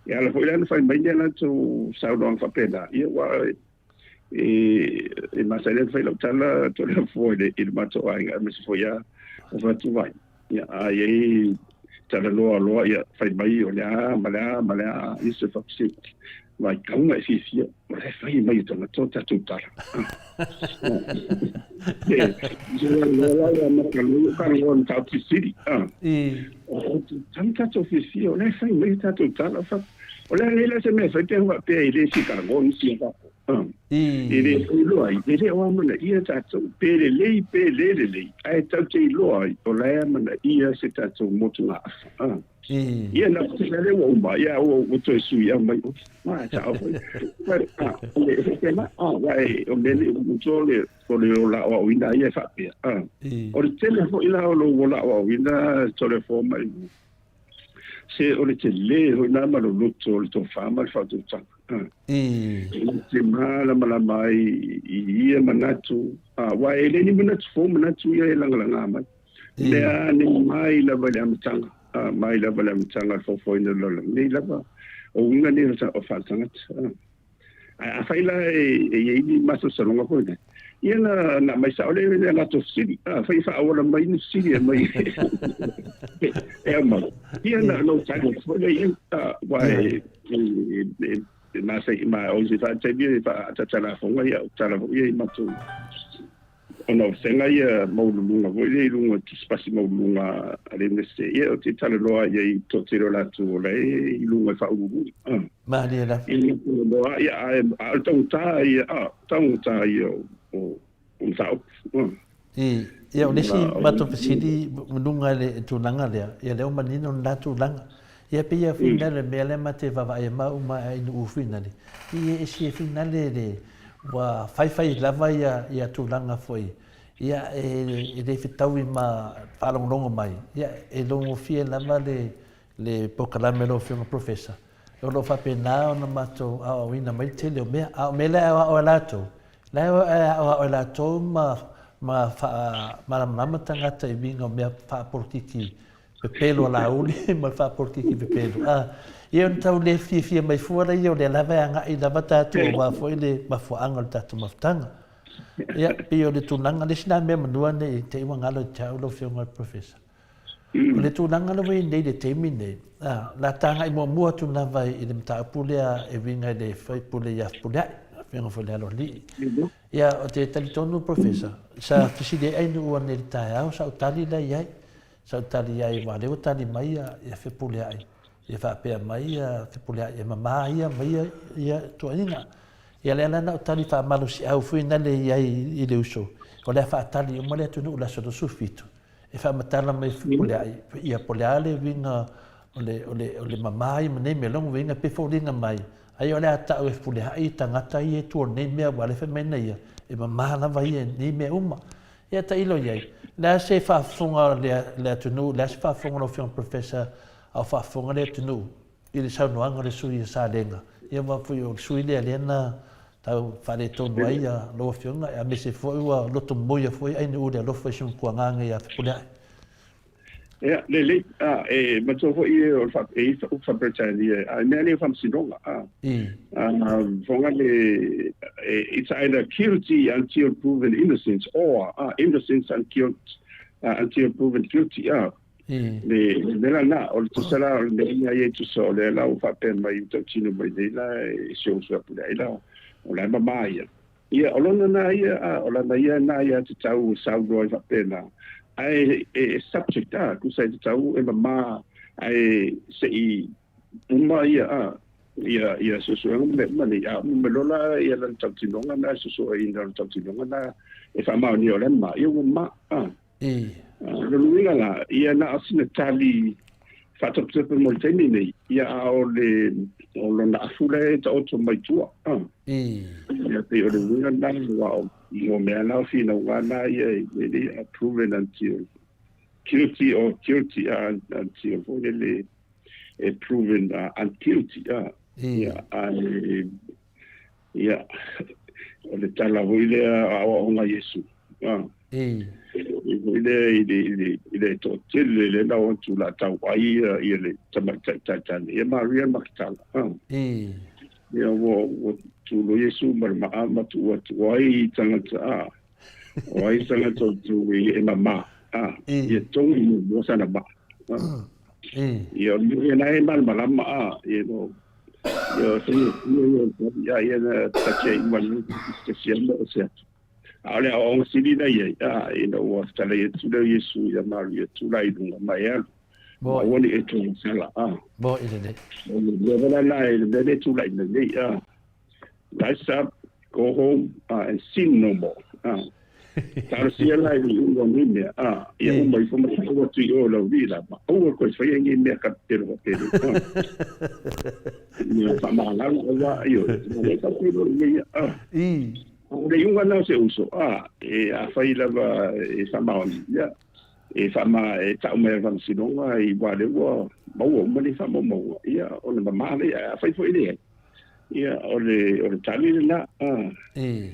C: ia la foi la fai mai na to saudon fa pena ia wa e ma sai fai la tala to le foi de il mato ai me se foi ya o va tu vai ia ai tala loa ia fai mai o le mala isso fa se vai kaunga e fifia ma le fai mai tona tota tutara la karongo ta tisiri tanta to fifia o le fai mai ta tutara fa o le se me fai te wa pe ile si karongo si ka ele loa ele o mana ia tato pele le ai tato loa o la mana ia se tato motunga ia na tele o ma ia o to su ia mai ma ta o le ma vai o le o le la o ina ia fa pe o le tele fo ila o lo la o ina to le fo mai se o le tele o na ma lo to to fa ma fa to ta te mala mai ia manatu wa ele ni manatu fo manatu ia langa mai le ni mai la vale amtanga mai la vale amtanga fo ina lo ni la ba o nga ni sa o fa tanga a faila e ni maso salonga ko ne ia na mai sa ole na to siri fa fa ora mai ni siri mai ma ia na no sa fo le wa ma se ma o se fa te bi fa ta tala fonga ia tala ia ma tu Ono senga ia maulunga voi le lunga kispasi maulunga ale mese ia o te tala loa ia I to te rola tu le I lunga fa uru.
B: Ma le la.
C: Ia loa ia a tauta ia o tau.
B: Ia o lesi mato fasili lunga le tulanga le ia le o manino na tulanga. Ia pe ia fina le mele mate vava ia mau ma ai no fina le. Ia esi fina le wa fai lava ia tulanga foi. Ia e fitau I ma whalongongo mai. Ia e longo fia lava le pokalame lo fiunga professor. O lo whapena o na mato a wina mai te leo mea. A me lea o lato. Lea o lato ma lama tangata I winga o mea whaportiki pepelo la uli ma whaportiki pepelo. Ia on tau le fia mai fuara ia o le lava anga I lava tatu o wafo I le mafuanga o tatu maftanga. Ia pio le tunanga le sina mea manua nei te iwa ngalo tau lo fiunga professor. O le tunanga lo wei nei le teimi nei. La tanga I mua tuna vai I le mta pulea e winga le fai pule ia pulea. Fiunga fule alo li. Ia o te talitonu professor. Sa fiside ai nu ua nei le tae au sa utali la iai. Sa utali ai wa leo tali mai ia fe pulea ai. Ia whapea mai ia fe pulea ia mama ia mai ia tuaninga. Ia le alana utali wha malu si au fui nale iai I le uso. O lea whaatali o male atunu ula soto sufitu. E wha matala mai pulea ai. Ia pulea le winga o le mama ia manei me longu winga pe faulinga mai. Ai o lea tau e pulea ai tangata I e tua nei mea wale fe mena ia. E mama lava ia nei mea uma. Ia ta ilo iai. Lea se whaafunga le atunu, lea se whaafunga no fiong professor au whaafunga le atunu. I le saunoanga le sui a sa lenga. Ia wafui o sui le alena tau whare tonu ai a loa fionga. A me se foi ua loto moia foi ai ni ure a lofa isun kua nganga ia whipulea.
C: Ia, le, mato foi o whaperetani, mea le whamsinonga. Fonga le, it's either guilty until proven innocence or innocence until proven guilty. Le la na o te sala le ia ye tu so le la o fa pe mai to tino mai de la e so so pu dai la o la mama ia o lona na ia o la na ia te tau sa go fa pe na ai subject ku sai te tau e mama ai se I uma ia so so me mani ia me lola ia la tau tino na so so I na tau tino na e fa ma ni o le ma ia ma Luinga la, ia na asina tali whataputepe mo teni nei, ia o lo na afule ta oto mai tua. Ia te o le luinga na, wa o mea na fina wana ia proven until guilty or guilty until le proven unguilty. Ia o le tala hoile a onga Yesu. Ile to tele le na o tu la tau ai ile tamata ia Maria Magdala ia wo tu lo Yesu mar ma tu ai tangata ai tangata tu e mama ia tongi mo sana ba ia ni na e mal malama ia no ia na tache man ke siendo o sea ale o sili da ia o tala e tu Yesu ia Maria tu lai dunga mai bo woni e tu sala
B: bo ile
C: le le la le tu lai le rise up go home and sin no more tara sia lai ungo mine ia o mai fo mai o tu o la vida o ko foi ngi me ka pero ia fa mala wa io e ka pero ia le yunga na se uso e a fai lava e Samoa ia e fama e tau me van sinonga I wale wa mau mani fama mau ia o le mama le a fai foi le ia o le tali na e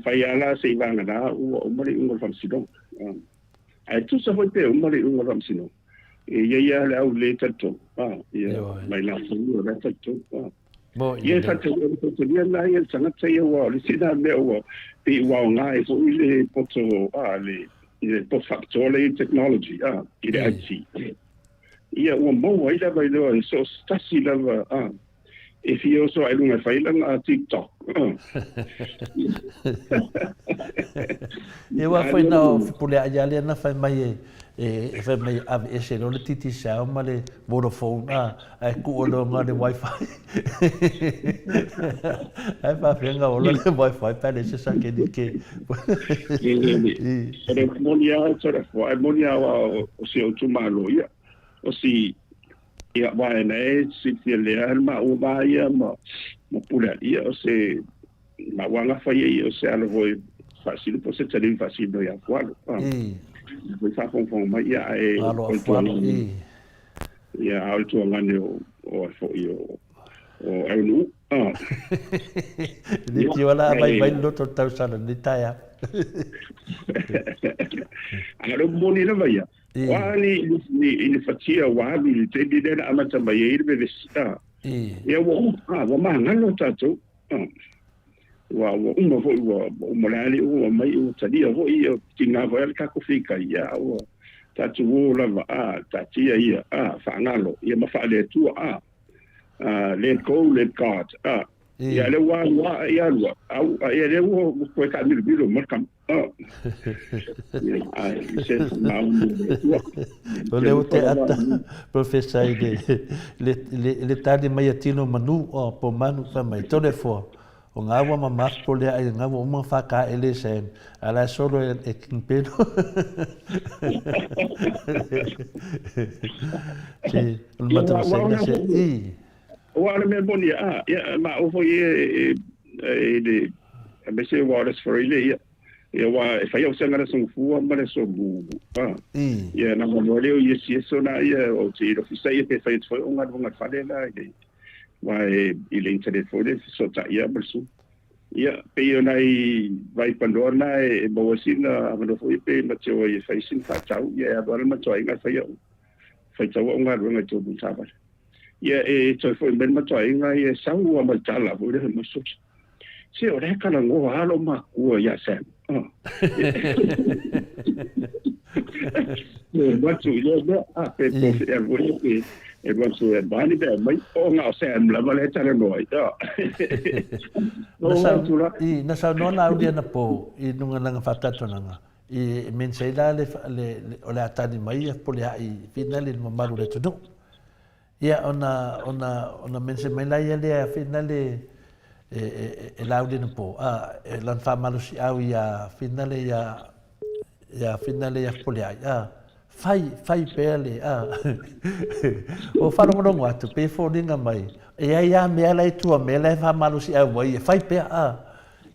C: fai ala se vanga na o mani unga van sinonga ai tu sa foi pe o mani unga van sinonga e ia le au le tato ia mai la fu le tato ia tato o ia na ia sanga tsaia wa le sina me o pe wa nga e fo ile poto le pot factore technology ile IT ia o mo ai la vai do so stasi la if you also I don't fai lang TikTok.
B: E wa foi na pule a le na fai mai fai mai av ese no le titi sa ma le Vodafone ai ku o lo nga le wifi. Ai fa fenga o le wifi pa le se sa ke di ke.
C: E monia sort of monia o se o tu malo ia. O si ia vai nei si le ma o vai ma pule ia o se ma wanga fai ia o se alo voi facile por se tele facile ia qualo. Voi fa con ma ia e ia alto ngane o fo io o elu
B: di ki wala vai lo to tau sala ni taia
C: alo boni na vai wa ni fatia wa ni te di na amata mai e be sta ia wa ma ngalo tato wa uma vo o morale o mai o tadia vo ia tinga vo el ka ko fika ia o tatu la va tatia ia fa ngalo ia ma fa le tu let go let god ia le wa ia wa au ia le wo ko ka mi bilo mar kam
B: o le o te ata professor le tadi mai atino manu o po manu fa mai tole fo o ngā wa mamas pole ai ngā wa uma whaka ele sem ala solo e kimpeno si mata senga se
C: wa le me boni ya ma o foi de me se wa les for ile ya wa fa yo senga so fu ma le so bu ya na mo le o si so na ya o ti do fi sai pe fa foi unga fa le la vai il internet fode so ta ia bersu ia pe nai vai pandorna e bawasina amano foi pe ma tio e faisin fa tau ia agora ma tio inga fa tau unga runga tio bu saba ia e tio foi ben ma tio inga e sau ma tala vo de mo so se ora kana ngo halo ma ku ia sem ma tu ia pe e vo e was so bani be mai o nga sem la vale tare noi
B: na sa no na udia na po i nunga nga fatato nga i men sei la le o le atani mai e pole ai finale mo maru le tudo ia ona men se mai la ia le finale e la udia na po e lan fa malu si au ia finale ia finale ia pole ai fai pele o falo ngrongo atu pe fodinga mai e ai a me ala tu me la fa malu si a vai fai pe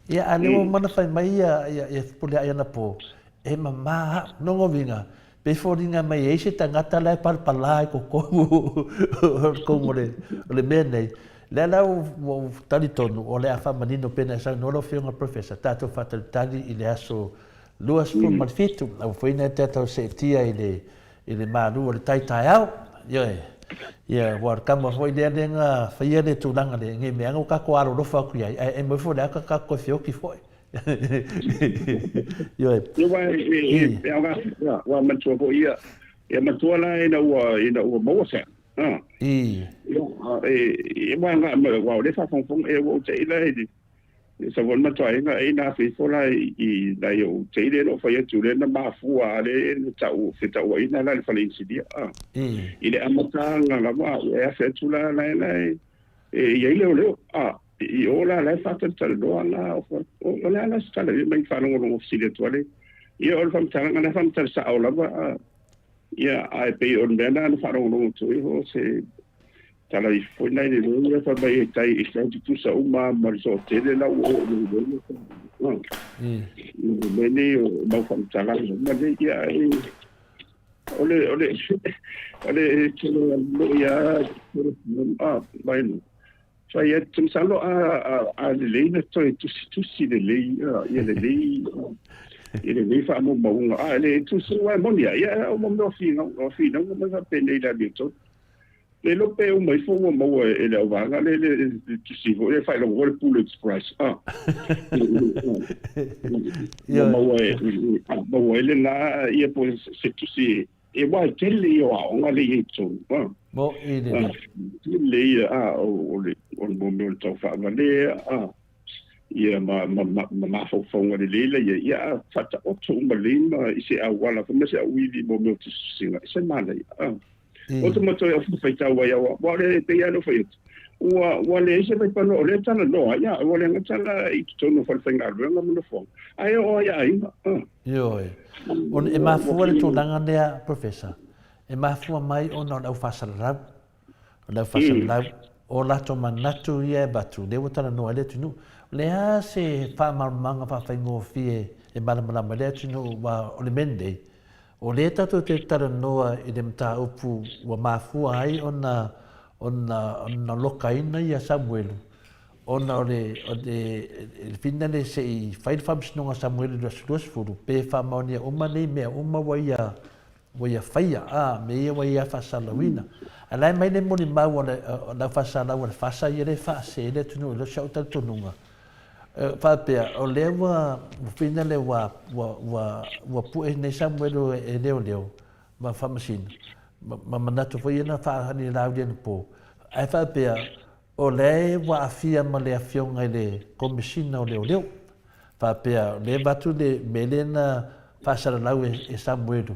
B: ia ale o mana fai mai ia pole ai na po e mama no ngovinga pe fodinga mai e se tangata la par palai ko como le mene le o tali tonu o le afa manino pena sa no lo fiona professor tato fatal tali ile aso luas por malfeito au foi na tata se tia ele malu le tai tai au ia war kama foi le nga faia le tulanga le nge me ngo ka ko aro do fa ku ai e mo fo da ka ko fio ki foi
C: yo wa ma to bo ia ma to la ina wa mo se wa nga wa le fa fong e wo te ila sa von ma toai nga ina fi fola I da yo teile no fa yetu le na ma fu ale ta u fi ta wa ina la fa le insidia ile amata nga la ma e fa tu la ye le I ola la fa ta do la o la la sta le mai fa no no fi le toale ye ol fam ta nga fam ta sa ola ba ya ai pe on bena no fa no to ho se tala I foi nei le lunga fa mai tai I sta tu sa uma ma so tele la o bene o ba fam tala ma le ya ole chelo lo ya vai no fa ya tum salo le na to tu si le ya le fa mo mo le tu so wa mo ya o mo fi no mo fa pene la bi to le lope o mai fo mo e le vanga le si vo le fai lo vol pool express mo le na ia po se tu si e wa tele o a nga le ito
B: mo i le
C: le o mo mo to fa ma le ia ma fo nga le ia fata o to ma le ma isi a wala fa me se a wili mo mo to singa se ma le o to mo to fa ta wa ya wa le te ya no fa wa le se vai pano le tala no ya wa le tala I to no fa nga lo nga mo fo ai o ya ai
B: yo on e ma fu le to langa le professor e ma fu mai on o fa sala o la to manatu ia batu le wata no le tunu le a se fa manga fa fa ngo fie e mala le tunu wa o le mende o le tato te tara noa I le mta upu wa ma fu ai ona lokaina ia Samuelu ona o finale se I fai famsnonga Samuelu dos furu pe fa maonia uma nei mea uma wa ia faia me ia wa ia fa salawina alai mai le moni mau na fa salawa fa sa ia le fa se le tunu lo sa uta tununga fa pe o le wa finale wa pu nei Samuelu e leo ma fa masina ma manatu foi na fa ni laudia no po ai fa pe o le wa afia ma le afionga le komisina o leo fa pe le batu le melena fa sala lau e Samuelu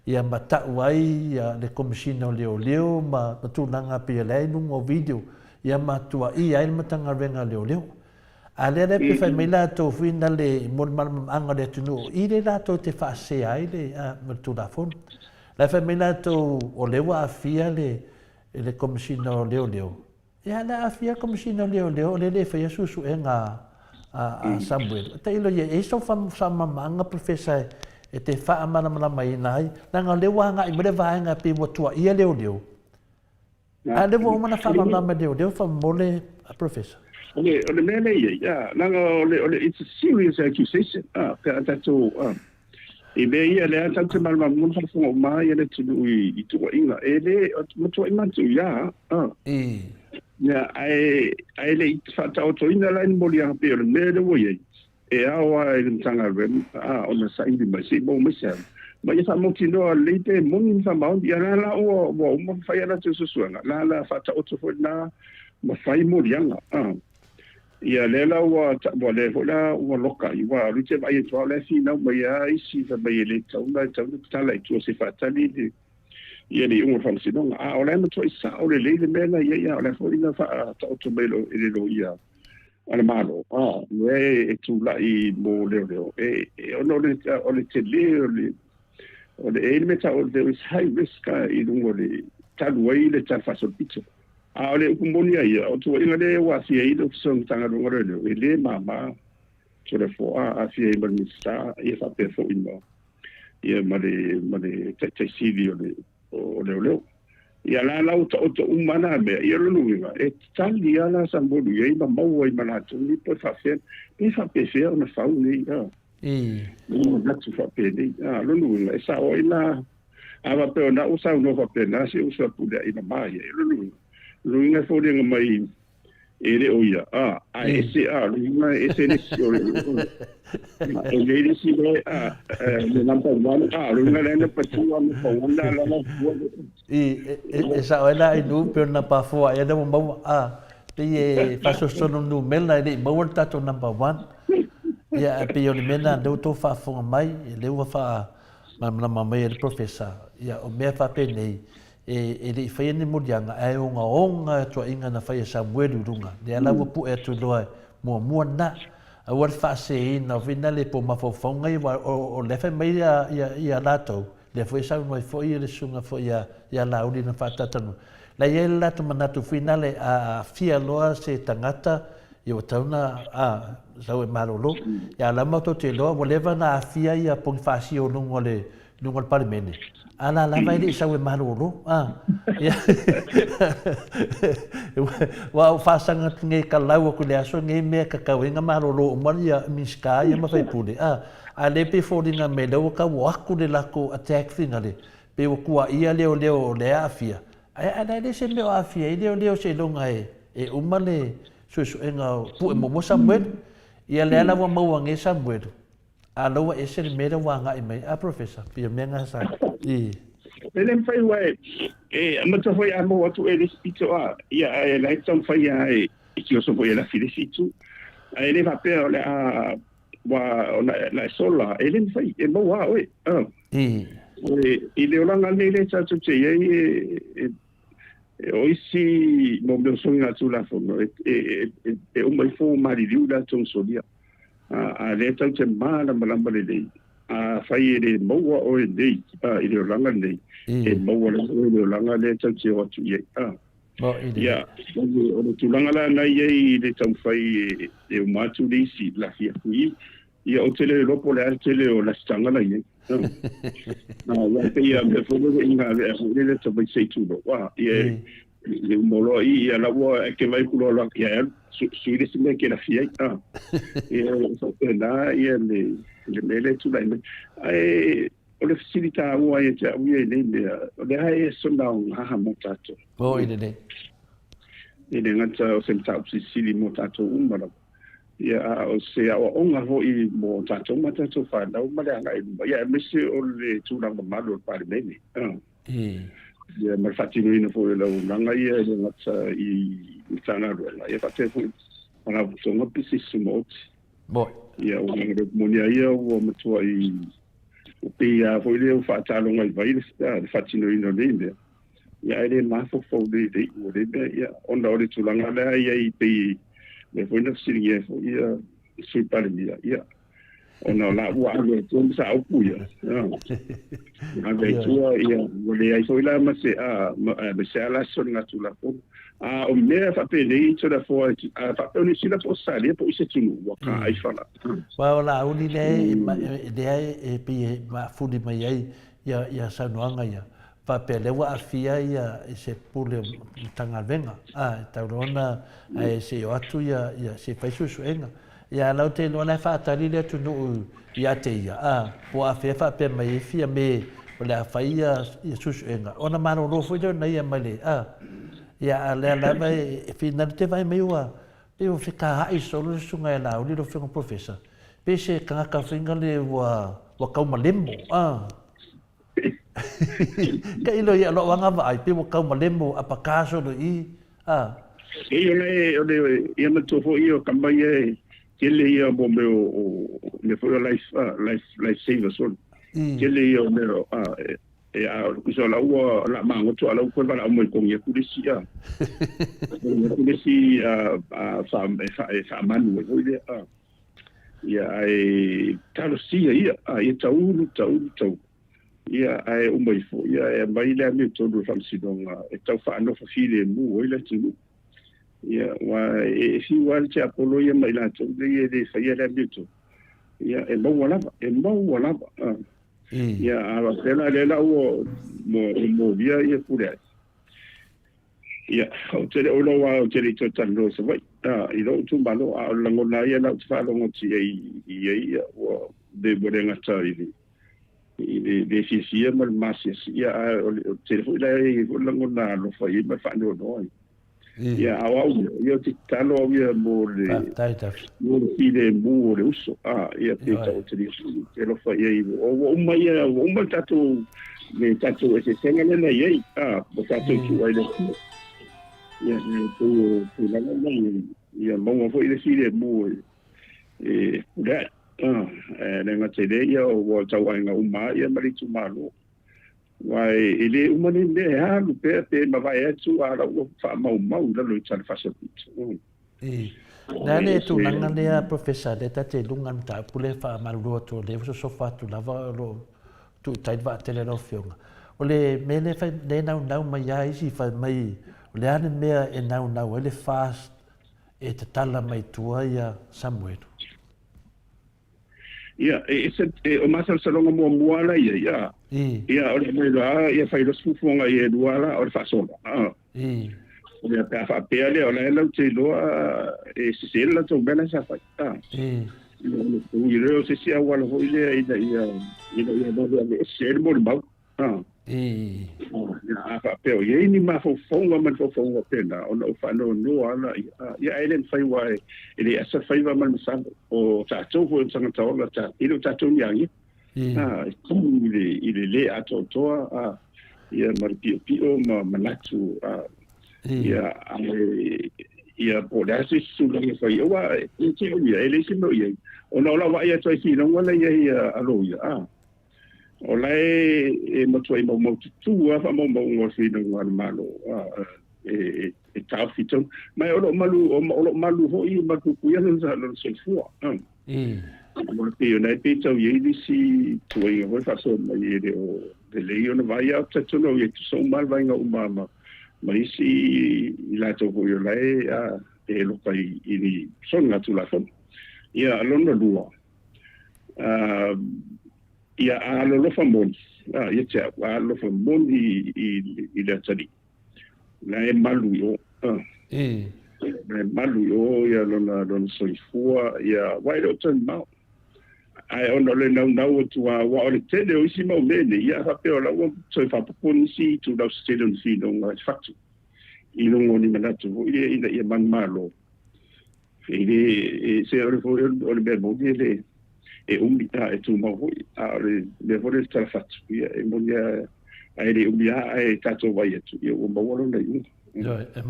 B: ia mata wai ia le komisina o leo ma tulanga pe le no video ia matua ia ai matanga venga leo ale le pe fa mila to fina le mon anga le tunu I le la to te fa se ai le matula fon la famiglia to o le wa afia le komisina o leo ia la afia komisina o leo le fa susu enga a Samuel te ilo ye so fam manga professor e te fa mana mai nai nga le wa nga I me va nga pe mo tua ia leo a le vo mana fa mana leo fa mole professor
C: o le mele ia nga o le it's a serious accusation to I me ia le ata te malma mun fa fo mai ele tulu I tu inga ele mo tu ima tu ya ya ai le fa ta o to ina la ni molia pe le me le wo ye e awa I tanga rem o na sa ndi ma si bo me sa ma ia fa mo tino le te mun fa ma ia la o mo fa ia la tu su suanga la fa ta o to fo na ma fa I molia ia lela wa le hola wa loka I wa rite vai to le fina mai ai si fa mai le tau tala I tu se fa tali ia ni un fam sino o le mo to isa o le mena ia o le fo ina fa to melo I le lo ia ala malo le tu la I mo le o no le te le o le meta o there is high risk I dungo le talway le tal fa so pizza ole kumbonia ia o tu inga le wa si ai do song tanga do ngore le mama to le fo a si ai ban sta ia fa pe fo ino ia male te sili o le ia la o to umana me ia lo nuinga e tali ala sambolu ia ma mau ai mana tu ni po fa fe na fa uni na tu fa pe ni lo nuinga sa o ina ava pe na usa no fa pe na si usa pu ina mai lo nuinga luinga fo de mai ele oia ese luinga ese ne si o ele si le le number 1 luinga le pa tu am ko na la
B: esa ela I nu pe na pa fo ai da mo pe fa so no nu mela le mo ta to number 1 ia pe yo le mena do to fa fo mai le wa fa ma mai le professor ia o me fa pe nei e le fai ni modianga ai onga to inga na fai Samuelu runga le ala pu e tu loa mo na a war fa se ina vina le po ma fo fonga o le fa mai ia lato le foi sa no foi le sunga foi ia laudi na fa tatanu la ia la to manatu finale a fia loa se tangata yo tauna sa e malolo ia la moto te loa voleva na fia ia pon fa si o nungo parmene ala la vai di sa e malolo wa fa sanga nge kalau ko le aso nge me ka ka wenga malolo mo ia miska ia ma fai pule ale pe fodinga me lo ka wa ku de la ko attack finale pe ku ia leo le afia ai le se leo afia leo se longa e umale so enga pu mo Samuel ia le ala wa mo nge Samuel alo wa ese me wa nga mai professor pe me nga sa
C: ele fai wai mata foi a mo atu ele spito ia e lai tão fai ai que eu sou foi ela felicito ele vai per a wa la sola ele fai e mo wa oi ele olanga nele sa tu che oisi mo meu sonho na tula fono o mai fo mari liuda tong sodia a le tau te mana malamba le a fai ele mo wa oi dei ele olanga nei e mo wa ele olanga le tau te o tu ye ya o tu langa la na ye le tau fai e o matu disi la fia kui ia o tele lopo le tele o la stanga la ye na wa pe ia me fo le inga le tau bai sei tu wa ye le molo ia la wa ke vai ku lo ya su le sime ke la fia ia so na ia le mele tu la ai o le facilita o ia te o ia le ai so na ha motato ile ngata o senta o sili motato umara ia o se o onga ho I mo tato matato fa na o mala ngai ia me se o le tu na malo pa le meni ia ma fatino ina fo le nanga ia le ngata I tana ro ia fa te fo ona so no pisi smot ia o ngre monia ia o matua I o pe ia fo le fa talo ngai vai le fatino ina le ia ele ma fo de o de ia onda o le tulanga le ia I pe me foi na siria fo ia sui pale ia ona la wa le tu sa o puia na be tua ia o le ai foi la ma se me se ala so na tu la fo o me fa pe le tu la fo fa pe ni sila po sa le po se tunu wa ka ai fala
B: wa la uni le e pe ma fu di mai ai ia sa noanga ia fa pele wa afia ia se pule tanga venga taurona se atu ia se fai susuenga ia lau te lona fa tali le tu no ia te ia po afia fa pe mai fia me le fai ia susuenga ona mano no foi na ia male ia le mai fina te vai mai wa pe o fika ai solo sunga la o lo fika professor pe se kanga ka finga le wa kau malembo ka ilo ia lo wanga vai pe mo kau malemo apa kaso do I
C: e le ia me tofo io kambaye kele ia bo me foi life saver so kele ia me e a kuso la ua la mango to ala ko bala mo ko ia kulisia kulisia fa manu e hoide ia ai talo sia ia tau ia ai o mai fo ia mai le me todo falsidonga e tau fa no fa file mu o ile tu ia wa e si wa te apolo ia mai la tu de fa ia le bitu ia e mo wala ia a tela le la o mo via ia pure ia o te o lo wa o te to tano so vai I lo tu malo a la ngona ia la fa lo ngoti ia o de borenga tari de fisia mal masia ia o telefone lai o langona lo fai ma fa no ia au ia te talo ia mo le file mo le uso ia te tau te lo fai o mai tato me tato ese senga le ia mo tato tu ai le ia tu langona ia mo foi le file mo da nenga te ia o tau ainga uma ia maritu malo wai ele uma ni ne ha lu pe ma vai atu ala o fa mau la lo tsa fa sepit
B: na le tu nanga le professor de tate lungan ta pule fa malu to le so fa tu lava lo tu tai va tele no fiona o le mele fa de na mai ai si fa mai le ane mea e na ele fast e te tala mai tua ia Samoa
C: ia o masal salonga mo ala ia o le mai la ia fai los fufonga ia duala o fa sola o le pa pe ale o le te lo e se la to bela sa fa o ile se sia wala ho ile ia no le se mo ba ia fa pe o ia ni ma fo fonga man fo fonga pena o no fa no ala ia ele fai wa ele asa fai va mal sa o ta to fo sanga ta o ta ile ta to yang ile le a to ia maripio ma manatu ia po da si sulang fa ia wa che ia ele si no ia ona ola wa ia toi si no wala ia alo ia o lai e mo toi mo tu fa mo mo si no wa malo e tau fito mai o malu ho i ma ku ia no sa no se fu mo te ona pe tau ia di si toi ho fa so mai de o de le ona vai a tatu no ia so mal vai nga umama mai si la to ko yo lai e lo kai ini son na tu la fon ia alona lua ia alo fa mon ia cha alo fa mon i la tadi la e malu yo malu yo ia lona soifua ia wai do tan mau ai ona le nau tu wa o le tele o si mau mene ia fa pe ola o soifa pun si tu da stedon si no fatu i no ngoni manatu ia man malo e se ora foi o le bel le e umita e tu mau le vole sta fatu ia e monia ai le umia ai tato vai tu ia o mau no nei
B: yo e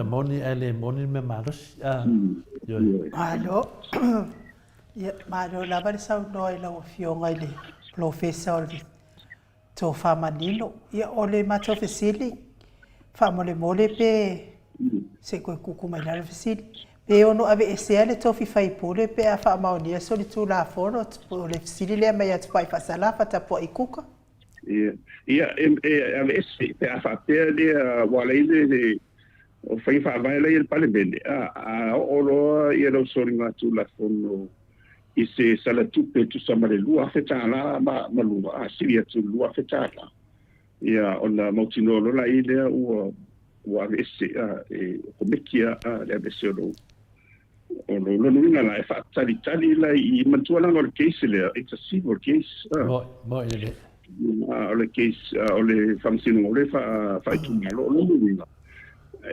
B: moni ele moni me maros yo
A: alo ia malo la va sa no la fionga ile professor to famanino ia ole mato fesili mole pe se ko kuku mai la fesili pe ono ave esele to fi fai pole pe a fa maonia so tu la fono po le fesili le mai at pai fa sala fa ta po ikuka
C: ia ave ese pe a fa pe le wala ile o fai fa vai le pale bende o lo ia lo so ringa tu la fono i se sala tupe tu samare lua fetala ma lua siria tu lua fetala ia ona mautino lo la ile o ese e komekia le ese lo lo nuna la fa tali la i mantua la no case le it's a civil case
B: mo ile
C: le case o le famsino o le fa tu malo lo nuna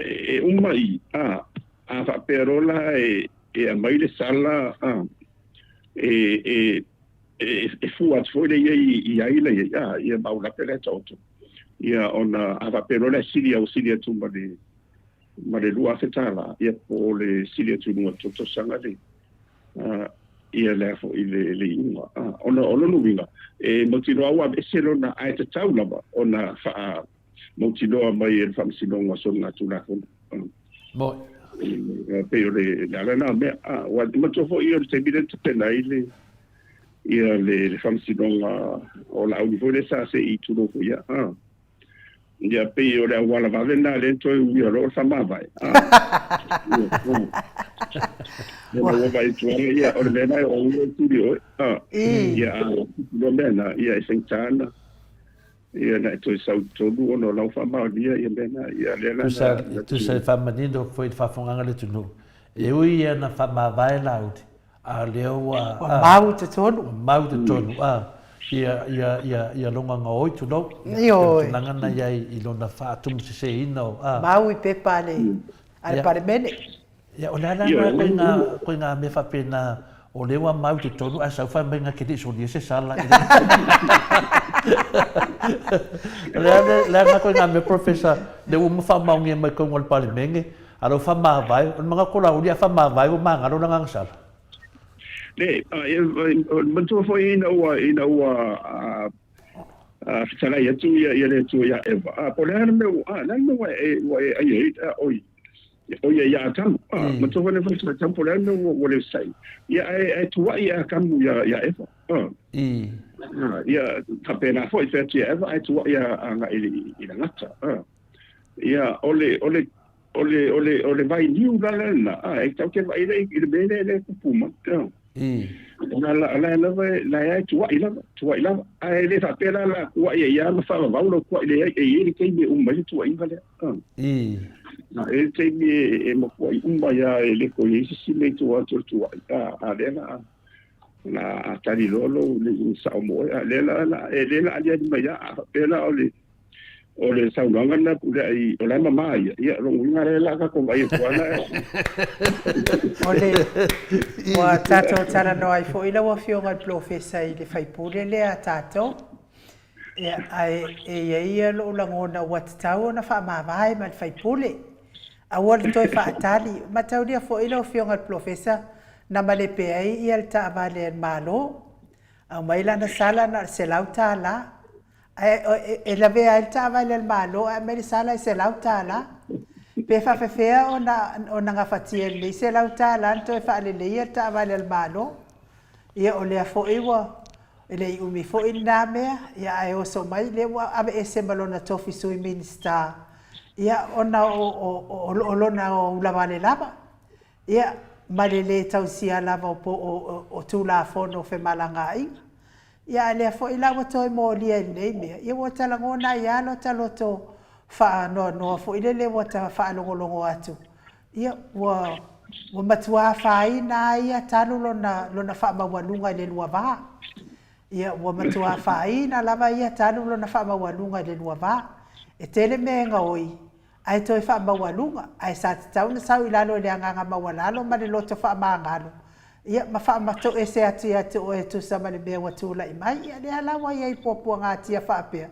C: e umai fa perola e mai le sala e fuat foi le ia ia baula pele toto ia ona ava pero la silia tu mare lua fetala ia po le silia tu no toto sanga le ia le fo ile inga ona no vinga e motino awa eselo na ai te taula ba ona fa motino mai e famsino nga sona tu na
B: mo
C: pero le na me wa mo fo io te bident pena ile ia le famsino o la univole sa se i tu no ia ia pe o le wala va vena le to ia lo sa ma vai o vai tu ia o le na o studio ia lo mena ia sentana ia na to sa to do no la fa ma ia mena ia le na
B: tu sa fa manindo foi fa fonga le tu no e o ia na fa ma vai laut a le o
A: mau te tonu
B: ia longa nga oi tu no nanga na i lona fa tum se ino
A: mau i pepa le al parmene
B: ia o lana ko nga me fa pena o le wa mau tu tonu a sa fa menga ke di so di se sala lana ko nga me professor de um fa mau nge me ko ngol parmenge alo fa ma vai on mga ko la u dia fa ma vai o manga lo nga sala
C: le mantua foi ina fitala ia tu ia le tu ia eva po le me na no ai ia tam mantua foi foi tam po le no o le sai ia tu ia kam ia eva ia tapena foi fe eva tu ia anga ina ngata ia ole vai niu la tau ke vai le bene le puma la ya tu ila ai le fa pela la wa ya ma fa va lo ko le e ke me mai tu ai vale na e te me e mo ko ya le ko si me tu le na tali lolo le Samoa le la ya di ya pela o le saunanga na pula i o la mama ia ro ngare la ka ko vai ko na
A: ole wa tato tara no ai fo ila wa fio ngal professor i le fai pule le a tato ia lo langona wat tau na fa ma vai mal fai pule awal toi fa tali ma tau dia fo ilo fionga professor na male pe ai ia ta vale malo au mai la na sala na se lauta la e la ve ai ta vale malo a me sala se lauta la pe fa fe ona nga fatia le se lauta la toi fa le ia ta vale malo ia o le fo iwa ele umi fo ina me ia ai o so mai le wa ave ese balona tofi sui minister ia ona o lona o la vale lava ia malele tausia lava o tu la fono fe malangai ia le fo ila wa toi mo lia nei me ia wa tala ngona ia lo taloto fa no fo ile le wa ta fa longo atu ia wa matua fa ina ia tanu lona fa mawalunga le lua va ia wa matua fa ina lava ia tanu lona fa mawalunga le lua va e tele menga oi ai toi fa mawalunga ai sa tau na sau ilalo le anga mawalalo ma le loto fa mangalo ia ma fa ma to ese atia to e tu sama le be watu la mai ia le ala wa ia popo nga atia fa pe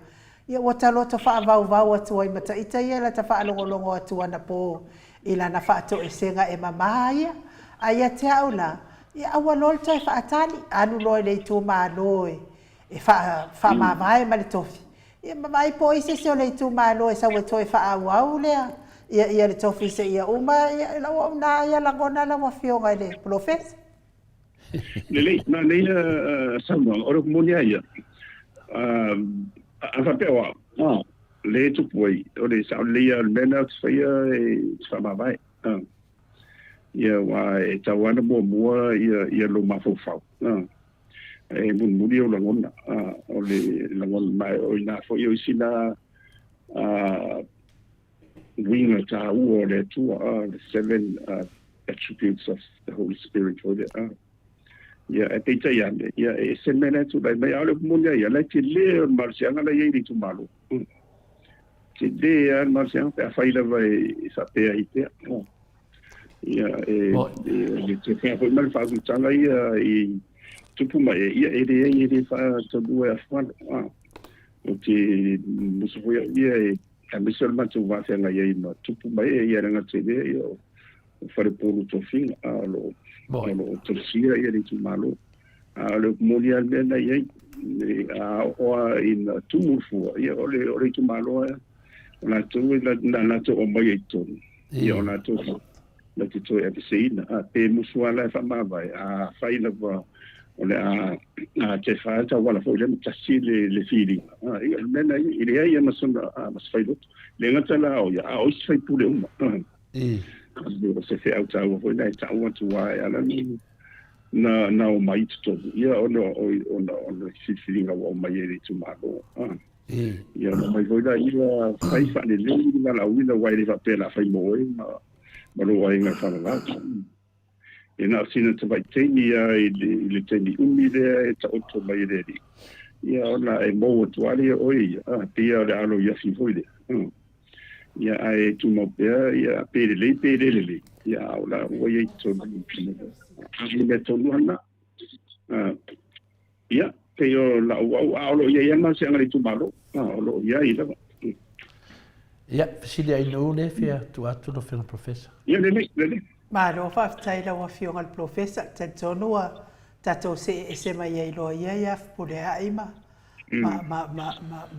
A: ia wata loto fa va tu ai mata ita ia la ta fa longo atu ana po ila na fa to ese nga e mama ia ai te aula ia awalol toi fa atali anu lo le tu ma loi e fa ma vai ma le tofi ia mai po ise se le tu malo e sa we toi fa au le ia le tofi se ia uma ia la na ia la gona la wa fionga le professor
C: le na le Samoa ora monia ia a fa pe wa le tu poi o le sa le ia mena fa fa ma vai ia wa e tawana mo ia lo ma fo fa e mun o langona o le langona mai o ina fo io sina Viiga ta o le tu the 7 attributes of the Holy Spirit for the ia e te ia ia e se mena tu mai ale mun ia la ti le marcianga la ia tu malo ti de an marcianga pe fa ila vai sa pe ai te ia e te fa foi mal fa tanga ia e tupu mai ia e fa to do a fun o te muso ia e a misol ma tu va fer ia no tupu mai ia nga te ia o fare polo to fin alo to sia ia tu malo alo molial bena ia o in tumufu ia ole tu malo na tu na tu o mai to ia na tu na tu e pisina pe muso ala fa ma vai a faila va ole a te falta wala fo le tasi le feeling ia mena ia masona mas failo le ngata la o ia o sai pule uma se fe out au foi na ta want to why ala na o mai to ia o feeling o mai ele tu malo ia no mai foi da ia fai fa le na la wina wai le va pela fai mo ma lo wai nga fa la e na sina te vai teni le teni umile e ta otto mai le ia ona e mo tu ali oi pia le alo ia fi foi ia ai tu mo pia ia pele le ia ola o ia to ni me to luna ia pe yo la o lo ia ma se ngali tu malo lo ia ila
B: ia fisilia ino le fia tu atu no fena professor
C: ia le
A: ma lo fa tai la wa fionga al professor tantonua tato se mai ai lo ia pule ai ma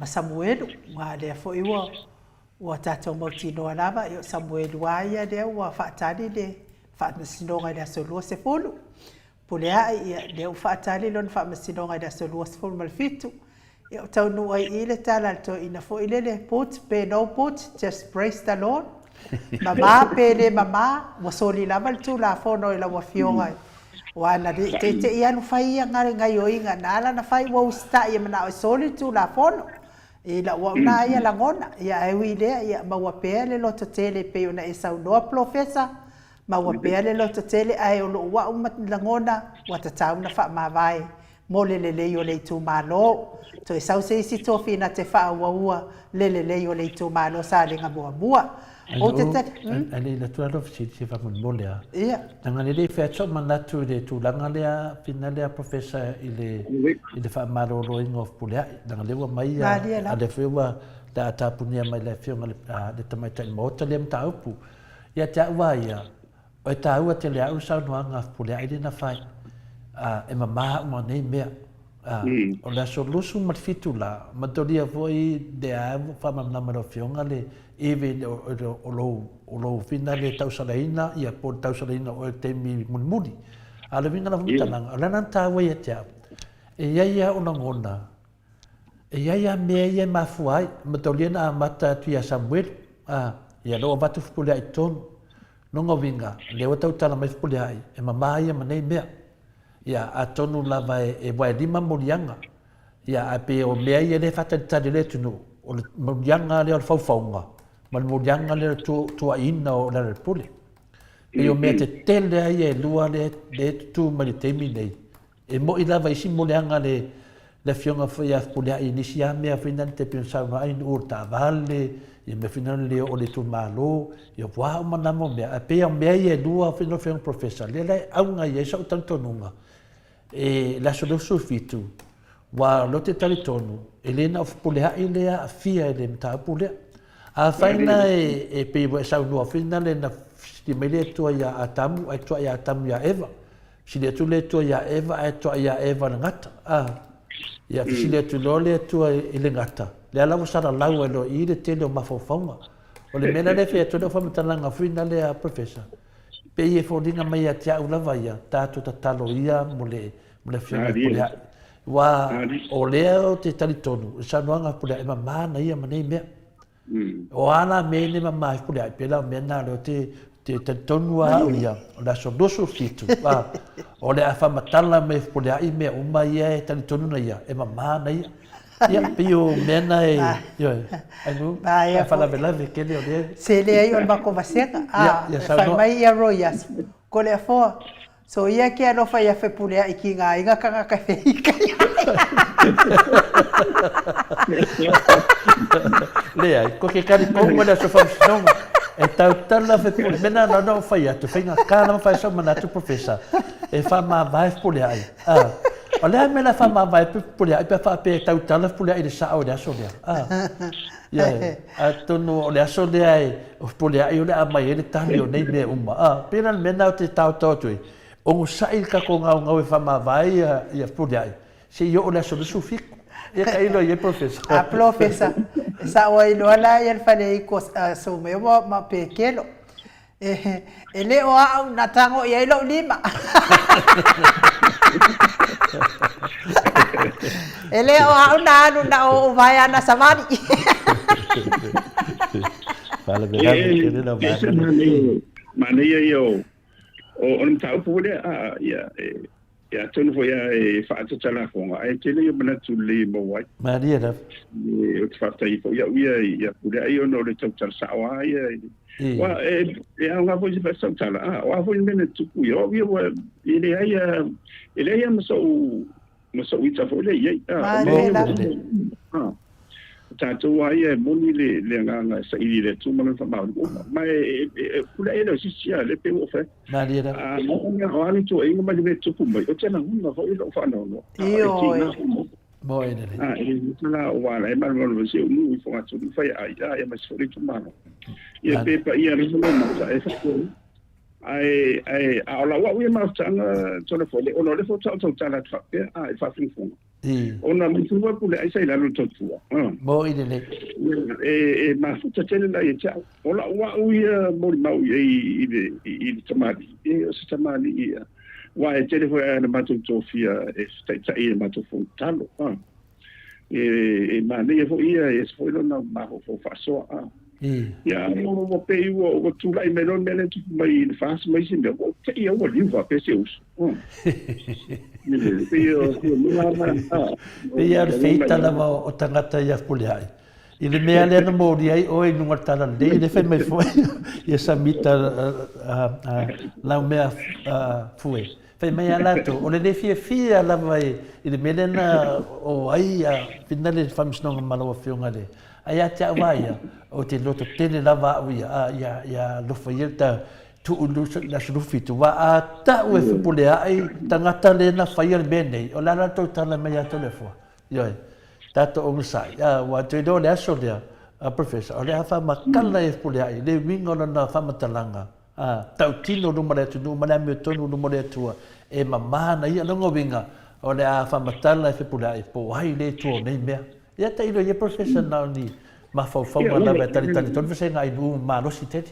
A: Samuel ma le fo iwa wa tato mo tino lava yo Samuel wa ia de wa fa tali de fa sinonga da solo se folo pule ai de fa tali lon fa sinonga da solo se folo mal fitu yo tau no ai ile tala to ina fo ile le put pe no put just praise the Lord mama pele mama mo soli la tu la fono la wa fionga wana te ia no fai ngai o inga nala na fai wo sta ia mana soli tu la fono e la wa na ia la ngona ia e wi le ia ma wa pele lo to tele pe ona e sa no professor ma wa pele lo to tele ai o lo wa la ngona wa ta tau na fa ma vai mo le o le tu malo to e sau se si tofi na te fa ua le o le tu malo sa le nga bua o te
B: ale la tua lo si fa mon molia
A: ia
B: tanga le fe so manatu de tu langa le finale professor ile fa malo roing of pulia tanga le wa mai ale fe wa ta punia mai le fe le tamai tai Maota le mta upu ia ta wa ia o ta ua te le au sa no nga pulia ile na fai e mama mo nei mea o la solusu mat fitula matoria foi de a fa mamna maro fionga le eve o lo finale tausalaina ia por tausalaina o te mi mulmuli ala vinga la mutana ala nan ta we ya e ia ona ngona e ia me ia mafuai matoria na mata tu ya Samuel ia lo vatu pula iton no ngovinga le o tautala mai pula ai e mama ia manei mea ia atonu lava e vai lima molianga ia ape o mea ia le fata tadi le tunu o molianga le o faufaunga ma molianga le tu aina o le pule e o mea te tele ai e lua le tu ma le temi nei e mo i lava isi molianga le fionga ia pule ai nisi a mea finan te pionsau ai urta vale ia me finan le o le tu malo ia wā o manamo mea ape o mea ia lua fino fiong professor le aunga ia isa utantonunga e la solusu fitu wa lo te talitonu elena of pulea ilea afia ele mta pulea a faina e pe sa no fina le na stimele to ya atamu ai to ya atamu ya eva si le to le to ya eva ai to ya eva ngata ya si le to le to ile ngata le ala mo sara lau lo i le tele mafofonga o le mena le fe to do fa mtalanga fina le a professor pe e fodinga mai atia ula vaia tato tatalo ia mole fiona pulea wa o leo te talitonu sa noanga pulea e mama na ia manei mea o ana me ne mama pulea pela mena lo te talitonu a ia o la sodoso fitu o le afa matala me pulea i mea uma ia e talitonu na ia e mama na ia ia pio mena e yo anu fa la bela ve kele o le
A: se le ai o bako vaseka fa mai ia royas ko le fo so ia ke no fa ia fe pulea i ki nga inga kanga ka fe ika
B: le ai ko ke kari ko mo la so fa no e tala fe pulea mena no fa ia tu fenga kana fa so mana tu professor e fa ma vai pulea ai olha me la fama vai pulea pe fa pe tala pulea i sa o da so dia ia atonu o le aso le ai o pulea i o le amai ele tali o nei me uma pena mena o te tau o sai ka ko ngau e fama vai ia pulea se io o le aso su fico ia ka ilo ia professor
A: professor sa o ilo la ia fale i ko so me ma pe kelo ele o au na tango ia ilo lima ele o au na o vai ana samari
B: fala bem ele não vai
C: mania yo o tau pule ia tonu foi e fa tala fonga ai tele yo bana tuli mo wai
B: maria da
C: o fa tai fo ia pule ai no le tau sawa ia wa nga foi fa tala wa foi mena tuku yo ile ai so ita fo le ia tato ai moni le nga sa ili le tu mana fa mai kula ele si sia le pe o fe
B: maria da
C: o ani to e ngoma le tu kumai o tena hunga fo ile fa no
B: mo ele
C: la wa la ma lo se mu fo atu fa ai ma so le tu mana ia pe pa ia ri no ma sa e fa ai ala wa we ma tanga to le fo le ono le fo tala fa ai fa fin ona mtua pule ai sai la no totua
B: mo ile
C: ma futa tele la ia ola wa uia mo mau i tamali o tamali ia wa tele foi na matu tofia stai matu fontalo ma ne fo ia foi na ma fo faso ia mo pe o tu lai melon melen tu mai fas mai sin o te ia o liva peseus
B: Ia feita lava o tangata ia pulea. I le mea lea na mōri ai o e nunga tala le, i le whai mai fwoi, i sa mita lau mea fwoi. Whai mai a lato, o le le fia lava i le mea lea na o ai a whina le whamisnonga malawa whionga le. Ai a te awaia, o te loto tele lava au ia lofa i ta tu la surufi tu wa a ta ue whipule ai tangata le na whaia le mea nei, o la lato tala mai ato le fwa. Ioi. Tato o ngasai, wa te do le aso lea, professor, o le a whamakala e pule ai, le winga o na whamatalanga, tau tino numare atu, numare ame tonu numare atua, e mamana ia longa winga, o le a whamatala e pule ai, po hai le tuo nei mea. Ia ta ilo, ia professor nao ni, mawhauwhaunga lawa e tali tonu, whase ngai nu marosi tete.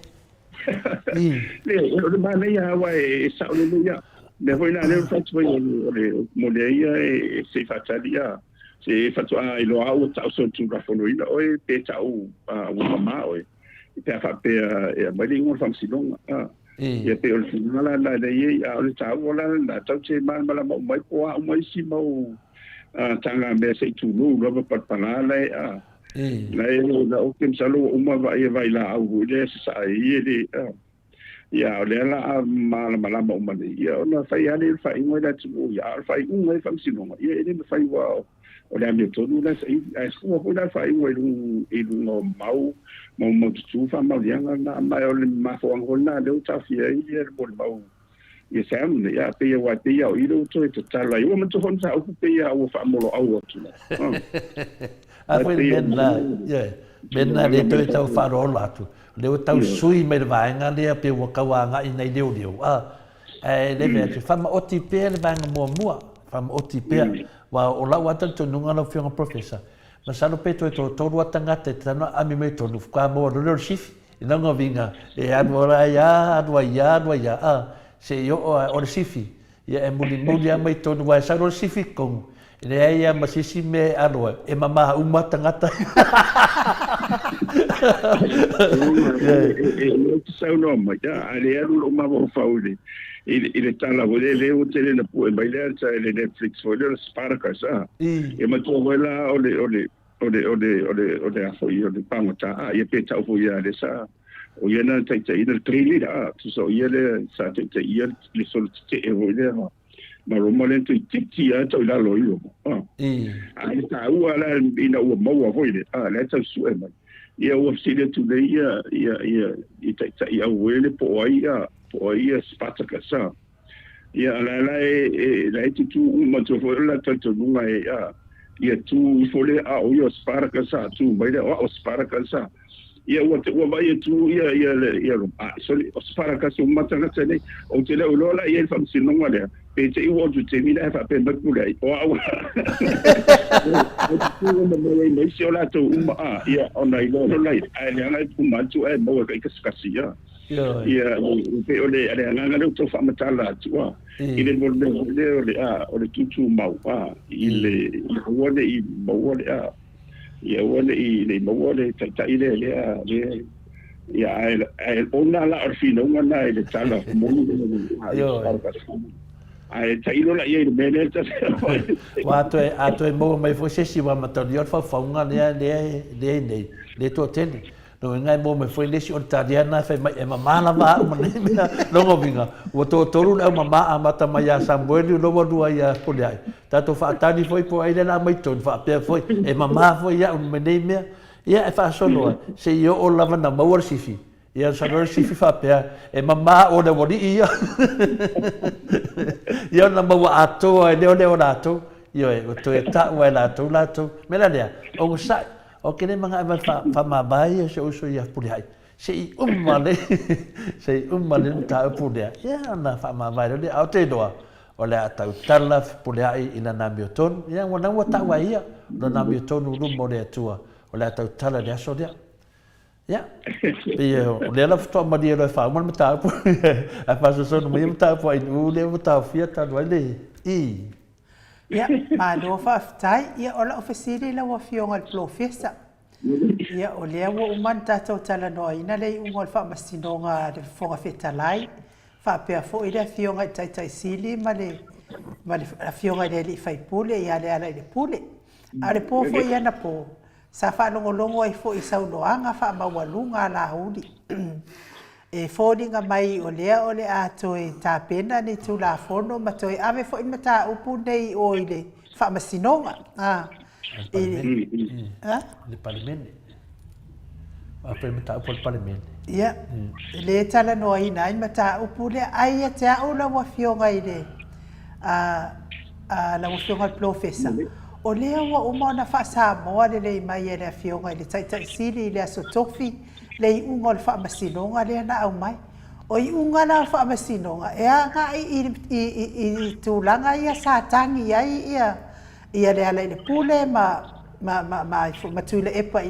C: Le, o le mana ia hawa e sao le ia, me hoi na leo whatwai o le mole ia e se whatali ia, se fatu a ilo au tau so tu rafono ina oi pe tau o mama oi pe fa pe e mai ngol fam silong e pe o sinala la le ye a o tau la na tau che mal mala mai po a mai si mo tanga me se tu no lo pa pana le la e la o kem salo o ma vai la au le sa ye de ya o le la mala mo ma ya ona fa ya le fa ingoi la tu ya fa ingoi fam silong ye le fa wa o le ame tonu la ai sua ko la fai o no mau tu fa mau lianga na mai o le mafo angona le ta fia i le bol mau ye sam ya pe wa te ya o ilo to te tala i o mo to hon sa o pe ya o fa molo au tu
B: a foi ben la ben na le to tau fa ro la tu le tau sui me va nga le pe wa ka wa nga i nei leo le ve fa ma oti pe le va mo fa ma oti pe wa o la wata to nunga no fianga professor ma salo peto to watanga te tano ami me to ka mo lo shift ina ngo vinga e adwa ya se yo o sifi ya e muli mai to wa salo sifi kong le ai ma sisi me alo e mama uma tangata
C: so no ma ya ale lo ma vo fauli il est tala vole le o tele na pu e bailar sa le Netflix vole sparka sa e ma to vela o a foi o de pangota e pe ta foi ya le sa o ye na ta ina trili da so ye le sa ta ye le sol te e vole ma lo mo lento tiki ya to la lo yo ta u ala ina o mo foi le le ta su e ma ye o si le tu le ya ta ya vole po ia spataka sa ia la tu uma tu la tu nunga ia tu fole a o ia spataka sa tu mai o spataka sa ia o vai tu ia so spataka so matanga tene o te le o la ia fam sinonga le pe te o tu te mina fa pe bakula o mai se ola tu uma ia ona i lo lai ai uma tu e mo ka kasia ia pe ole ale nga le to fa matala tu ile ole tutu mau ile wole i mawole ia wole i le mawole ta ile le ia ai ona la orfino ngana ile tala mo ai ta ilo la ia mele ta
B: wa to mo mai fo se si wa matali or fa nga le to tene no ngai mo me foi lesi on tadiana fe e mama la va o ne no go vinga o to toru na mama amata mai ya sambueli no mo dua ya poliai tato fa tani foi po ai la mai ton fa pe foi e mama foi ya un me me ya fa solo se io o lava na mo sifi ya sa ro sifi fa pe e mama o de bodi ia ya na mo ato e le ato io e to e ta wa la to me la dia o sai o kene manga fa mabai se uso ia pulai se umale ta pulai ya na fa mabai le au te doa o le ata tala pulai ina na mioton ya wana wata wa ia no na mioton no mo le tua o le ata tala le aso dia ya le la foto ma dia le fa mo mata a fa so no mo mata po ai u le mata fiata do le
A: ia ma do fa tai ia ola ofisiri la wa fionga al professor ia o le wa man tata tala no ina le ungol fa masinonga de fonga fetalai fa pe fo ida fionga tai sili ma le fionga le li fai pule ia le ala le pule ale po fo ia na po sa whanongolongo ai fo i saunoanga wha mawalunga la huli. E fōringa mai o le ato e tā pena ni tū la whono ma toi ave fo ima tā upu nei o i le wha masinonga.
B: Le palimene. Apa ima tā upu le palimene.
A: Ia, le tala noa ina ima tā upu le aia te au la wafionga i le la wafionga le profesa. O lea ua umona wha Samoa le mai e le afionga i le taitai sili i le aso tofi le i unga o le wha masinonga le na au mai. O i unga na wha masinonga e a ngā i tūlanga ia sa tangi ai ia le ala i le pule ma tūle epa i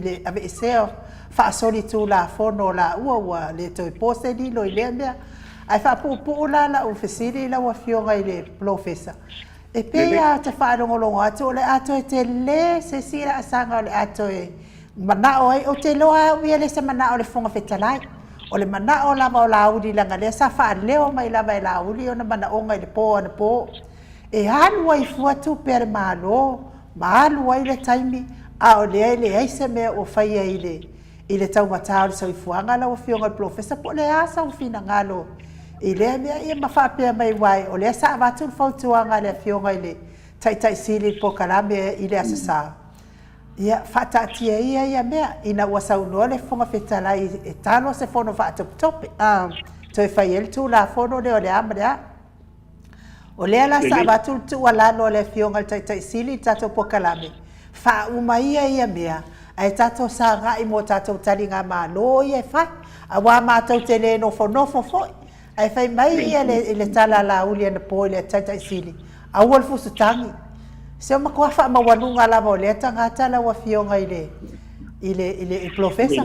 A: le ave eseo wha asori tū la fono la ua le toi pose lilo i le mea ai wha pupu la ufesiri la wafionga i le profesa. E pea te whaarongolongo atu o le ato e te le se sira asanga o le ato e manao ai o te loa uia le se manao le fonga whetalai. O le manao lama o lauri langa lea sa whaarleo mai lama e lauri o na manaonga i le pō ana pō. E halua i fuatu pere malo, halua i le taimi a o lea i le aise mea o whaia i le taumata o le sauifuanga la o fionga le profesa po le asa o fina ngalo. I lea mea ia mawhapea mai wai, o lea sa watu whautuanga le fionga i le taitai sili po kalame i le asasa. Ia whatatia ia mea, ina ua saunoa le fonga whetalai e talo se fono whaatope. Toi whai el tū la fono le o le amadea. O lea la sa watu tu alano le fionga le taitai sili tato po kalame. Wha uma ia mea, ai tato sa ngai mo tato tali ngā mālo ia e whai. A wā mātou te le nofo foi. Ai fai mai ia le tala la uli ana po le taitai sili. A ua le fusu tangi. Se o makua wha mawanunga la mo le tanga tala wa fionga i le profesa.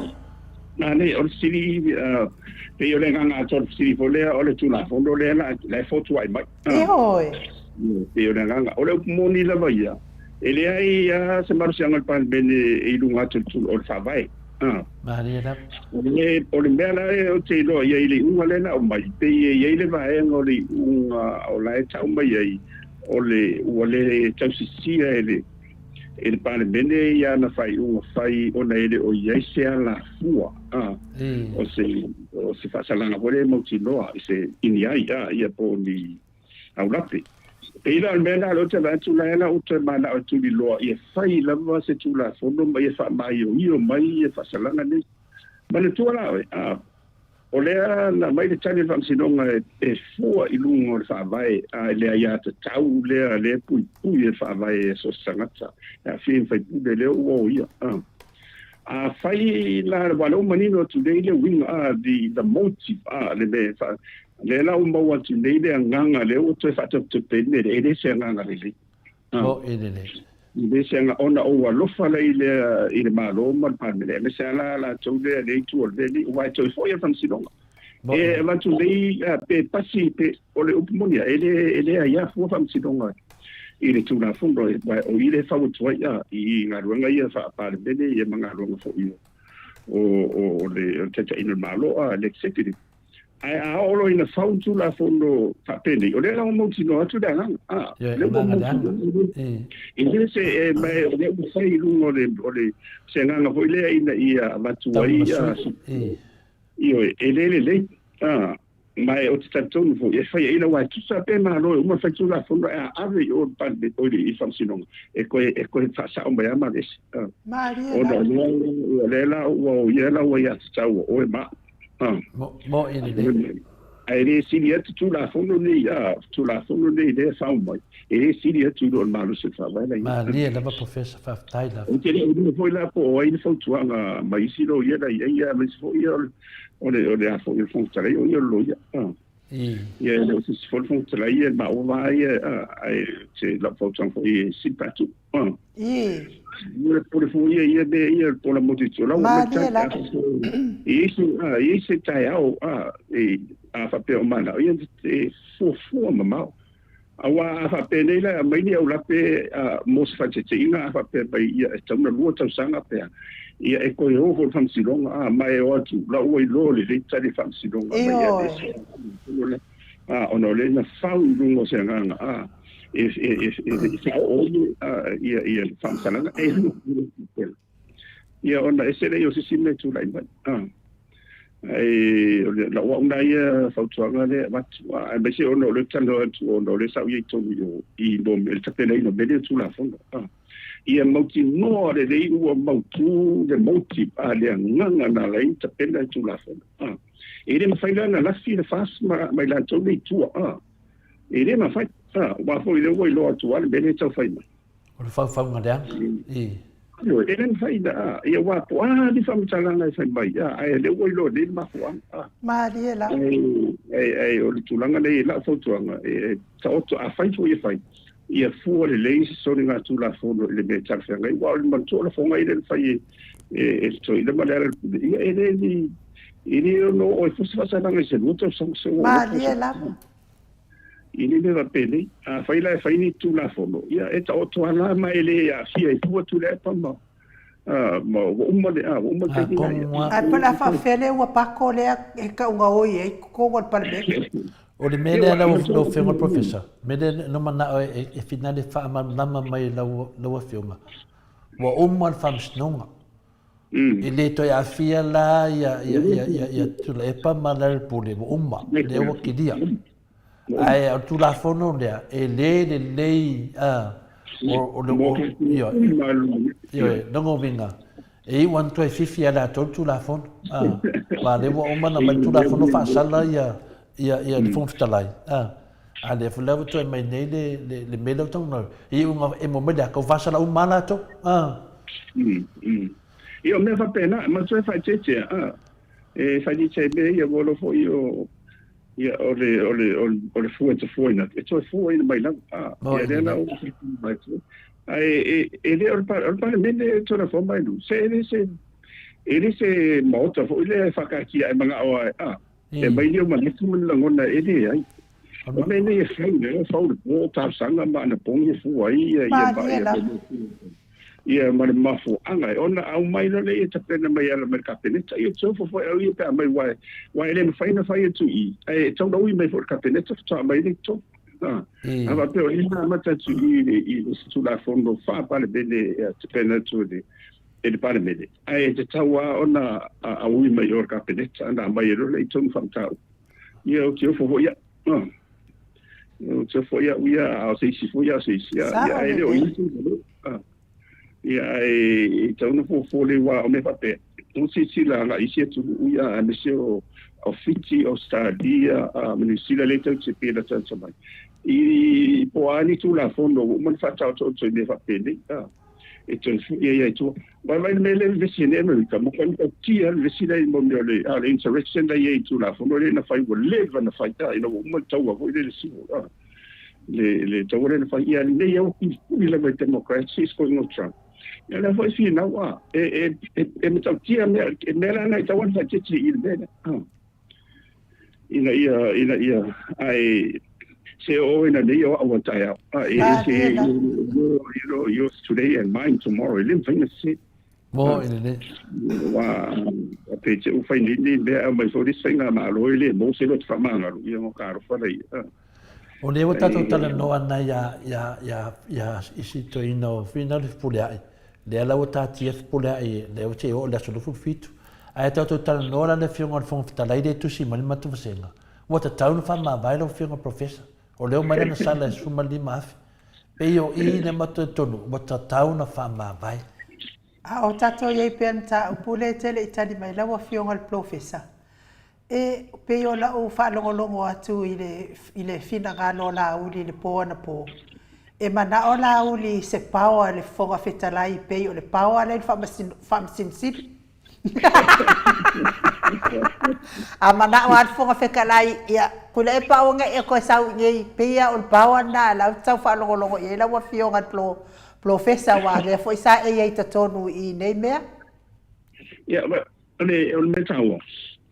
C: Nā ne, o le sili, pe o le nganga ato sili po lea, o le tūla fondo lea la fotu ai mai.
A: E hoi.
C: Pe o le nganga, o le upumoni la vai ia. E lea i se marusianga le pan bene i lunga atu o le whawai. O le mea la o te loa ia i le unga lena o mai. Pe ia i le vaenga o le unga o la e tau mai ai. O le tausisia e le pane mene ia na fai unga fai o na ele o iai sea la fua. O se whasalanga hore mauti noa i se ini ai ia po ni au lape. E ila al mena lo te vatu la ela o te mana o tuli loa i e fai lava se tula fono mai e wha mai o io mai e whasalanga ne. Mana tua la o lea na mai le tani whamsinonga e fua i lunga o le whaavai a lea ia te tau lea pui e whaavai e so sangata. A whien whai pude leo ua ia. A whai la wala manino tu nei le winga the motive le me le la maua tu nei le nganga leo te whatap pene e le se nganga le.
B: O e le.
C: Le se nga ona o lofa le i le malo mal palmele me se la tu le tu o le wai tu foi e whamsinonga. E la tu nei pe pasi pe o le upumonia e le ia fua whamsinonga. I le tūna whondo o i le whautua ia i ngā ruanga ia whaapare bene i mga ruanga fo ia o le teta ina malo le executive. Ai a olo ina whautu la whondo whapene o le lau mauti no atu da hanga. Le mauti i le se mai o le usai lungo o le se nganga hoi lea ina ia matua ia i o e le mai o te tatonu fo e fai ina wai tu sa pe ma lo uma fai tu la fondo a ave o pan de o i funcionong e koe fa sa o mai ama des
A: Maria
C: o no le la o ia la o ia tau o e ma
B: mo ine
C: ai le sili tu la fondo ni le fa o mai e sili tu do ma lo se fa vai la
B: Maria la professor fa tai la
C: o te le foi la po ai fo tu anga mai silo ia la ia mai fo ia o le a fo il funziona io lo ia ia le si funziona ia ma o vai c'è la funzione foi simpatico io pure fu ia por la motivazione la e se tai au a fa pe o mana ia fu mamma awa fa pe nei la mai ni au la pe mos fa te ina fa pe bai ia tama lua tau sanga pe ia e koe o fo whamsilonga mai o atu la ua i lole le tari whamsilonga mai ia ono le na whau lungo se nganga sa o ia famsala ia ona esele yo sisime tu lai mai ai la wa una ia fautuanga le matua ai bese ono le tano ono le sa ia to I bom el tapele no bele tu la fondo ia mauti no le dei ua mautu de mauti a le nganga na la tapele tu la fondo ele ma fai lana la fine fas mai la to le tu ele ma fai wa foi le voi lo tu al bele tau fai mai
B: o le fau ngada
C: Yo, ele fai da ia wa po di fam talanga fai mai ai le voi lo le ma fo
A: Mariela
C: ai o le tulanga le la fotuanga ta oto a fai fo ia fai ia fu le le so nga tu la fo le me tal fa ngai wa le man to la fo ngai le fai so ile ma le ia ele ni no o fu sa sa nga se luto so
A: Mariela
C: ini le rapele a fai ni tu la fono ia eta o to ala mai le a fia I fu tu le pa ma uma le uma te
A: ai pala fa fele wa pako le e ka unga oi e ko ko pa le
B: o le mele la o fengo professor mele no mana e finale fa ma nama mai la wa filma wa uma fam snonga ele to ya fia la ya tu le pa ma la pole uma le wa kidia ai tu la fono dia e le o io non vinga e wan to fifi ala tu la fono ma le wa uma na mai tu la fono fa sala ya le fon fitalai ale fu levo to mai nei le melo to no e un e mo media ko fa sala uma la to
C: io me fa pena ma tu fai cece e fai dice be io volo fo io ia ole fuente fuina e to fuina mai la ia na o mai ai ele o para mene to na forma lu se ele se Maota fo ile fa ka ki ai manga o e mai ni o ma tu mun la ngona ele ai o mene e fai fa o ta sanga ma na pong e fu ai ia ba ia ma mafu anga ona au mai no le ta pena mai ala mercapeneta ia so fo ia pa mai wai le fai na fai tu ai tau no mai for capeneta ta mai le to ava pe o ina mata tu I su la fondo fa pa le bene ta pena tu de e pa le mede ai te tawa ona au mai or capeneta anda mai le ton fa ta ia o que fo ia o fo ia au sei si fo ia sei ia ai le o ia e tau no fo le wa o me pape non si la isi tu ia me se o fiti o stadia me si la leta se pela tanto mai I po ani tu la fondo man fa tau to me fa pele e tu ia tu vai me le vicine me ka mo kan ti al vicine mo le al insurrection da ia tu la fondo le na fai wo le na fai ta ino mo tau wo le si le tau le na fai ia le ia o la democracy is going on Trump ya la foi fina wa me tau tia me la na tau fa titi il bene ina ia ai se o ina le o wa tai se you today and mine tomorrow lim fina se
B: mo ina le
C: wa pe te u fai ni be mai so dis fina ma lo ile mo se lo fa manga ia mo caro fa lei
B: o le wata to tala no ana ya isi to ino final pulai le ala wata tif pulai le o te o la solo fitu ai to tala no la le fiong fon tala ide tu si mal matu senga wata taun fa ma vai lo fiong professor o le o mai na sala su mal di maf pe yo I le matu tonu wata taun fa ma vai
A: o tato ye penta pule tele itali mai la wa fiong al professor e pe yo la o fa longo atu ile fina ga no la uli le po na po e mana o la uli se pawa le fonga fetalai pe yo le pawa le fam sin a mana wa fonga fetalai ya kula e pawa nga e ko sau ngai pe ya o pawa na la tau fa longo e la wa fionga professor wa le foi sa e ai tatonu I nei mea
C: ya le metawo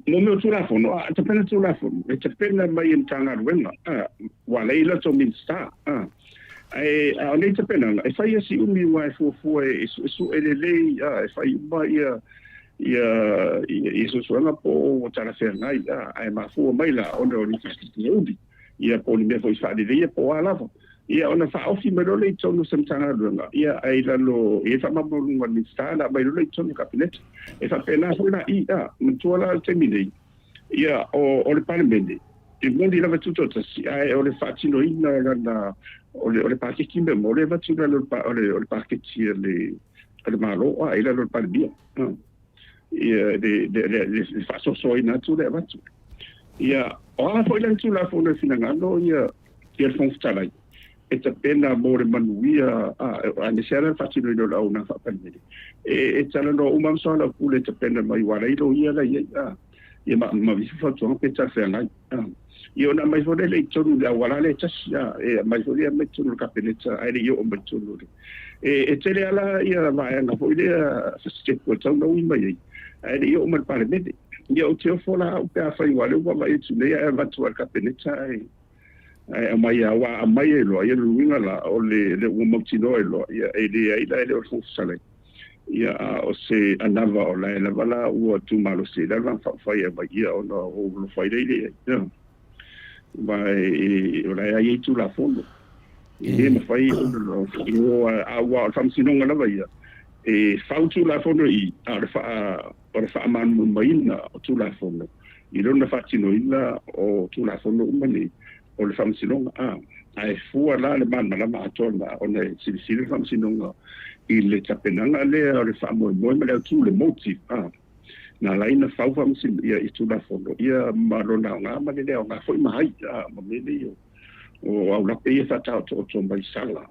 C: mo me tu la fono te pena tu la fono te pena mai in tanga wenga wa leila to min sta ai a le te pena e fai si umi wa fu e su ele e fai ba ia so na po tala fernai ai ma fu mai la ona o ni ia po ni me foi fa de ia po ala ia ona whaofi mai lo le tonu samtanga runga ia ai lalo e whamamorunga ni stana mai lo le tonu kabinete e whapena hona i a mtuala te minei ia o le parlemende e mundi lava tuto tasi ai o le whaatino ina gana o le paketi me mo le vatuna o le paketi le malo a ila lo parlemia ia le whaasoso ina tu le vatu ia o ala foi lan tu la fo le finangano ia le fonfutalai e ta pena mo le manuia a ne sera fatino i lo na fa pene e tala no uma so la pule ta pena mai wala i lo ia la ia ma vi fa to pe ta fe nai io na mai fo le tonu da wala le ta e mai fo le me tonu ka pene ta ai io o me tonu e tele ala ia va na fo ile se ko ta no i mai ai io o me pare me io te fo la o pe fa i wala o va i tu le ia va tu ka pene ta ai mai wa mai lo ia luinga la o le umotino lo ia ele o fusale ia o se anava o la vala o tu malo se la fa fa ia mai ia o no o lo fa ile ia vai o la ia tu la fondo e me fa ia o a wa famsino ngala vai e fa tu la fondo i a fa man mai na tu la fondo i lo fa tino ina o tu la fondo umani o le whamsinonga ai fua la le mana la maatona o ne silisili whamsinonga i le tapenanga le o le whamoe ma le tu le motif na laina whau whamsin ia i tu la fono ia marona o ngā mani leo ngā fwoi mahai ma mene o au lape ia whatau to mai sala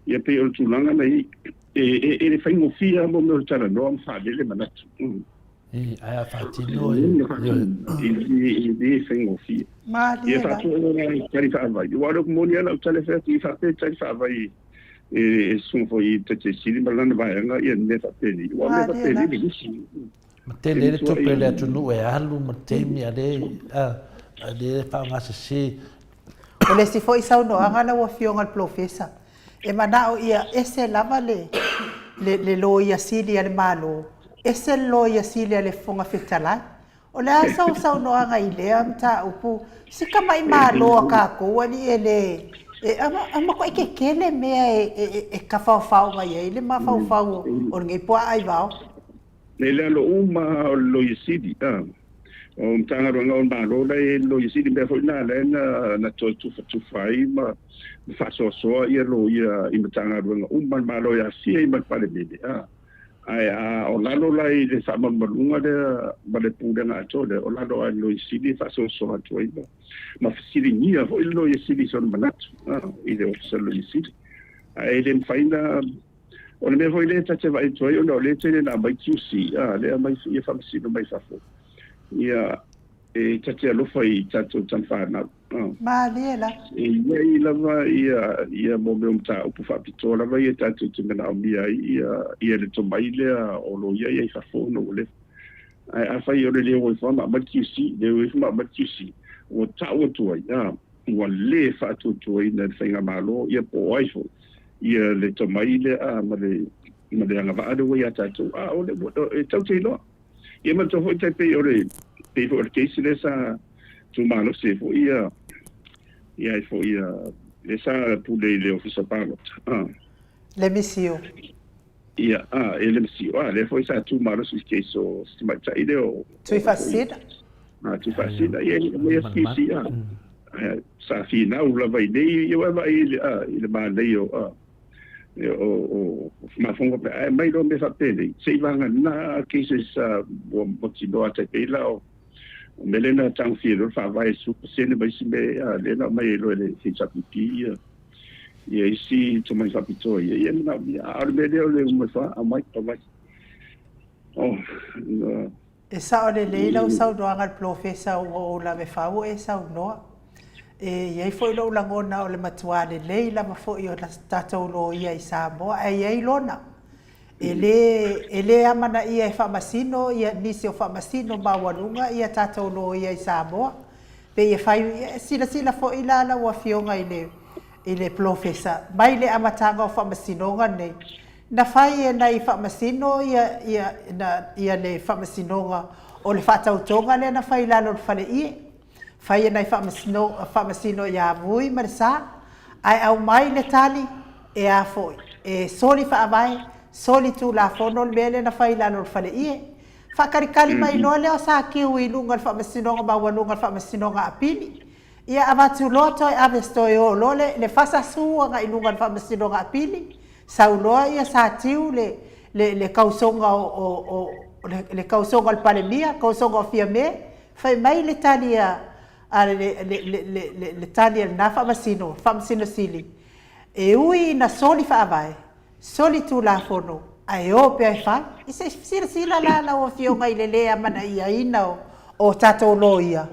C: ia pe o le tūlanga nei e le whaingo fia mo me o tala noa mwhaalele manatu
B: ai a fatino
C: e whaingo fia ia whatu o tari whaavai ua rau moni ana o tale whatu i whape tari whaavai e sumfo i te siri malana vaianga ia ne whapeni ua me whapeni ni isi
B: ma te le tupe le atunu e alu ma te mi a le whaangasa si
A: o le si fo i sau noanga na ua fionga le plofesa e mana o ia ese lava le lo ia sili ale malo ese lo ia sili ale fonga fetalai o le asa sau noanga i lea mta upu si kama i malo a kako wani ele ama ko ike kele mea e ka fau mai e le ma fau o ngai poa ai vao
C: le lo uma lo ia sili o mtanga ronga o malo le lo ia sili me foi na le na tu fai ma fa so ia lo ia i mtanga ronga uma malo ia si i ma pale bebe ai o lalo lai le sa malunga de bale puga na tole o lalo ai lo sili fa so atu ai ma sili nia o lo sili son manatu i le o lo sili ai le faina o le foi le tache vai toi o le tele na mai QC le mai ia fa sili mai fa fo ia e tache lo fai tato tanfa na
A: ma lela
C: ia lava ia mo me umta upu fa pitola vai e tato te mena mia ia le to mai le o lo ia fa fo no le ai a fai o le o fa ma QC le o fa ma QC o ta o to ia o le fa to na fainga malo ia po ai fo ia le to mai le ma le anga va ado ia tato o le e tau te no ia ma to ho te pe o le pe o le case le sa tu malo se fo ia fo ia le sa pu le officer pilot
A: le misio
C: ia le misio le fo sa tu malo se que so stima ta ide o
A: tu facida
C: tu facida ia me ski sa fina u la vai dei ia vai il ma dei o ma fongo pe mai do me fa pele se vanga na cases mo ti do ata pe la melena tang filo fa vai su sene mai si me le na mai lo le si chapipi ia si to mai fa pito ia na ar me le mo fa a mai to mai
A: e sa o le leila o sau doanga le profesa o la me fa o e sau noa e ia foi lo langona o le matua le leila ma foi o la tatou lo ia i Samoa ai lona ele amana ia e whamasino, ia nisi o whamasino mawalunga, ia tātou lo ia i Samoa. Pe ia whai, sila fo ila ala ua fionga i le profesa. Mai le amatanga o whamasinonga nei. Na whai e nei whamasino, ia le whamasinonga o le whatautonga le na whai lalo le whale ie. Whai e nei whamasino ia vui marisa. ai au mai le tali e a foi e soli fa vai soli tu la fono mele na fai la no fale ie fa karikali mai lo le o sa ki ui lunga fa masino ba wa lunga fa masino ga apili ia avatu loto e avesto e o lole le fasa su nga ilunga fa masino ga apili sauloa ia sa tiu le kausonga o le kausonga al palemia kausonga o fiame fai mai le tali le tali na fa masino sili e ui na soli fa vai soli tu la fono ai o pe fa i se sila la o fionga i le mana ia ina o tato loia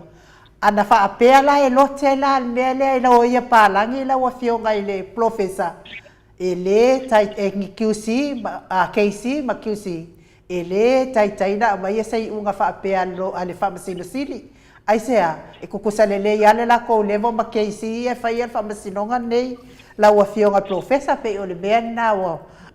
A: ana fa apea la e lote la mele la o ia palangi la o fionga i le professor ele tai e QC a KC ma QC ele tai na mai sai unga fa apea lo ale fa masino sili ai sea e kukusalele ia le la ko levo ma KC e fa ia fa masinonga nei la o fionga professor pe o le mena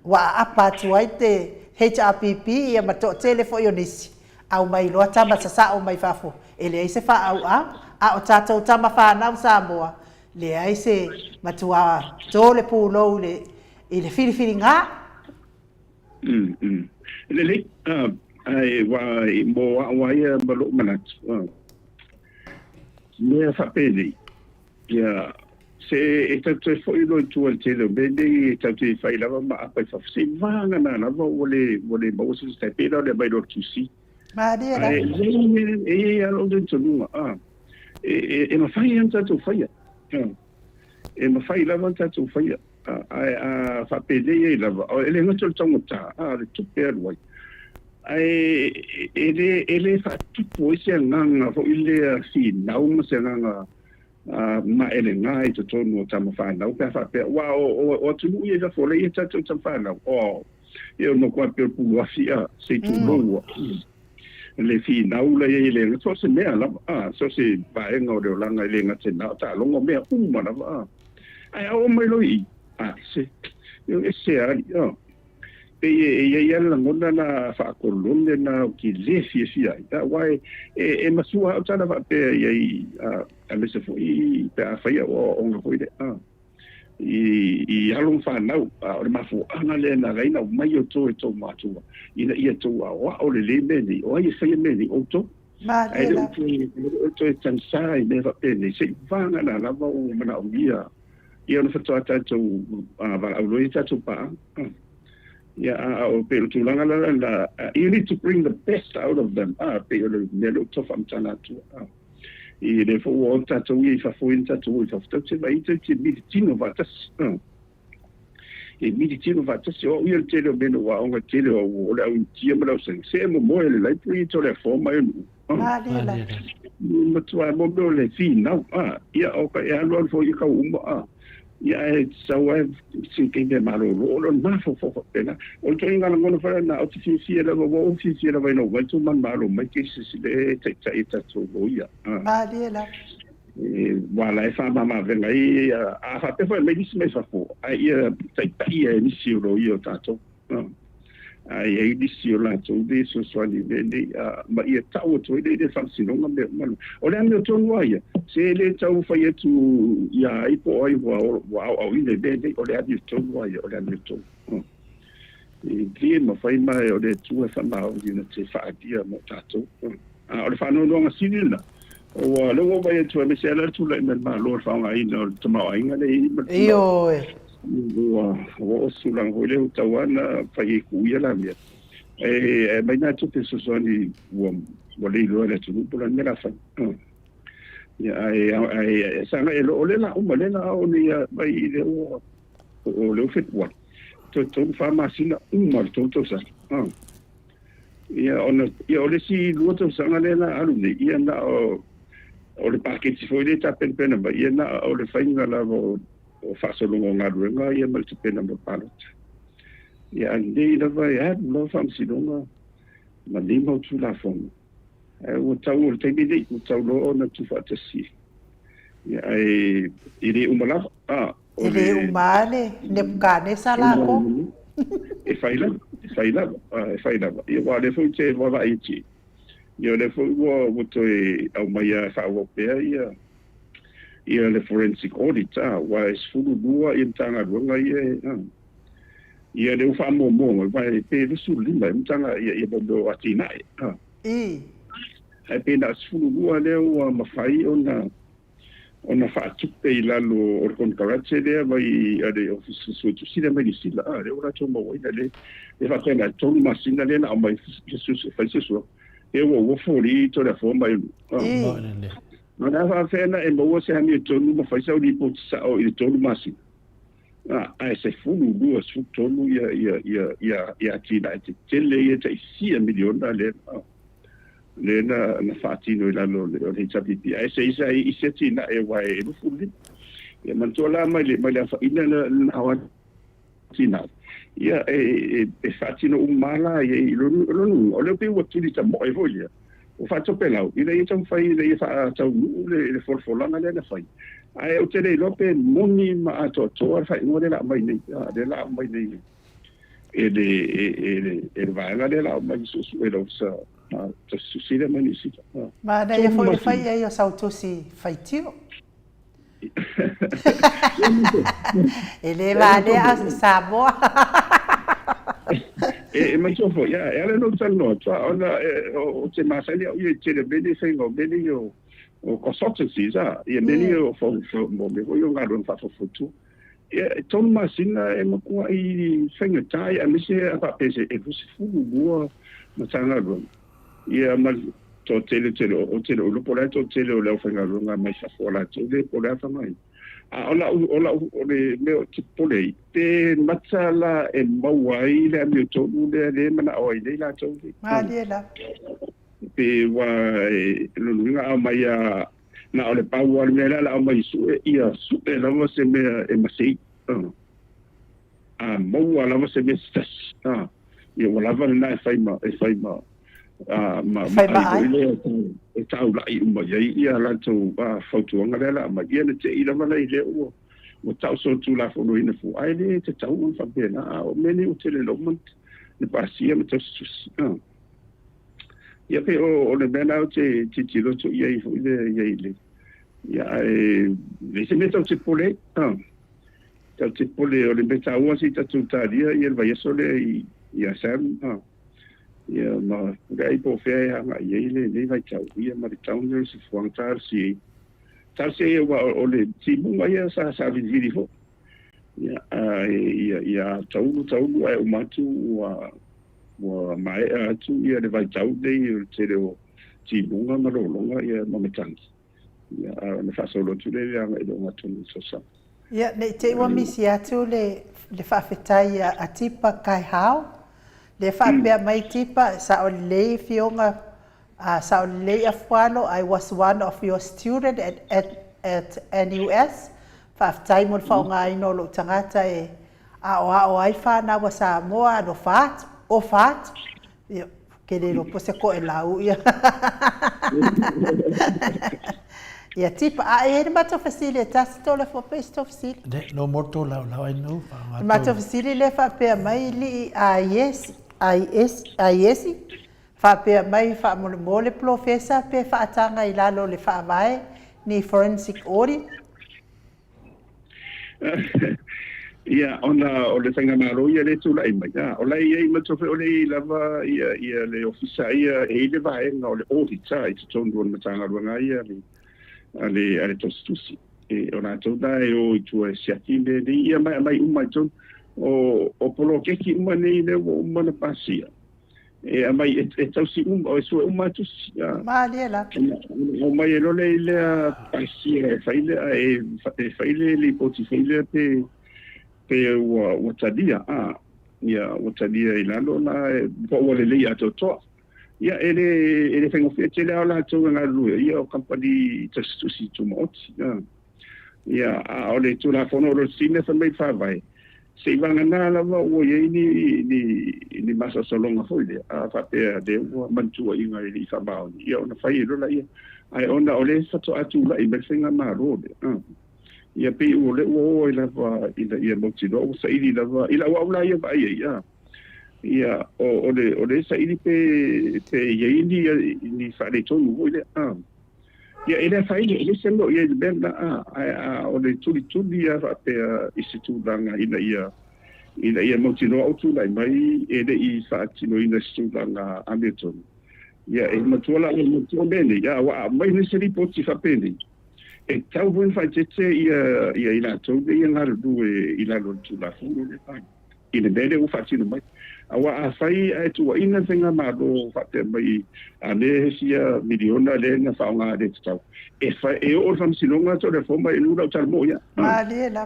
A: wa apa tuai te HRPP ia mato telefo ionisi au mai lo tama sa o mai fafo ele ai se fa au a o tato tama fa na Samoa le ai se matua tole pulo le ile fili nga
C: le ai wa ia balo manat me fa pedi ia se esta te foi lo tu al tele bende esta te fai lava ma apa fa se vanga na lava vole ba se sta peda le bai do kisi
A: ma dia la
C: e alo de tu e ma fai anta tu fai e ma fai lava anta tu fai a fa pede e lava ele no tu tongo ta le tu per wai ai ele fa tu poi se nganga fo ile si nau ma se nganga ma ele ngai to tonu tama fa na o fa pe wa o tu ia já foi ia tá tu fa na o eu no qua per pu afia se tu lo le fi na u le ile so se me la so se ba en o de langa ile nga tena ta lo me ma na ai o mai lo i se eu esse ali e la ngona na fa ko lunde na ki le fi ai ta wai e masua o tana va pe ai ale se foi pe a fai o nga foi de i alon fa na o ma fu ana le na reina mai o to ma tu ina ia to o le meni o ia fai meni o to
A: ma
C: dia o to tan sai me va pe ni se va na la va o mana o ia no fa to to va o lo ia to pa o pe tu langa la you need to bring the best out of them pe o le lo to fa mtana tu e le fo o tato i fa fo in tato i fa tato vai te medicino va tas e medicino va tas o il te lo beno wa o te lo o la un tia ma lo se mo le lai pri to le forma
A: ma dia la
C: ma tu mo le fi na ia o ka ia lo fo i ka ia so sin que de malo lo ma fo pena o to inga ngona fa na o ti si la o si la vai no vai tu man malo mai ke si le te to lo ia
A: ma dia la
C: voilà e fa mama venga i a fa pe fo me dis me fa fo ia ia ni si lo io tato ai di si la to de so so ni vende ma ia tau to de fa si no me o le ando to noia se le tau fa ia tu ia i po ai wa o ile de o le ando to noia o le ando to e di ma fa ma o de tu fa ma o di na te fa dia mo tato o le fa no no si ni o le o vai tu me se la tu le ma lo fa ai no to ma ai ngale
A: io
C: o sulang hole utawana fai kuia la mia mai na tu te so ni wo le lo le tu pula mera fa ya ai sanga o le la o le na o ni vai le o le fit wa to fa masina mal to sa ya ona ya o le si lo to sanga le na alu ni ya na o le package foi le tapen pena ba ya na o le fainga la o faso longo ngaruenga ia mal te pena mo palot ia nei la vai no fam si longa ma ni mo tu la fom o tau te bidi o tau lo na tu fa te si ia iri umala
A: iri umale ne kane sala ko
C: e fai la ia wa le fo te wa vai ti ia le fo wo to e au mai fa wo pe ia ia le forensic audit wa sfulu dua in tanga runga ia le ufa mo vai pe su lima tanga ia bodo atina ai pe na sfulu dua le wa mafai ona fa tupe ilalo or con karache le vai ade office so tu sila mai sila le ora to mo ina le fa pena to masina le na mai su fa su e wo fori to la forma no na fa pena e mo se ami to no fa sa di pot sa o il to masina ai se fulu dua su to ia tina te le ia te 6 milion le le na fatino la lo le chapipi ai se isa tina e wai no fuli e man tola mai le fa ina na awan tina ia e fatino umala e lo o le pe wo tuli ta mo e volia o fa to pela ina ia tam fai le fa ta le forfolanga le na fai ai o te le lope moni ma to fa no le la mai nei de la mai nei e vai la de la mai su e lo sa su sila mani si
A: ma na ia foi fai ia sauto si fai tio ele va de a Samoa
C: e ma so foi ela non sa no ona o te masali o te le bene sei no bene yo o consultancy e bene yo fo mo me yo ngado fa fo futu e ton masina e mo ko i senga tai a mise a pa pese e fusi fu bo ma tanga go ia ma to tele o lo pola to tele o le ofenga lunga mai sa fola to le pola fa mai ola le me ti pole te matsala e mawai le mi to le mana o ile la to
A: ma le la
C: pe wa lo lunga mai na ole pa wa le la mai su ia su la mo se me e masei mo wa la mo se me stas ia wala va na fai ma ma e tau la i uma ia la tu foto ngala ma ia te ila mala ile o tau so tu la fo no ina fu ai le te tau un fa bena o meni o tele lo mont ne pasia me tu ia pe o le bena o te lo tu ia i fu ile ia le se meto te pole te pole o le beta o si tu talia ia vai sole ia sam ia ma gai po fe nga ile le vai tau ia ma tau no se fuang tar si o le ti bunga ia sa vidi ho ia tau ai o matu wa mai tu ia le vai tau de te le ti bunga ma lo longa ia ma metangi ia na fa solo tu le ia e lo matu so sa
A: ia ne te wa misi atu le fa fetai a tipa kai hao le fa pe mai tipa sa o le fionga sa o le afualo I was one of your student at NUS fa tai mo fa nga ino lo tangata e o ai fa na wa Samoa no fat ia ke le lo pose ko e lau ia ia tipa e ma to facile tasto le fo pesto facile
B: no morto la ai no
A: ma to facile le fa pe mai li yes fa pe mai fa mo le professor pe fa tanga i lalo le fa vai ni forensic audit
C: ia o le tanga maro ia le tula i mai o lai ia ma to o le lava ia le ofisa ia e le vai no le audit i to tondu na tanga runga ia ale to stusi e ona to dai o tu e siatinde de ia mai ton o polo ke ki nei le o mana pasia e mai e tau si o so tu
A: ma le la
C: o mai lo le pasia faile li poti faile pe o tadia ia o tadia ilalo na po le ia to ia ele fengo fete le ala to nga lu ia o company just si tu mot ia ole tu la fono lo sine fa mai fa vai se vanga na la o ye ni masa solonga foi fa pe de o mantua inga i fa ba ia ona fai lo la ia ai ona ole sa to atu la i benga ma rode ia pe o le o ila va ia mo ti do sa ili la va ila wa la ia ba ia ia o le sa ili pe ye ni fa le tonu o le Ia ele fai le selo ia le benda o le tuli a pe isitulanga ina mo tino o tu lai mai ele I fa tino ina situlanga Hamilton. Ia e matuala mo tu bene ia wa mai le seri poti fa pene. E tau bun fa tete ia ina to ia ngaro du ina lo tu la fulu le fa. Ina bene o fa tino mai. Awa a fai ai tu ina senga malo fa te mai ane sia miliona le na fa nga de tau e fa e o fam silonga to de forma e lura tal mo ya
A: ma le la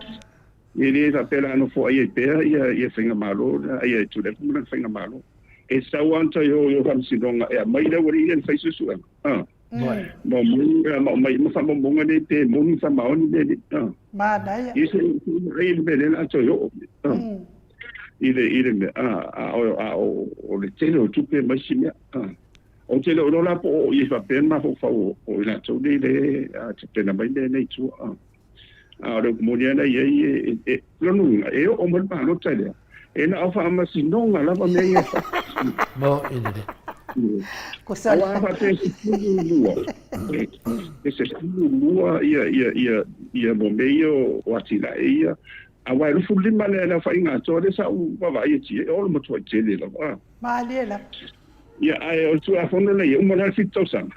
C: ele ta pela no fo ai pe ia senga malo ai tu de kuma senga malo e sa wanta yo fam silonga e mai da wori en fai su mo mai mo fa mo ngane te mo ni fa ma oni de
A: ma da ya
C: isso e bele na to yo ile me o le tele o tupe mai simia o tele o la po I fa pen ma fo o ina to de te pena mai de nei tu o mo dia na ye lo nu e o mo pa no tele e na fa ma sinonga la va me
B: mo ile
A: ko sa
C: la fa te lua e se lua ia mo meio o atila ia awa lu fulli male na fa inga to de sa u va vai ti e o mo to tele la
A: ma le la
C: ia ai o tu a fondo le o mo la fito sang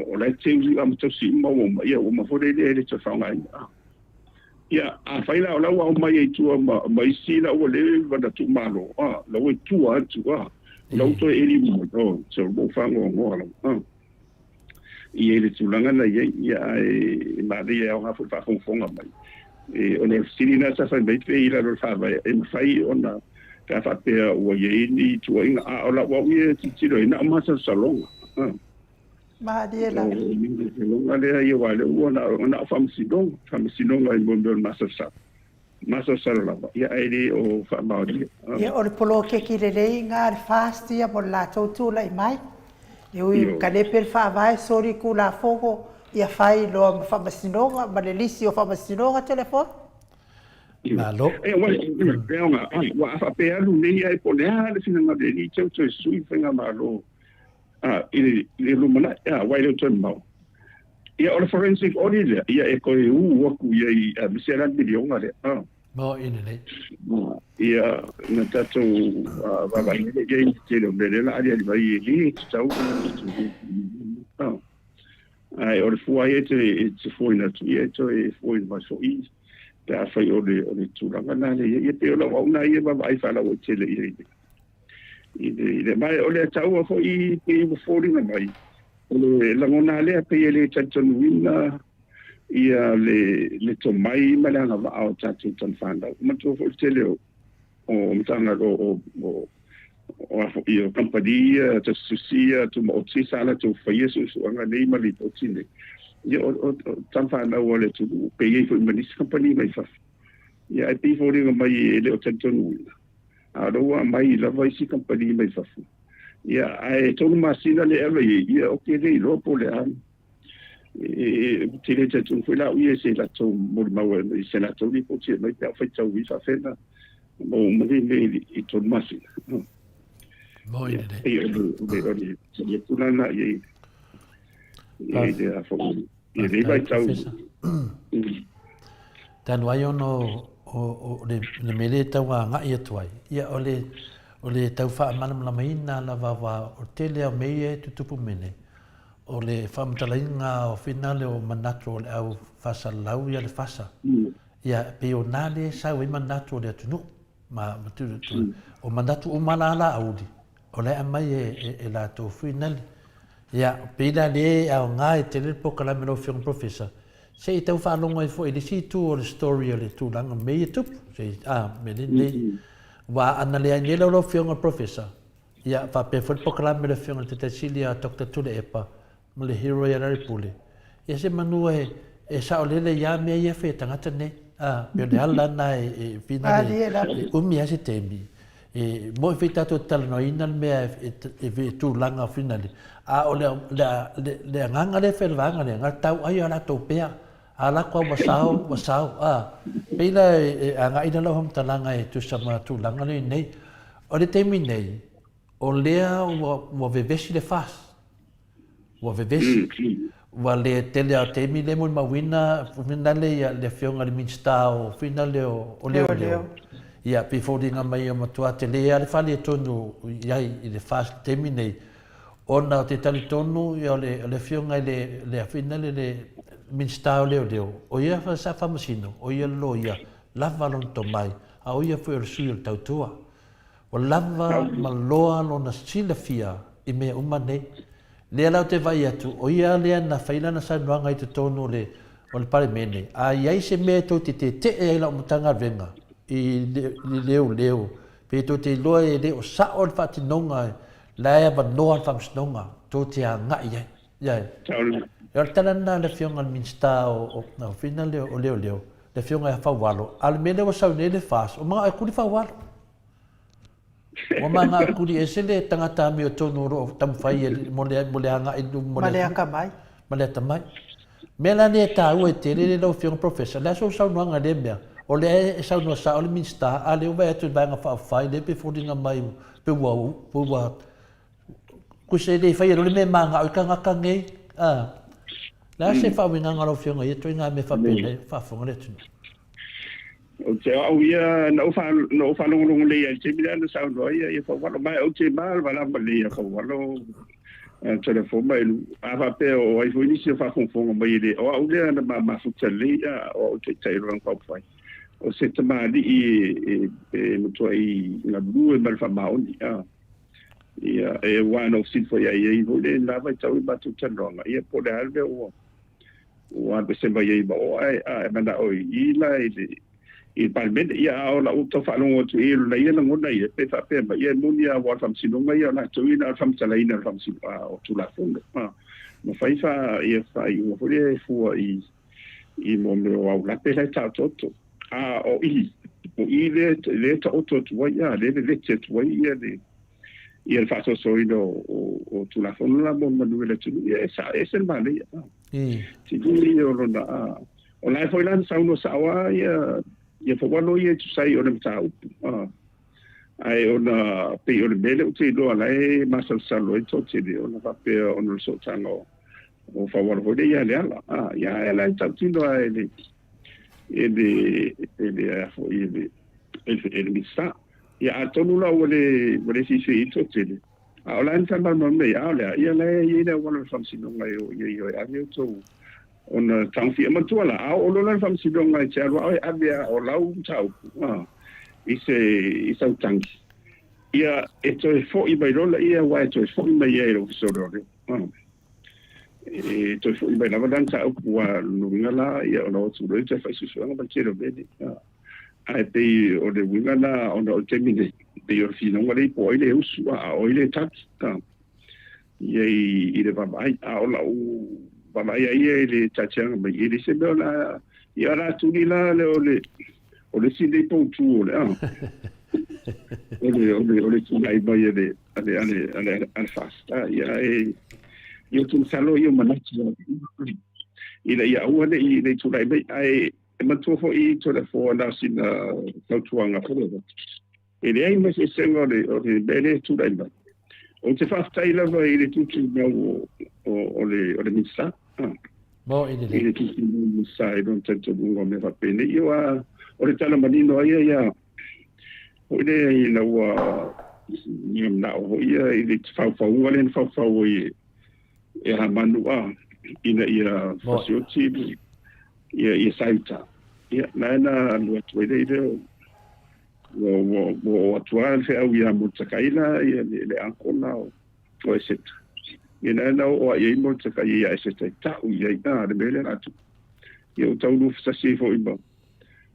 C: o la tengi am to si mo ia o mo fode le to fa ngai ia a fa ila o la o mai tu mai si la o le va da tu malo la o tu la o to e li mo so mo fa ngo ia le tulanga na ia ma le ia nga fu fa fonga mai e ona silina sa fa mai pe ila ro fa vai e fai ona ka fa pe o ye ni tu inga a la wa ye ti ro ina ma sa salonga
A: ma de la
C: longa le ia wa le ona fam sidong ai mo ma sa la ia ai o fa ma
A: ia o le polo ke ki le nga fast ia por la tu lai mai eu kale per fa vai sori ku la fogo ia fai lo fa masinonga ma le lisi o fa masinonga telefon
B: malo
C: e wa fa pe alu ni ai po le ale fina ma de ni tau sui fenga malo ile lo mana wa ile to mau ia o forensic audit ia e ko u ku ia misera milionga le
B: mo ile
C: ia na tato va vai le game che lo bene la aria di vai lì ciao ai o fuai e foi na tu e foi ma so I da fai o le tu la na le e pe la ona ia va vai fa la o tele ile mai o le ciao foi pe foi na mai o la ngona le pe le chanchon wina ia le to mai malanga va au tatu ton fanda ma to fo tele o mtanga o company to susia to mo sala to fayesu anga nei mali to tine ia o tan fanda o le to pe fo manis company mai fa ia pe fo ringa mai le o tanton a do mai la vai si company mai fa ia ai to masina le ave ia o ke le lo po le an tele te tu foi la ia se la to mo mau se la to ni po ti mai pe fa tau wi fa fena mo me i to masina
B: mo ile
C: e tu na e de a fo e le vai tau
B: tan wai ono o le mele tau nga ia tuai ia o le tau fa manam la maina la va o tele a mei tu tupu mene o le whamtalainga o finale o manatu o le au fasa lau ia le fasa. Ia pe o nale sau i manatu o le atunu. Ma o manatu o malala audi. O le amai e la tō finale. Ia pe ina le au ngā e te le poka la mero fiong professor. Se i tau whaalonga i fo i le si tu o le story o le tūlanga mei e tupu. Se me le nei. Wa ana le ai nela o lo fiong professor. Ia fa pe fo poka la mero fiong te te sili a Dr. Tule Epa. Ma le hero ia rari pule. Ia se manua e sa o lele ia mea ia whee tangata ne. Peo le hala na e fina le umi ase temi. Mo i whee tato tala no ina mea e whee tūlanga fina le. O le nganga le whee vanga le. Ngar tau ai ala tau pea. Ala kwa wasau. Peila a ngā ina lau hong talanga e tu sama tūlanga le nei. O le temi nei. O lea wa vevesi le fast. wa vevesi wa le tele a te mi le mo mawina fina le ya le fionga le minsta o fina le o leo ia pe fodinga mai o matua te le ale fale tonu iai i le fast terminate ona te tali tonu ia le fionga le fina le minsta o leo o ia fa sa famasino o ia lo ia lava lon to mai a o ia fu el suil tautua o lava maloa lona silafia i mea umane le lau te vai atu o ia lea na failana sa noanga i te tonu o le palemene a iai se mea tau te e la umutanga venga i leo pe tau te loa e leo sa o le whatinonga la ea vanoa le whamsinonga tau te a ngai iai e o le talana le fionga le minsta o fina leo o leo le fionga e whawalo ale mele o sau nele fas o mga e kuri whawalo o mga kuri e se le tangata mi o tonu ro tam fai mo le hanga i mo le
A: mai
B: male tamai mela ne ta u e te le lo fionga professor la so sau noanga le mea o le e sau no sa o le minsta ale o vai atu vanga fai le pe fodinga mai pe wa ku se le fai le me manga o kanga ngai la se fa winga ngalo fionga e toinga me fa pele fa fonga le tunu
C: o te au ia no fa long le ia te mira no sa no ia fa walo mai o te mal wala le ia fa walo telefone mai ava pe o ai foi inicio fa fonga mai le o au le na ma futale ia o te tai ron pa fai o se te mali e mo i na blu e mal fa maoni ia e one of sin foi ai vo le na vai tau ba tu tendonga ia po le alve o ave se vai ai ba o ai manda o i la i palmente ia o la uto fa longo tu i la ia ngona ia pe fa pe ba ia munia wa fam sinonga ia na tu ina fam salaina fam sin o tu la fonga no fai fa ia fa i mo fole fu i mo me o la pe la ta toto o i le ta oto tu ia le te tu ia ia fa so o tu la fonga la mo manu le tu ia sa es el male ti di o na o la foi lan sa uno sa wa ia fa wano ia tu sai o le mtau ai ona pe o le mele o te lo ala e masal salo e tote de ona va pe ona so tango o fa wano foi ia le ala ia ela ta tindo ai ele fo ele misa ia atonu la o le si si tote de ala en tan mal me ala ia le ia wano famsino mai o ia ia ia to ona tangfi amatuala o lo lan fam sidonga e alo ai avia o lau tau i se tangi ia eto e fo i bai rola ia wa eto e fo i mai e ro so ro e to fo i bai lava dan tau wa lungala ia o no tu ro te fa su ba kero bedi ai pe o de wingala o no te mine de o fino ngale po ile usu o ile tat ia i le va mai o lau Baba ia le tachanga mai ele se bela ia la tunila le ole si de pontu ole ole tunai mai ale fasta ia io tu salo io manati ila ia ole le tunai mai ai matofo i to le fo na sin tautuanga fo ele ai mas sengo le bele tunai mai o te whaftai lava i le tutu o le misa.
B: Mo i le
C: tutu misa i don tento bunga me whapene. O le tala manino ia o le i na ua niam na o ia i le whauwhau ale na whauwhau e ha manu ina ia whasioti ia saita. Ia naena lua tuele i leo o Atua fe au ia mo tsakaila ia le ankona o eset ina na o ia mo tsakai ia eset ta u ia na le mele atu ia o tau lu sa si fo iba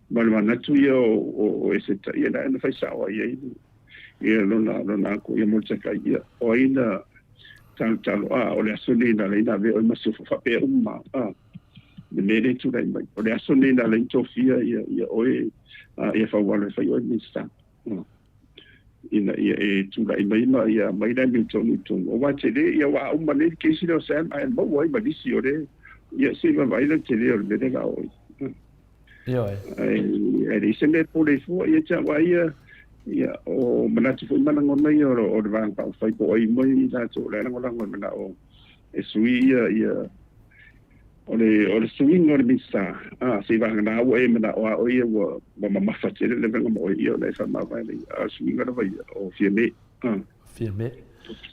C: malmana tu ia o eset ia na fa sa o ia na ko ia mo tsakai ia o ina tal o le asuni na le ina ve o masu fa pe umma le mele tu dai mai o le asuni na le tofia ia o ia fa wala fa yo mista ina ia tu dai mai ia mai dai mi tonu o wa tele ia wa umma le kesi no sam ai mo wai ma disi ore ia se va vai le tele o le ga o
B: io
C: ai se me pole fo ia cha wa ia o manati fo mana ngona ia o le van pa fa ko ai mai da to le ngona ngona o sui ia ole swing ole misa se va na o e na o ia o ma fa tele le venga mo ia le fa ma vai swing ole vai o fieme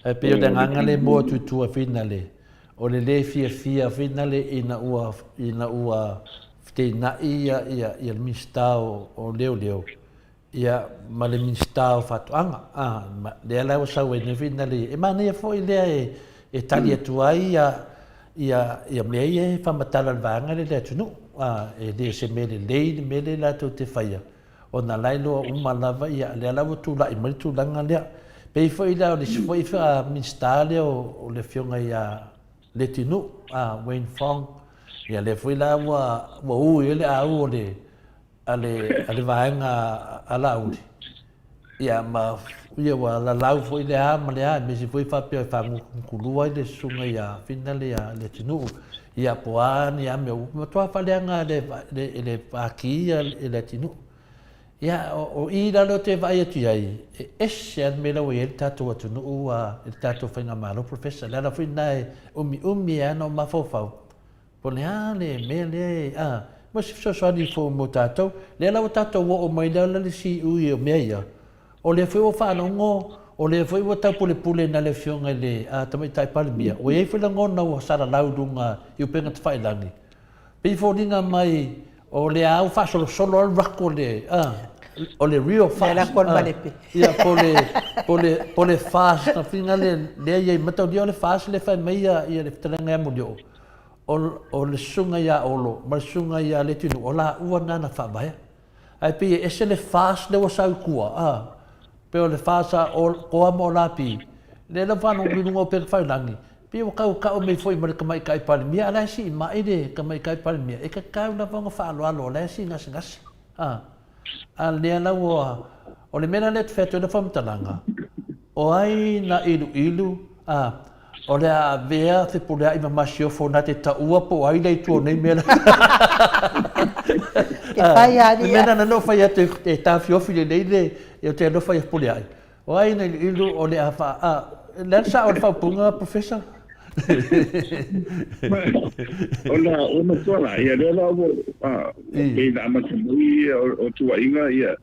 B: e pe o de ngangale mo tu finale ole le fia finale ina ua te na ia mistao o leo ia ma le mistao fatuanga le la o sa we ne finale e ma ne foi le e tali atu ai ia mea fa matala vanga le tunu e de se mele la to te faia o na lailo uma lava ia le lava tu la i mai tu langa le pe foi la o le foi fa mistale o le fionga ia le tinu Wayne Fong ia le foi la wa u ele a u le ale vanga ala u ia ma ia wa la lau foi le a ma le a me se foi fa pe fa kulua le sunga ia finale ia le tinu ia poani ia me ma to fa le nga le paki ia le tinu ia o i la lo te vai tu ai e se me la we tato atu no il tato fa na malo professor la fa na umi ano ma fo fa pone ale me le ma se so di fo mo tato le la tato o mai la le si u io me ia o le foi o fa no ngo o le foi o ta pule na le fionga le tamai tai palmia o e foi la ngona o sara laudunga i penga te fai lani pe fo dinga mai o le au fa solo al racco le o le real fast ia pole fast na fina le ia mata dia le fast le fa mai ia le tanga mo dio o le sunga ia olo ma sunga ia le tinu o la ua na fa vai ai pe ese le fast le wa sa kua pe o le fasa o mo la pi le la fa no ngungo pe fa langi pe o ka o me foi ma ka mai kai palmia la si ma ide ka mai kai palmia e ka na va fa lo la si ngas le la o le mena net feto na fam talanga o ai na ilu o le a vea te pole ai ma sio fo na te taua po ai dei tu nei mena mena na no fai te ta fio fili le eu te no fai pole ai o ai na ilu o le a fa le sa o fa punga professor
C: ona tola ia le la e na ma tui o tua inga ia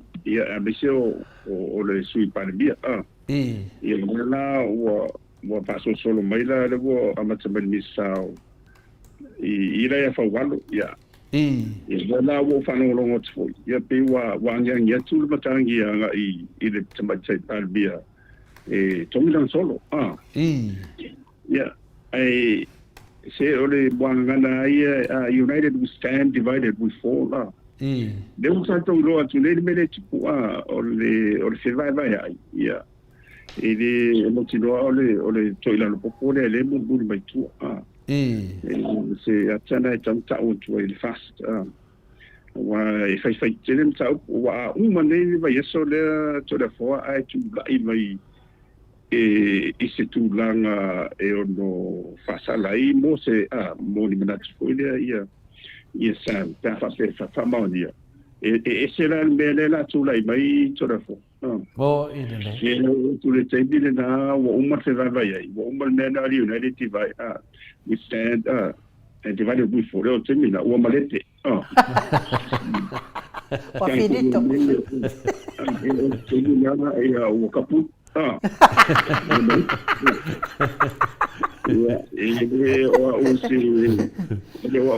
C: a mesio o le sui palmia ia la o paso solo mai la le o amatabel misao i ia fa walo ia ia la o fa no longo tfo ia pe wa ngang ia tu matangi anga i le tamatai palmia e tomilan solo ia ai se ole buangana ia united we stand divided we fall de un santo lo atu le mele tipo ole se vai ia ele mo tino ole toila no popole le mo buli mai tu se atana tanta o tu ele fast wa e fai tele tau wa mane vai so le to le fo ai tu ai mai e se tu langa e ono fasala i mo se mo ni mana spoiler ia sa ta fa monia e se la mele la tu lai mai to da fo
B: bo ile
C: tu le te bile na wa umma se vai ai wa umma mena ali united vai we stand and divided we for o te mina o malete
A: wa finito
C: o kapu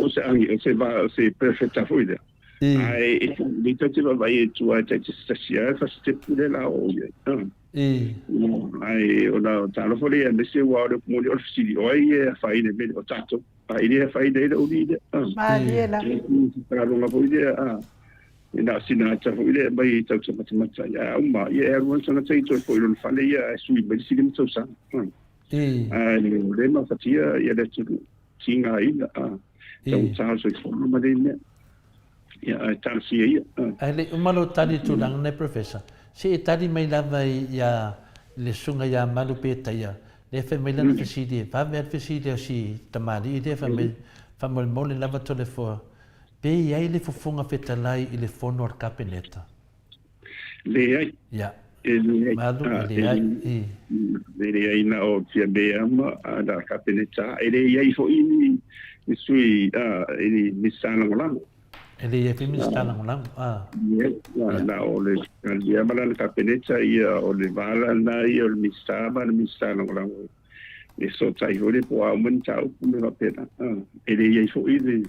C: o se angi se va se perfetta fuida ai mi tati va vai tu a te sia fa ste pure la o ai ona talo fori e se wa o mo o fili o ai fa ine me o tato ai ne fa ine o di
A: ma diela
C: tra lo la ina sina ta fuile mai tau sa mata ya uma ia ruan sana tai to foi lo fale ia sui mai silim tau sa le ma fatia ia le tu singa ina tau sa so fono ma de ne ia tal si ia
B: ale umalo tadi tu lang ne professor si tadi mai lava ia le sunga ia malu peta ia le fe mai lana fasidi pa me fasidi si tamali de fa me fa mo le lava to le fo pe ia le fofonga fetalai i le fono al capeneta
C: le ai
B: ia malu ele ai
C: ele ai na o tia beama da capeneta ele ai fo ini sui ele misana ngolang
B: ele ia fi mistana ngolang
C: na ole dia mala capeneta ia ole vala na ia ole misana ngolang e so tai hore po a mun tau me va pena ele ia fo ini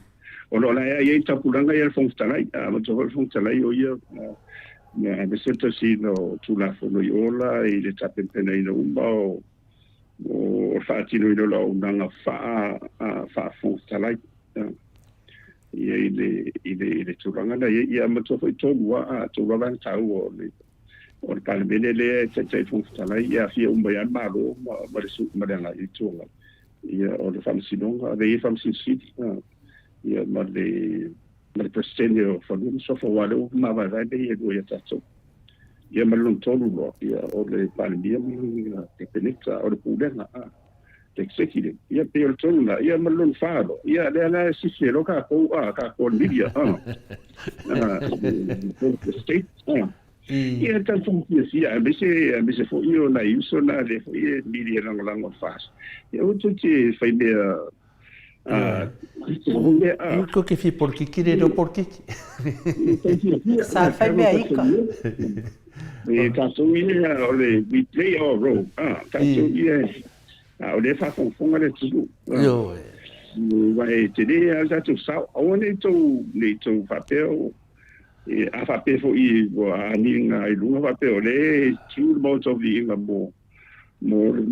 C: ono la ia tapulanga ia fonstana ma to fonstana o ia me sento si no tu la fono iola e le tapen pena ino umba o fatino ino la unanga fa fonstana ia ile tulanga na ia ma to foi to wa to wa ban tau o palmene le tete fonstana ia fi umba ya malo ma su ma danga i tunga ia o le famsinonga de famsin ia ma le presidente fa un sofo wale ma va de ia do ia tatso ia ma lon tonu lo ia o le palmia te peneta o le pudenga te executive ia pe o tonu ia ma lon falo ia le si lo ka ko media state ia tanto ia bese fo io na iso na le fo ia media lang fast ia o tutti fai be
B: Iko que fi por que querer por que
A: sa fai me aika
C: e tanto ia o le we play our role tanto ia o le fa fonga le tudo
B: yo
C: vai te dia já tu sa o ne to papel e a papel fo i a ninga i lunga papel le tu mo to vi nga mo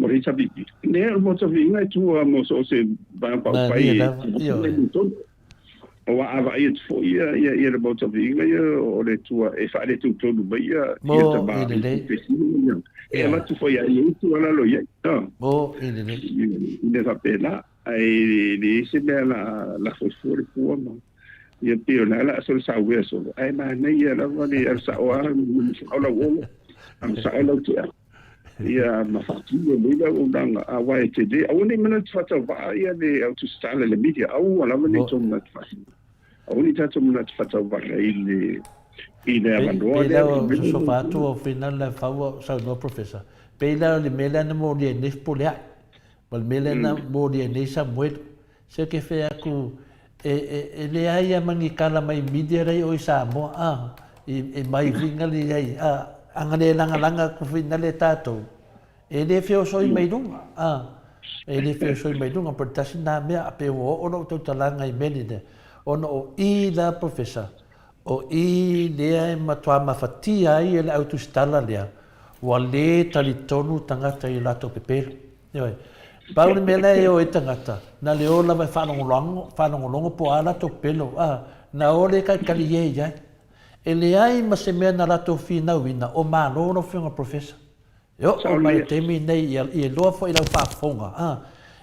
C: risabi ne mo to vi nga tu mo so se ba pa pai o ava i fo ia mo to vi nga o le tu e fa le tu to ba ia
B: mo
C: e ma tu fo ia tu ala lo ia
B: mo
C: ne va pena ai di se la fosfore fu ma ia pio na la so sa we so ai ma ne ia la ni sa o la wo am sa la tu ia ma fatiu me la undanga a wa te de a ni mana fata va ia de auto style le media au ala me to na fasi au ni tato na fata va ile
B: Peila so fatu o final la favo sa no professor. Peila le mela na mo de nes polia. Mal mela na mo de nes Samuel. Se que fe aku le ai mangi kala mai media rai o Samoa e mai vinga le ai angale langa ku final le tato. E le fe o so mai dunga e le fe o so mai dunga per tasina me a pe o no to talanga i menide. Ono o I la professor. O I lea e matua mawhatia ai e le autostala lea. Wa le talitonu tangata i lato pepero. Pauli me lea e o e tangata. Na le ola vai whanongolongo po a lato pelo. Na ole kai kali e iai. E le ai ma se mea na lato whina wina. O malo no whiunga professor. O mai temi nei i e loa fo i lau whafonga.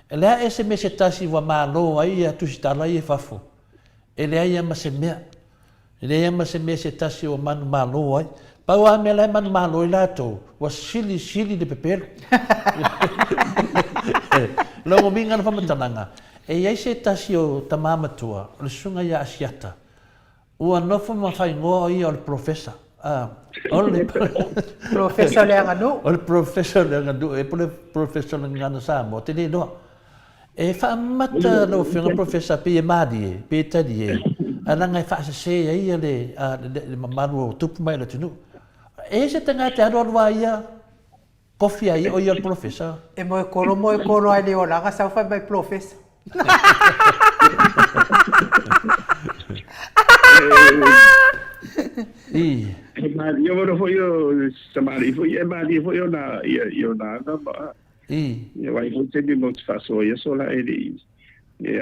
B: E lea e se me se tasi wa malo ai e autostala i e whafo. E le ai ma se mea. Ele ama se me se tasi o manu malo ai. Pau a me lai manu malo i lato. Wa sili de pepero. Longo minga na whamatananga. E iai se tasi o tamamatua. O le sunga ia asiata. Ua nofo ma whai ngoa i o le professor.
A: Professor le anganu.
B: O le professor le anganu. E po le professor le ngana Samoa. Te le noa. E whaamata lo whiunga professor pe e maadi e. Pe e tadi e. Alanga fa se ai le mamaru tupu mai le tunu. E se tanga te aro wa ia coffee ai o ia professor.
A: E mo koro ai le ola ga sa fa mai professor.
C: Ma io volevo io stamani io na ba. Io vai con te di molto faso io sola e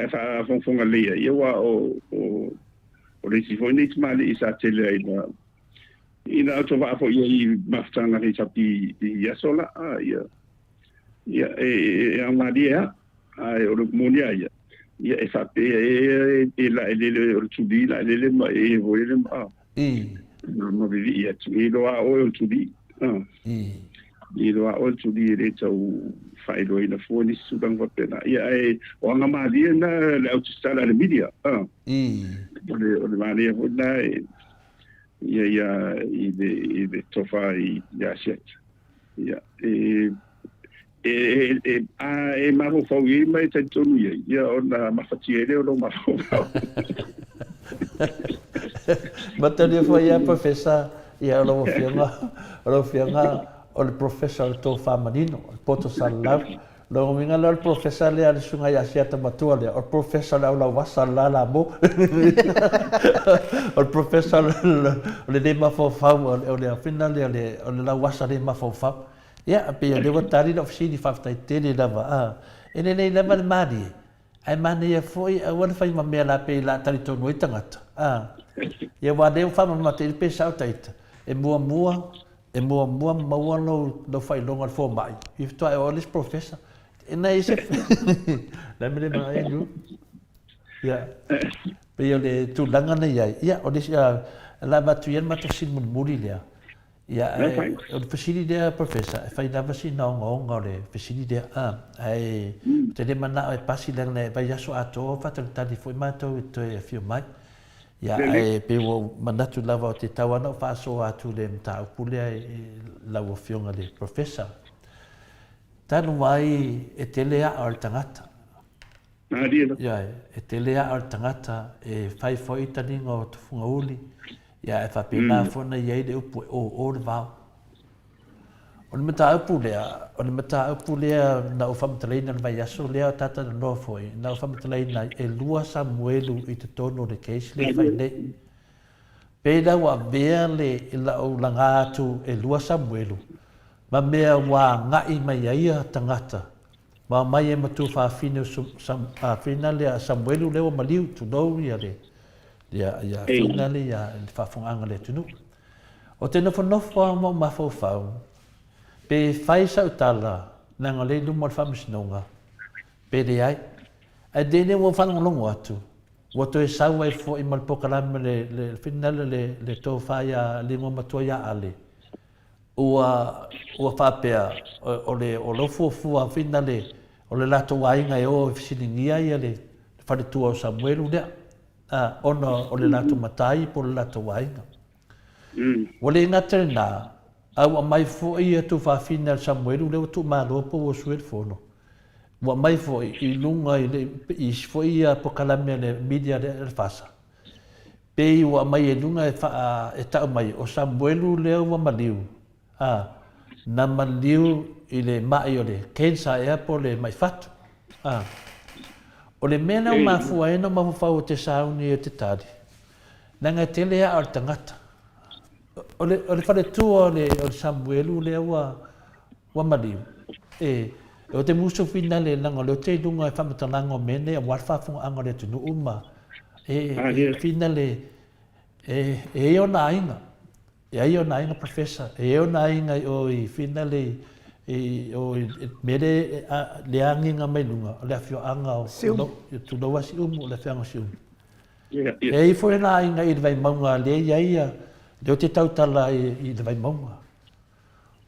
C: fa fonga lì io o le si foi nit mal i sa tele ina auto va fo i maftanga ri sapi ia sola ia ma dia o le monia ia e fa pe e la le tudi la le ma e vo le ma no vivi ia tu lo a o tudi i lo a o tudi re tau fai do ina fo ni su bang va pena ia e o nga ma dia na le auto stala le media o le mani e i le tofa i set. Ia, mafo fau i mai tai tonu ia ona mafatiere o no mafo fau.
B: Matani foi a professor ia lo fianga o le professor to famanino o poto salau lo minga lo professor le al sunga ia siata matua le o professor la wasa la mo o professor le de mafo fau o le final le o la wasa de mafo fau ia pe le watari no fisi fa tai tele lava ene nei lava mari ai mani e foi a wana fai mamea la pe la tari tonu i tangata ia wade fa ma te pe sa taita e mua maua no fai longa fo mai if to ai olis professor e na ise la me mai nu ia pe le tu langa nei ia olis la batuien mata sin mun muri le ia o fasili de professor fai lava sin no le fasili de ai te le mana e pasi le vai aso ato fa tali foi mato e fio mai ia e pe o manatu lava o te tawana fa so atu le mta pule la o fionga le professor tanu mai e telea al tangata ia e telea al tangata e fai foi tani ngo tu funga uli ia e fa pena fona ia de o le va o le mta pule na o fam tleina vai aso le tata no foi na o fam tleina e lua Samuelu i te tono le case le fai le pena wa vele la o langa tu e lua Samuelu ma mea wa ngai mai ia tangata ma mai e matu fa fine fina le Samuelu le o maliu tu no ia le ia fina le ia fa fonga le tunu o te no mo ma fo pe fai sa utala na ngale lu mo famis nonga pe de ai a de ne mo fan longo atu wo to e sa wai fo i mal pokala le final le to faia le mo matoya ale o fa pe o lo fu a finale o le lato wai ngai o fisiningia ia le fa tu o Samuelu de ono o le lato matai po le lato wai o le ngatrena au mai fo ia tu fa final Samuelu le tu malo po o suel fono wa mai fo i lunga i fo ia po kalame le media de fasa pe wa mai e lunga e ta mai o Samuelu le wa maliu na maliu i le mai o le kensa e po le mai fatu o le mena o mafua e no mafa o te sauni e te tari nanga tele a al tangata o le fale tua o Samuelu le wa maliu o te muso fina le langa le te lunga e whamatalanga o mene a warwhafunga anga le tunu uma fina le e o na inga e o na inga professor e o na inga o i fina le o mere le anginga mai lunga le afio anga o tu no wasi umu le whianga si umu e i fo na inga i vai maunga le ia le o te tautala i vai maunga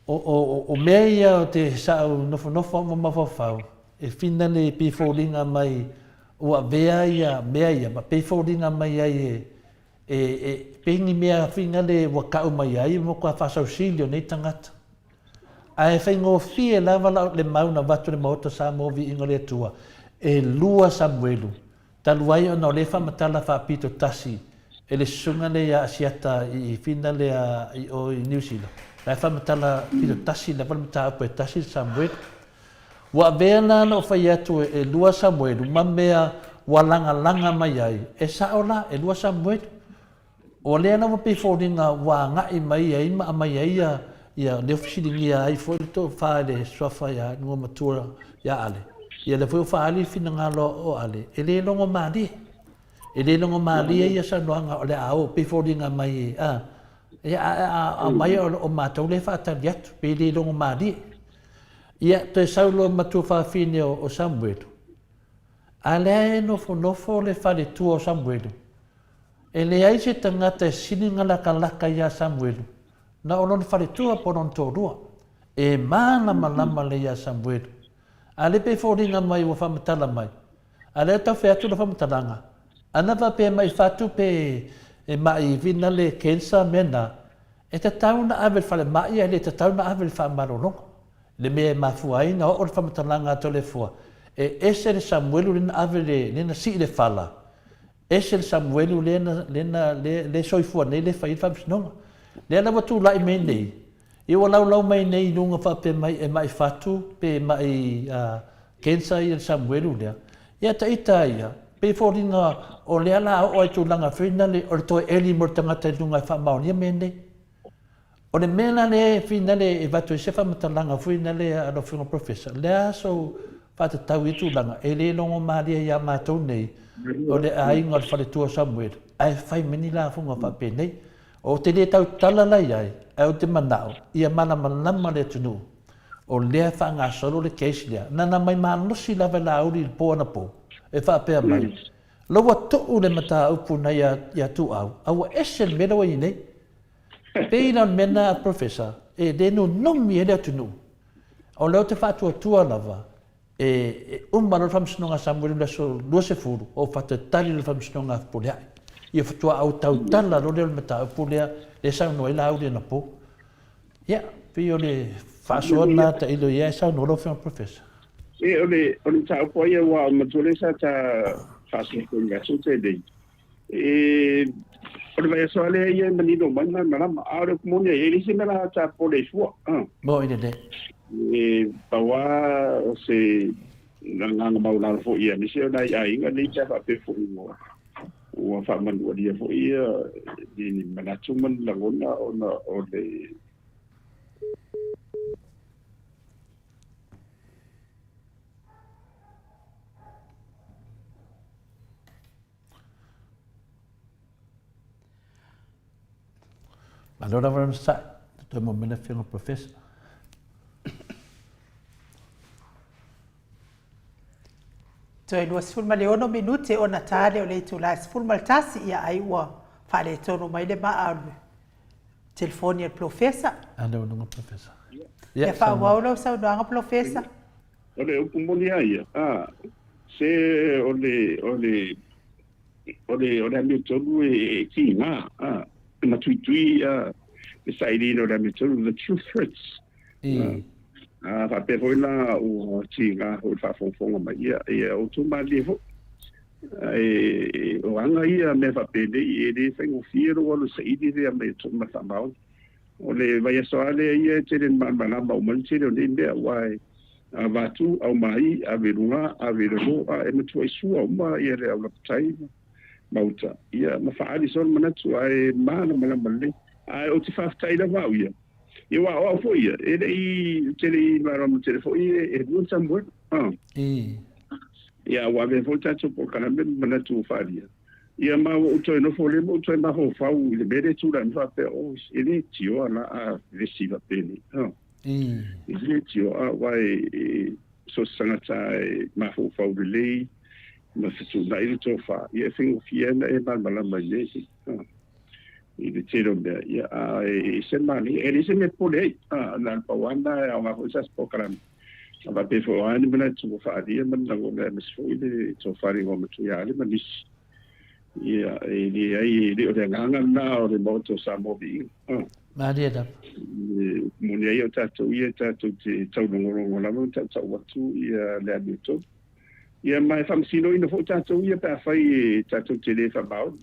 B: o mea o te sao nofo mafafau e fina le pifolinga mai ua vea ia mea ia ma pifolinga mai ai e pengi mea finga le wakau mai ai mo kwa fasausilio nei tangata ai whaingo fie lava le mauna watu le Maota Samoa Viiga le Atua e lua Samuelu taluai ona o le whamatala whapito tasi e le sunga le a asiata i fina le o New Zealand la whamatala pito tasi la whamatala po e tasi Samuelu wa vena no fai atu e lua Samuelu ma mea wa langa mai ai e saola e lua Samuelu o lea na wapi fōringa wa ngai mai ai ma mai ai ia le ofisilingia ai foi to fale sofa ya no matura ya ale ia le foi fale fina ngalo o ale ele longo mali ia sa noanga ole ao pe fōringa mai ia mai o matou le fa taliat pe le longo mali ia te saulo matu fa fine o Samuelu ale no fo le fale tu o Samuelu ele ai se tangata sininga laka ia Samuelu na olon fale tua ponon tōrua e malama le ia Samuelu ale pe fōringa mai wa whamatala mai ale tau whea tu na whamatalanga ana wa pe mai whatu pe e mai vina le kensa mena e te tauna ave fale mai e le te tauna ave fa marolonga le me mafuaina o le famatalanga to le fua e ese le Samuelu le ave le na si le fala ese le Samuelu le soifua nei le fai famsnonga le ana watu lai me nei i o lau mai nei nunga fa pe mai e mai fatu pe mai kensa i le Samuelu lea ia ta ita ia pe foringa o le ala o ai tūlanga whina le o le toi eli mo tangata lunga wha maonia me nei o le mena le whina le e watu e sefa matalanga whina le a lo whina professor le aso whata tau i tūlanga e le longo maria ia mātou nei o le ainga le whare tua Samuel ai whai meni la whunga wha pe nei o te le tau talalai ai o te manao ia mana malama le tunu o lea wha ngā solo le keisi lea nana mai mānosi lawa la auri le pōna pō e wha pēr mai lawa to'u le mata upu na ia tu au awa ese le mena wai nei peina mena professor e denu nomi e lea tunu o leo te whātua tua lava e umma lo whamsinonga Samuel le so lua se furu o whata tali le whamsinonga puleai ia whatua au tau tala lo leo le mata upu lea le sauno e la auri na pō ia pio le whaasona ta ilo ia sauno lo whina professor
C: e ole tau po ia wa matule sa ta fasi ko nga so te dei e ole vai so ale ia manido mana mana aro mo ne ele se mera ta po le fu
B: mo ide de
C: e pawa se nga mau na fo ia mi se na ia inga ni ta pa pe fo mo o fa man o dia fo ia ni mana tuman la ngona ona o le
B: allora avremmo stato tutto il momento fino al professor
A: toi lo sfulma le ono minuti o Natale o le tu la sfulma il tassi ia ai ua fa le tono mai le ma alu telefoni al professor
B: ando no professor
A: ia fa waulo sa no professor
C: ole o monia ia se ole mi tolu e kinga na tui the side da mi tolu the true threats fa pe voina o tinga o fa fonga mai ia o tu ma levo o anga ia me fa pe de e fengo fiero o le saidi de me tu ma fa mau o le vai so ale ia te den ma na ba o man te de ne wai va tu au mai a verunga a verlo e me tu su o ma ia le au tai Maota ia ma faali son mana tu ai mana male ai o te fa tai da va ia ia wa o foi e dei tele maram telefoni e non sambo ia wa ve volta tu por kana mana tu falia ia ma o to no fole mo to ma ho fa u le bere tu la fa pe o ele tio ala a resiva peni ele tio a vai so sanata ma ho fa u le ma se tu dai to fa ia fingo fiena e barbala mai i le tiro be ia e se mani e se me pole na pa wanda a ma cosa spokram va pe fo ani bena tu fa dia man na go me so ile to fa ri go me tu ia le manis ia e di ai di o de nganga na o de moto Samoa Viiga
B: ma dia da
C: mo ne ia tatu te tau ngoro la mo tatu watu ia le abito ia mai famsino ina fo tatu ia pa fai tatu te le fa bau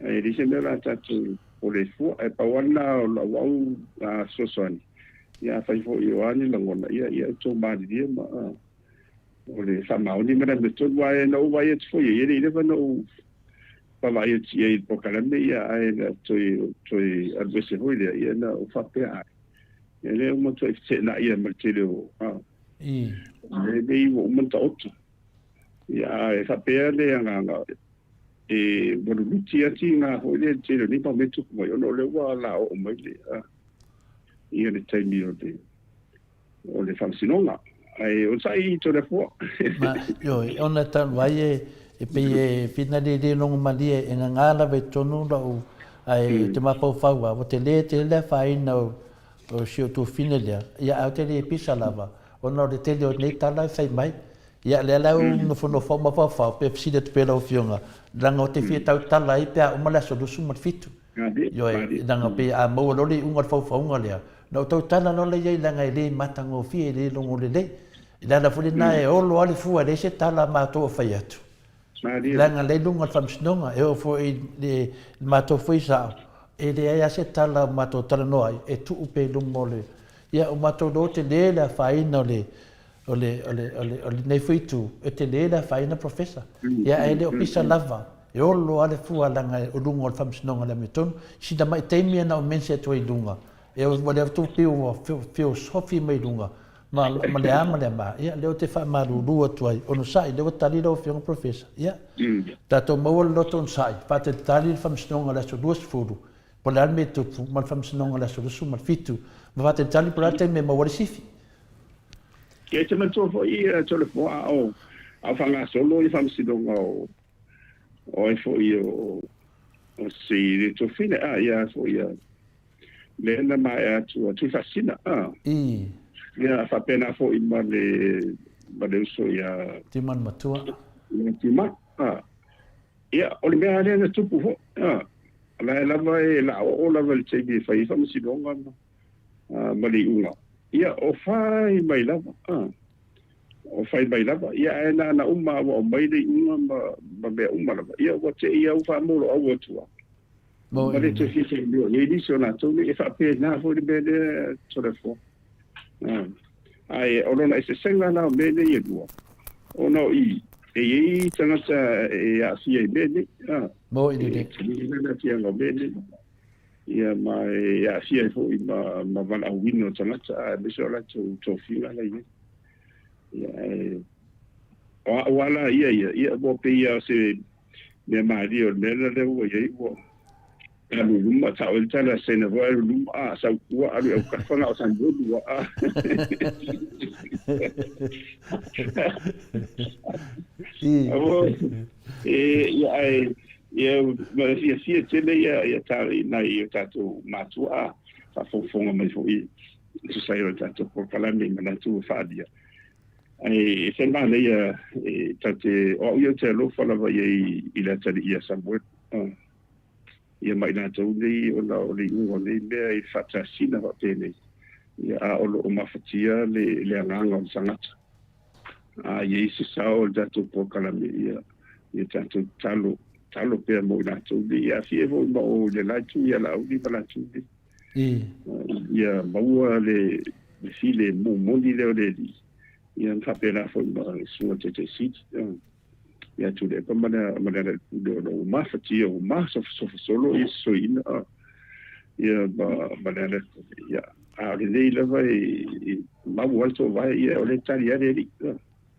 C: e dice mera tatu o le fu e pa wana la wau so soni ia fai fo io ani la ngona ia to ma dia ma o le fa mau ni mera beto wai no wai et fo ia ile va no pa vai et ia po kalame ia ai toi advese ho ia na o fa pe ai ele o mo toi se na ia ma te o le dei o mo ta otto ia e fa pe le anga e bueno lutia tinga ho le tiro ni pa metu mo yo no le wa la o mai le ia le taimi o le famsinonga ai o sai to le fo
B: ma yo ona tan vai e pe fina de longo mali e ngala ve tonu lo ai te ma po fa wa te le fai no o sio tu fina le ia au te le pisa lava ona le te le ne tala fai mai ia le lau no fono fo ma fa pe sida te pela o fionga langa o te fia tau tala i pea o mala so do suma fitu yo e langa pe a mo lo le unga fa unga le no tau tala no le ia langa le matango fie le longo le ila la fuli na e olo ali fua le se tala ma to fa yatu langa le lunga fa msnonga e o fo le ma to foi sa e le ia se tala ma to tala no ai e tu pe lungo le ia o ma to do te le la fa ina le ole nei fitu e te le la fa ina professor ia e le opisa lava e olo ale fua langa o lungo fa msnonga le meton si da mai te mi na o mense to i lunga e o mo le tu piu sofi mai lunga ma le ama le ma ia le o te fa maruru atu ai ono sai le o tali lo fiong professor ia tato mo lo ton sai fa te tali fa msnonga la so duas furu po le alme tu ma fa msnonga la so su ma fitu ma fa te tali por ate me mo wale sifi
C: ke te mato fo i to le fo a fanga solo i fa msnonga o e fo i o si le to fine ia fo ia le na mai tu fascina ia fa pena fo i ma le so ia
B: timan matua
C: timan ia o le mea le na tupu fo la vai la o la vai te bi fa i fa msi longa ma le unga ia o fai mai lava o fai mai lava ia na umma o mai le unga ma be umma lava ia o te ia o fa mo o tua ma le te fi se bio ye di so na to e fa pe na fo le be de to le fo ai o lona e se senga na me le ye dua o no e tanga e a si e bene
B: mo i de
C: na tia no bene ia mai a si e fo i ma vala wino tanga me so la to fila la ia o wala ia bo pe ia se me mari o nela le o ia o alu luma tau el tala se na voa luma sa ua alu o kafanga o san bodu ia sia tele ia tali na ia tatu matua fa fofonga mai foi so sai o tatu por kalame na tu fadia ai se ma le ia tate o ia te lo fala vai i la tali ia Samoa ia mai na tau nei o la o le ungo nei mea i whatasina wa tēnei. Ia a olo o mawhatia le anganga o sangata. Ia i se sao o dato po kalame ia tato talo pēr mo i na tau nei. Ia fie mo ma o le laitu ia la uli ma laitu nei. Ia maua le file mo moni leo le li. Ia mwhapena fo i ma sunga te siti. Ia tu le pa mana no mafati o masa solo isso ina ia mana ia a le leva e ma volto vai ia o le talia le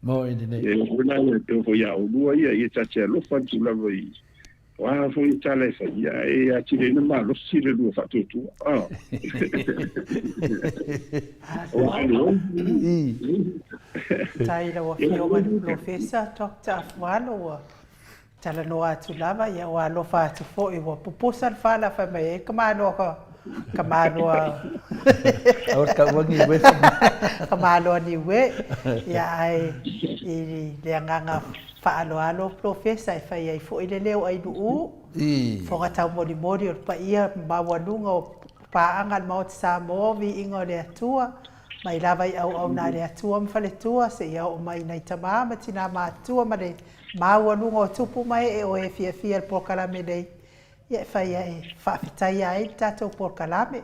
B: mo i de
C: e o na o ia o lua ia tatia lo fa tu lava i wa fo i tale fa ia e a ti le ma lo si le lu fa tu
A: tai la wa fio ma professor Dr. Afwalo tala no atu lava ia wa lo fa tu fo i wa proposal fa la fa mai kamano
B: o ka wangi we
A: kamano ni we ia ai i le nganga fa alo professor fa ia fo i le leo ai du fo ka tau mori o pa ia ma wanunga o pa angal Maota Samoa Viiga le Atua mai lava i au na le Atua mfale tua se ia o mai nei tama ma tina ma Atua ma le mawanunga o tupu mai e o e fia po kalame nei ia fa ia e fa fitai ai tato po kalame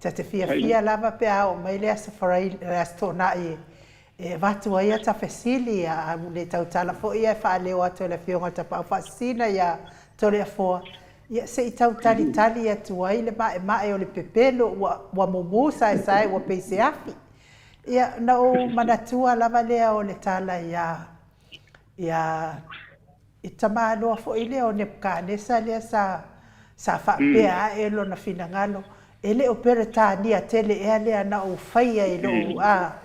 A: tate fia lava pe au mai le safarai restaurant e vatu ia ta fesili a le tautala fo ia fa le o ato le fionga ta pa fasina ia tole fo ia se tau tali atu ai le mai o le pepelo wa momusa e sai wa peise afi ia na o manatua lava lea o le tala ia itamalo fo ile o ne kane sa le sa fa pea e lo na finangalo ele opera tani a tele e ale na o faia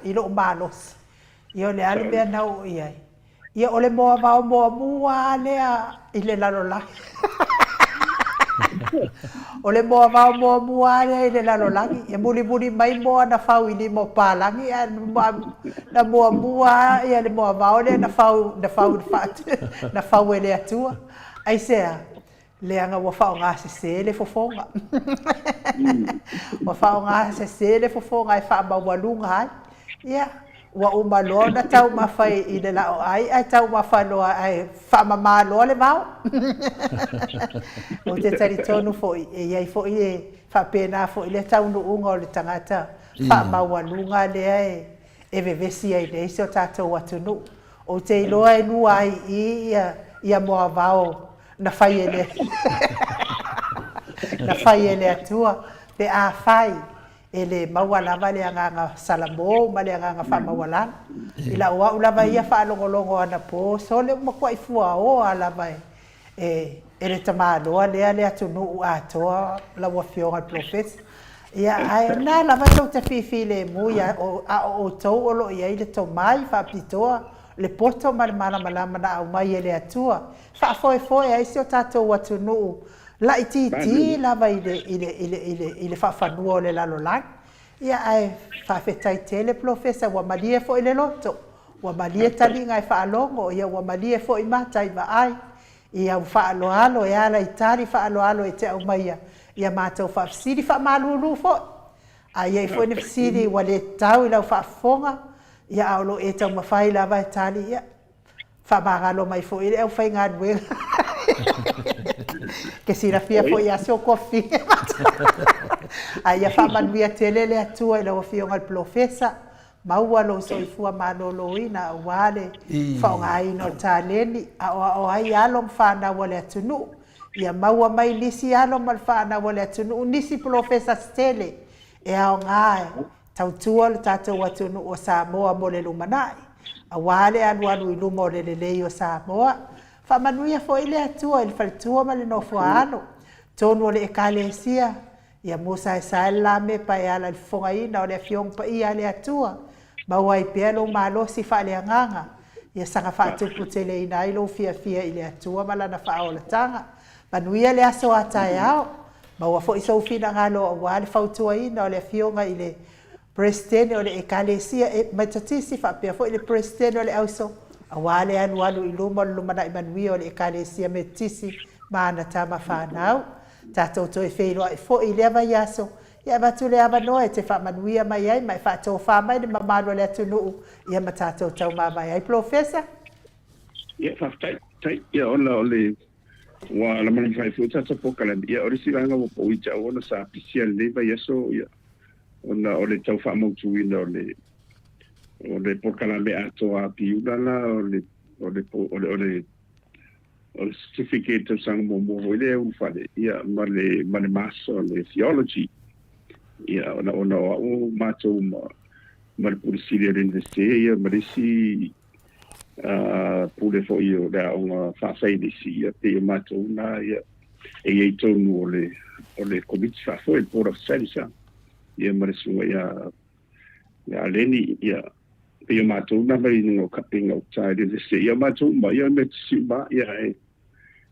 A: ilo malos io le ale be na o ia ole mo va mo ale ile la O le moa vau moa mua le lalolangi. E muli mai moa na fau ili mo palangi. Na moa mua ia le moa vau le na fau ele atua. Ai sea, le anga wa fau ngā se le fofonga. Wa fau ngā se le fofonga e wha mawalunga hai. Ia, wa umalo na tau mawhai i le lao ai tau mawhanoa ai wha mamaloa le vau. O te tari tonu foi, e iai foi e wha pēnā foi le tau no unga o le tangata. Wha mawalunga le e vevesi ai le isi o tātou atunu. O te iloa e nua ai ia moa vau. Na fai ele na fai ele atua pe a fai ele mawalava le anga salamo ma le anga fa mawala ila wa ulava ia fa longolongo ana po so le makwa ifua o ala vai ele tamalo le atunu atoa la wa fiora profes ia ai na la va to te fifile mu ia o to o lo ia ile to mai fa pitoa le porto malama na au mai ele atua fa foi ai se o tatou atu no la iti la vai ile fa fanua le lalolang ia ai fa fetai tele professor wa malie foi le loto wa malie talinga fa alongo ia wa malie foi matai va ai ia fa alo ia la itali fa alo e te au mai ia matou fa siri fa malulu fo ai foi ne siri wa le tau ila fa fonga ia aulo e tau mawhai lava e tali ia whamagalo mai fo ile au whai ngā nuenga ke sira fia fo ia sio kofi a ia whamanuia tele le atua ila wafio ngal profesa maua lo so ifua manolo ina wale whaonga ino taleni o ai alom whana wale atunu ia maua mai nisi alom al whana wale atunu nisi profesa stele e ao ngai tautua le tātou atunu o Samoa mo le lumanai. A wale anu i luma o le lelei o Samoa. Whamanuia fo ile atua, ili whalitua ma le nofo ano. Tonu o le ekalesia. Ia musa e sae la me pa e ala le fonga ina o le fiong pa ia le atua. Maua i pia lo malo si wha le anganga. Ia sanga whatupu te le ina ilo fia ile atua ma lana wha o le tanga. Manuia le aso atai ao. Maua fo iso ufina ngalo o wale whautua ina o le fionga ile Presidente o le ekalesia e matatisi fa pe fo le presidente o le auso awale anu i luma na imanui o le ekalesia metisi mana tama fanau tatou to e feilo e fo i leva yaso ia batu le abano e te fa manuia mai ai mai fa to fa mai de mamalo le tunu ia matatou tau mai ai professor
C: ia fa tai ia ona ole wa la mani fai futa ta pokalan ia ori silanga mo po i tau ona sa pisial leva yaso ia ona ole tau fa mo tu ina ole pokala me ato a piula la ole certificate sang mo ile u fa ia male maso le theology ia ona o mato ma pulsile rende ia marisi pule fo io da una fa sai di sia te mato na ia e tonu ole komiti fa fo il por sensa ia marisu ia leni ia pe mato na mai no kapinga outside de se ia mato ma ia met simba ia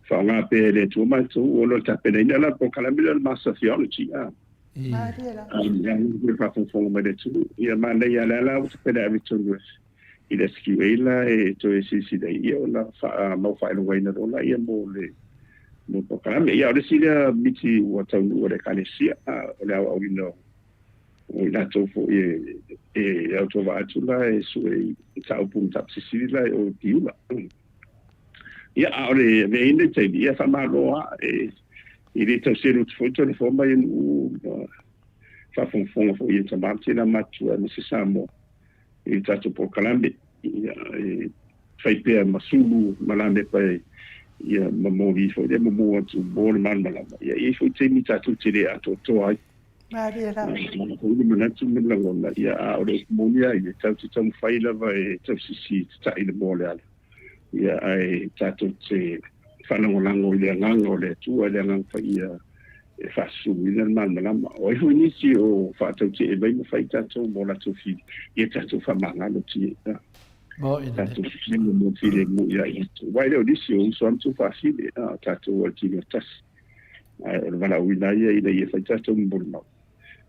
C: fa nga pe le tu mato o lo tapena ina la po kala mila massa theology ia ia fa fo ma de tu ia ma le ia la o pe da vitu ila skiwela e to esi da ia la fa ma fa no waina do la ia mo po kala ia o si le miti o tau o le kalesia o le au no o la to fo e auto va atula e su e tau punta sisila o tiula ia ore veinde te ia fa malo e ile to se lut foto le forma in fa fon fo ia tamati na matu ni se samo e tato po kalambe ia fai pe masulu malande pa ia mamo vi fo de mamo tu bon man malama ia e fo te mi tato te le ato to ai
A: Maria
C: ko ni na tu min la ngona ia ore monia ia tato tam fai lava e tato si ta ile mole ala ia ai tato te whanangolango i le ngango le tua le ngang fa ia e fasu i le man malama o i hunisi o whatau te e mai mawhai tato mo la tu fi ia tato whamangano ti e tato fi mo fi le mo ia i tu wai leo nisi o uso am tu fasile tato o tino tas Wala wina ia whai tātou mbol mau.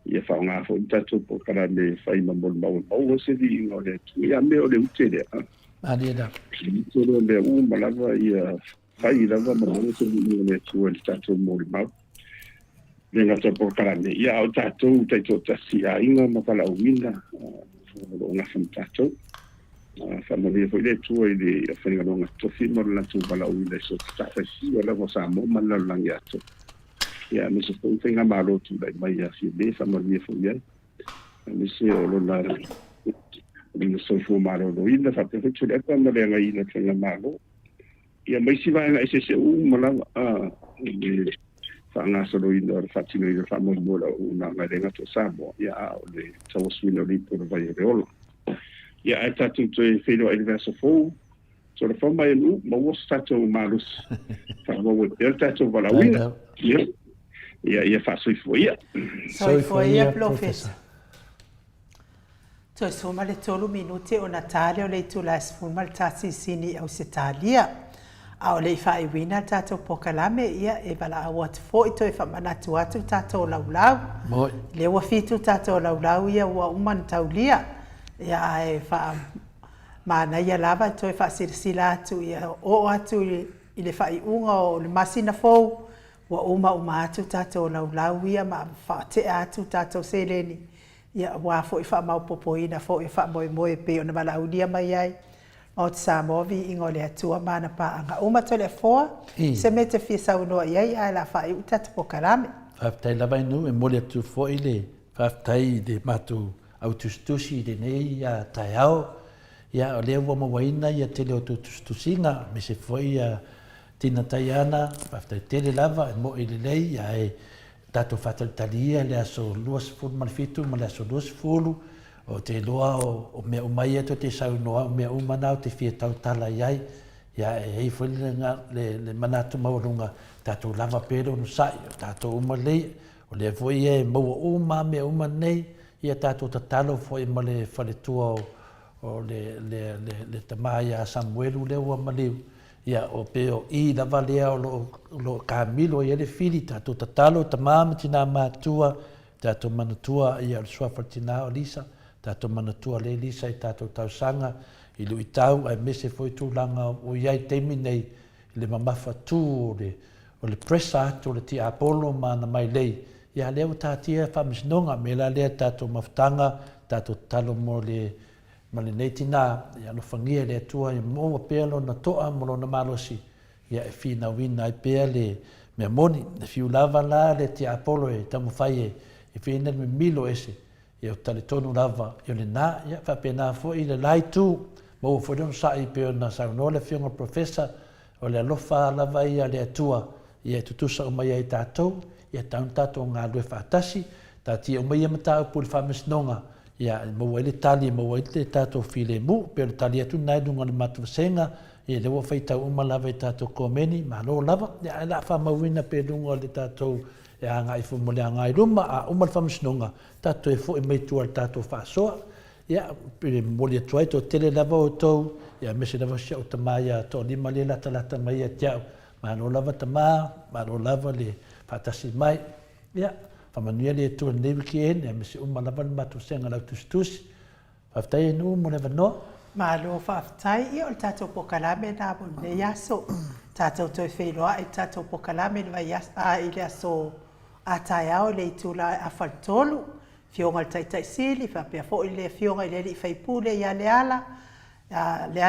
C: Ia whao ngā fo tātou po kara me whai mbol mau. Mau se di ingo le tu. Ia me o le ute le.
B: Ani da.
C: Tōro le malawa ia whai rawa malawa se di ingo le tu le tātou mbol mau. Le ngata po kara me. Ia au tātou taito tasi a inga mawala wina. O ngā wham tātou. Whamoni fo le tu i le whainga nonga tofi mo la tu wala wina so tāwhasi wala mo Samoa mana langi ato. Ia, me se fo whainga malo tu lai mai a si le whamoni fo ia. Me se o lo na me so fo malo lo ina whape fo tu le kwa ma le ngai ina whainga malo. Ia, mai si vai ngai se malawa. Whaanga solo ina o whatino ina whamoni mo la una ngai renga to Samoa. Ia, o le tawaswina o lipo na vai e reolo. Ia, ai tātou toi whenua i verso fōu. So le whamai anu, mawos tātou malus. Whamau e tātou wala wina. Ia whasoi ia.
A: Soi ia, Professor. Toi soma le tolu minute o Natalia o le tu la sfuma le tasi sini au se talia. A o le i whai wina tātou pokalame ia e wala awat fō i toi whamanatu atu tātou laulau.
B: Moi.
A: Le wafitu tātou laulau ia ua uman taulia. Ia e wha mana ia lava toi wha sirsila atu ia o atu i le whai unga o le masina fōu wa uma atu tātou laulau ia ma wha te atu tātou seleni ia wā fo i wha maupopo ina fo i wha moe pe o na malaunia mai ai o te Samoa Viiga le Atua mana paanga uma to le foa se me te fisa unoa iai ai la wha i utata po karame.
B: Whaftai lava inu e mole atu fo i le whaftai le matu autustusi de nei ia taiao ia o lea ua mawaina ia tele o tustusinga me se foi ia tina taiana whaftai tele lava e mo i le lei ia e tato whatalitalia le aso luas fulu malfitu ma le aso luas fulu o te loa o mea umai ato te saunoa o mea umana o te fia tau tala iai ia e hei foi le manatu maurunga tato lava pero no sai tato uma lei o lea foi e maua uma mea uma nei ia tātou tatalo foi ma le whaletua o le tamaia Samuelu le ua maliu. Ia o peo i lava lea o lo Kamilo ia le fili tātou tatalo tamama tina mātua, tātou manatua ia le suafatina o Lisa, tātou manatua le Lisa i tātou tausanga i lu i tau ai mese foi tūlanga o iai teimi nei le mamafa tū o le presa atu le ti Apollo mana mai lei. Ia leo tātia whamisnonga me la lea tātou mawhtanga, tātou talo mo le nei tina, ia no whangia le atua, ia moa pēlo na toa mo na malosi, ia e whina wina i pēa le mea moni, na whiu lava la le te Apollo e tamu whai e whina me milo ese, ia o tale tonu lava, ia le nā, ia whapena fo i le lai tū, mo o whodon sa i pēo na sauno le whiunga professor, o le alofa lava ia le atua, ia tutusa o mai ai tātou, ia taun tātou ngā lue whātasi, tātia o mai amata au puli whamisnonga, ia maua ele tali, maua ele tātou while mu, pero tali atu nai dunga le matuwasenga, ia lewa whaitau umalawa i tātou komeni, mahalo lava, ia la whamawina pe dunga le tātou e anga i fumole anga i ruma, a umal whamisnonga, tātou e fo e meitua le tātou whaasoa, ia pere moli atuai tō tele lava o tau, ia mese lava sia o tamaya tō lima le lata mai a tiao, mahalo lava tamā, mahalo lava le whaatasi mai, ia, whamanuia le tua newi ki ene, me se umalava le matu senga lau tustusi, whaftai enu mo le wanoa.
A: Malo whaftai, ia o le tātou pokalame nā mo le yaso, tātou toi whenua e tātou pokalame le vai i le aso atai au le itula a whaltolu, fionga le taitai sili, whapea fo i le fionga i le li whaipule ia le ala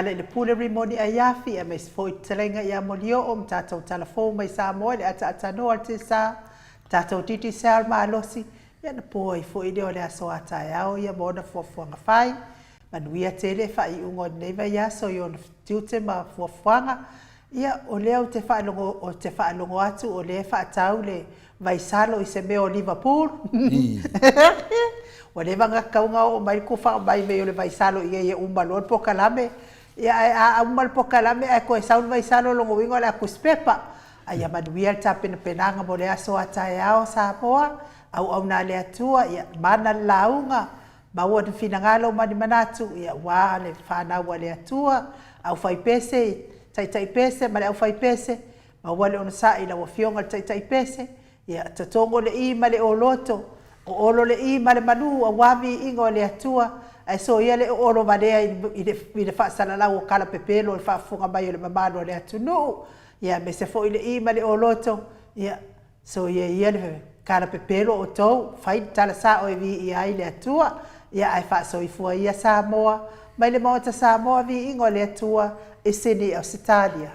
A: i le pule rimoni a iafi, a me se fo i telenga ia molio o tātou talafou mai Samoa, le ata noa te sa, tātou titi sal ma alosi, ia na po i fo i le o le aso atai au, ia mona fuafuanga whai, manuia tele whai ungo nei vai aso i ona tiute ma fuafuanga, ia o leo te whaalongo atu o le whaatau le vai salo i se meo Liverpool. O le vanga kaunga o mai kufa mai me o le vai salo i e umalon po kalame. Ia a umal po kalame a koe saun vai salo longo wingo le akuspepa. Ia manuia le tapena penanga mo le aso atai ao Samoa, au na le atua, ia mana launga, maua te finangalo mani manatu, ia waa le whanau le atua, au fai pese, tai pese, ma le au fai pese, ma wale ona sa ila wa fionga tai pese, ia tatongo le I ma le oloto o olo le I ma le manu a wavi ingo le atua ai so ia le olo vadea i le whaasala o kala pepelo le whaafunga mai o le mamano le atunu ia me se fo i le I ma le oloto ia so ia le kala pepelo o tou fai tala sa o vi i ai le atua ia ai whaaso i fua ia Samoa mai le Maota Samoa vi ingo le atua e sene Australia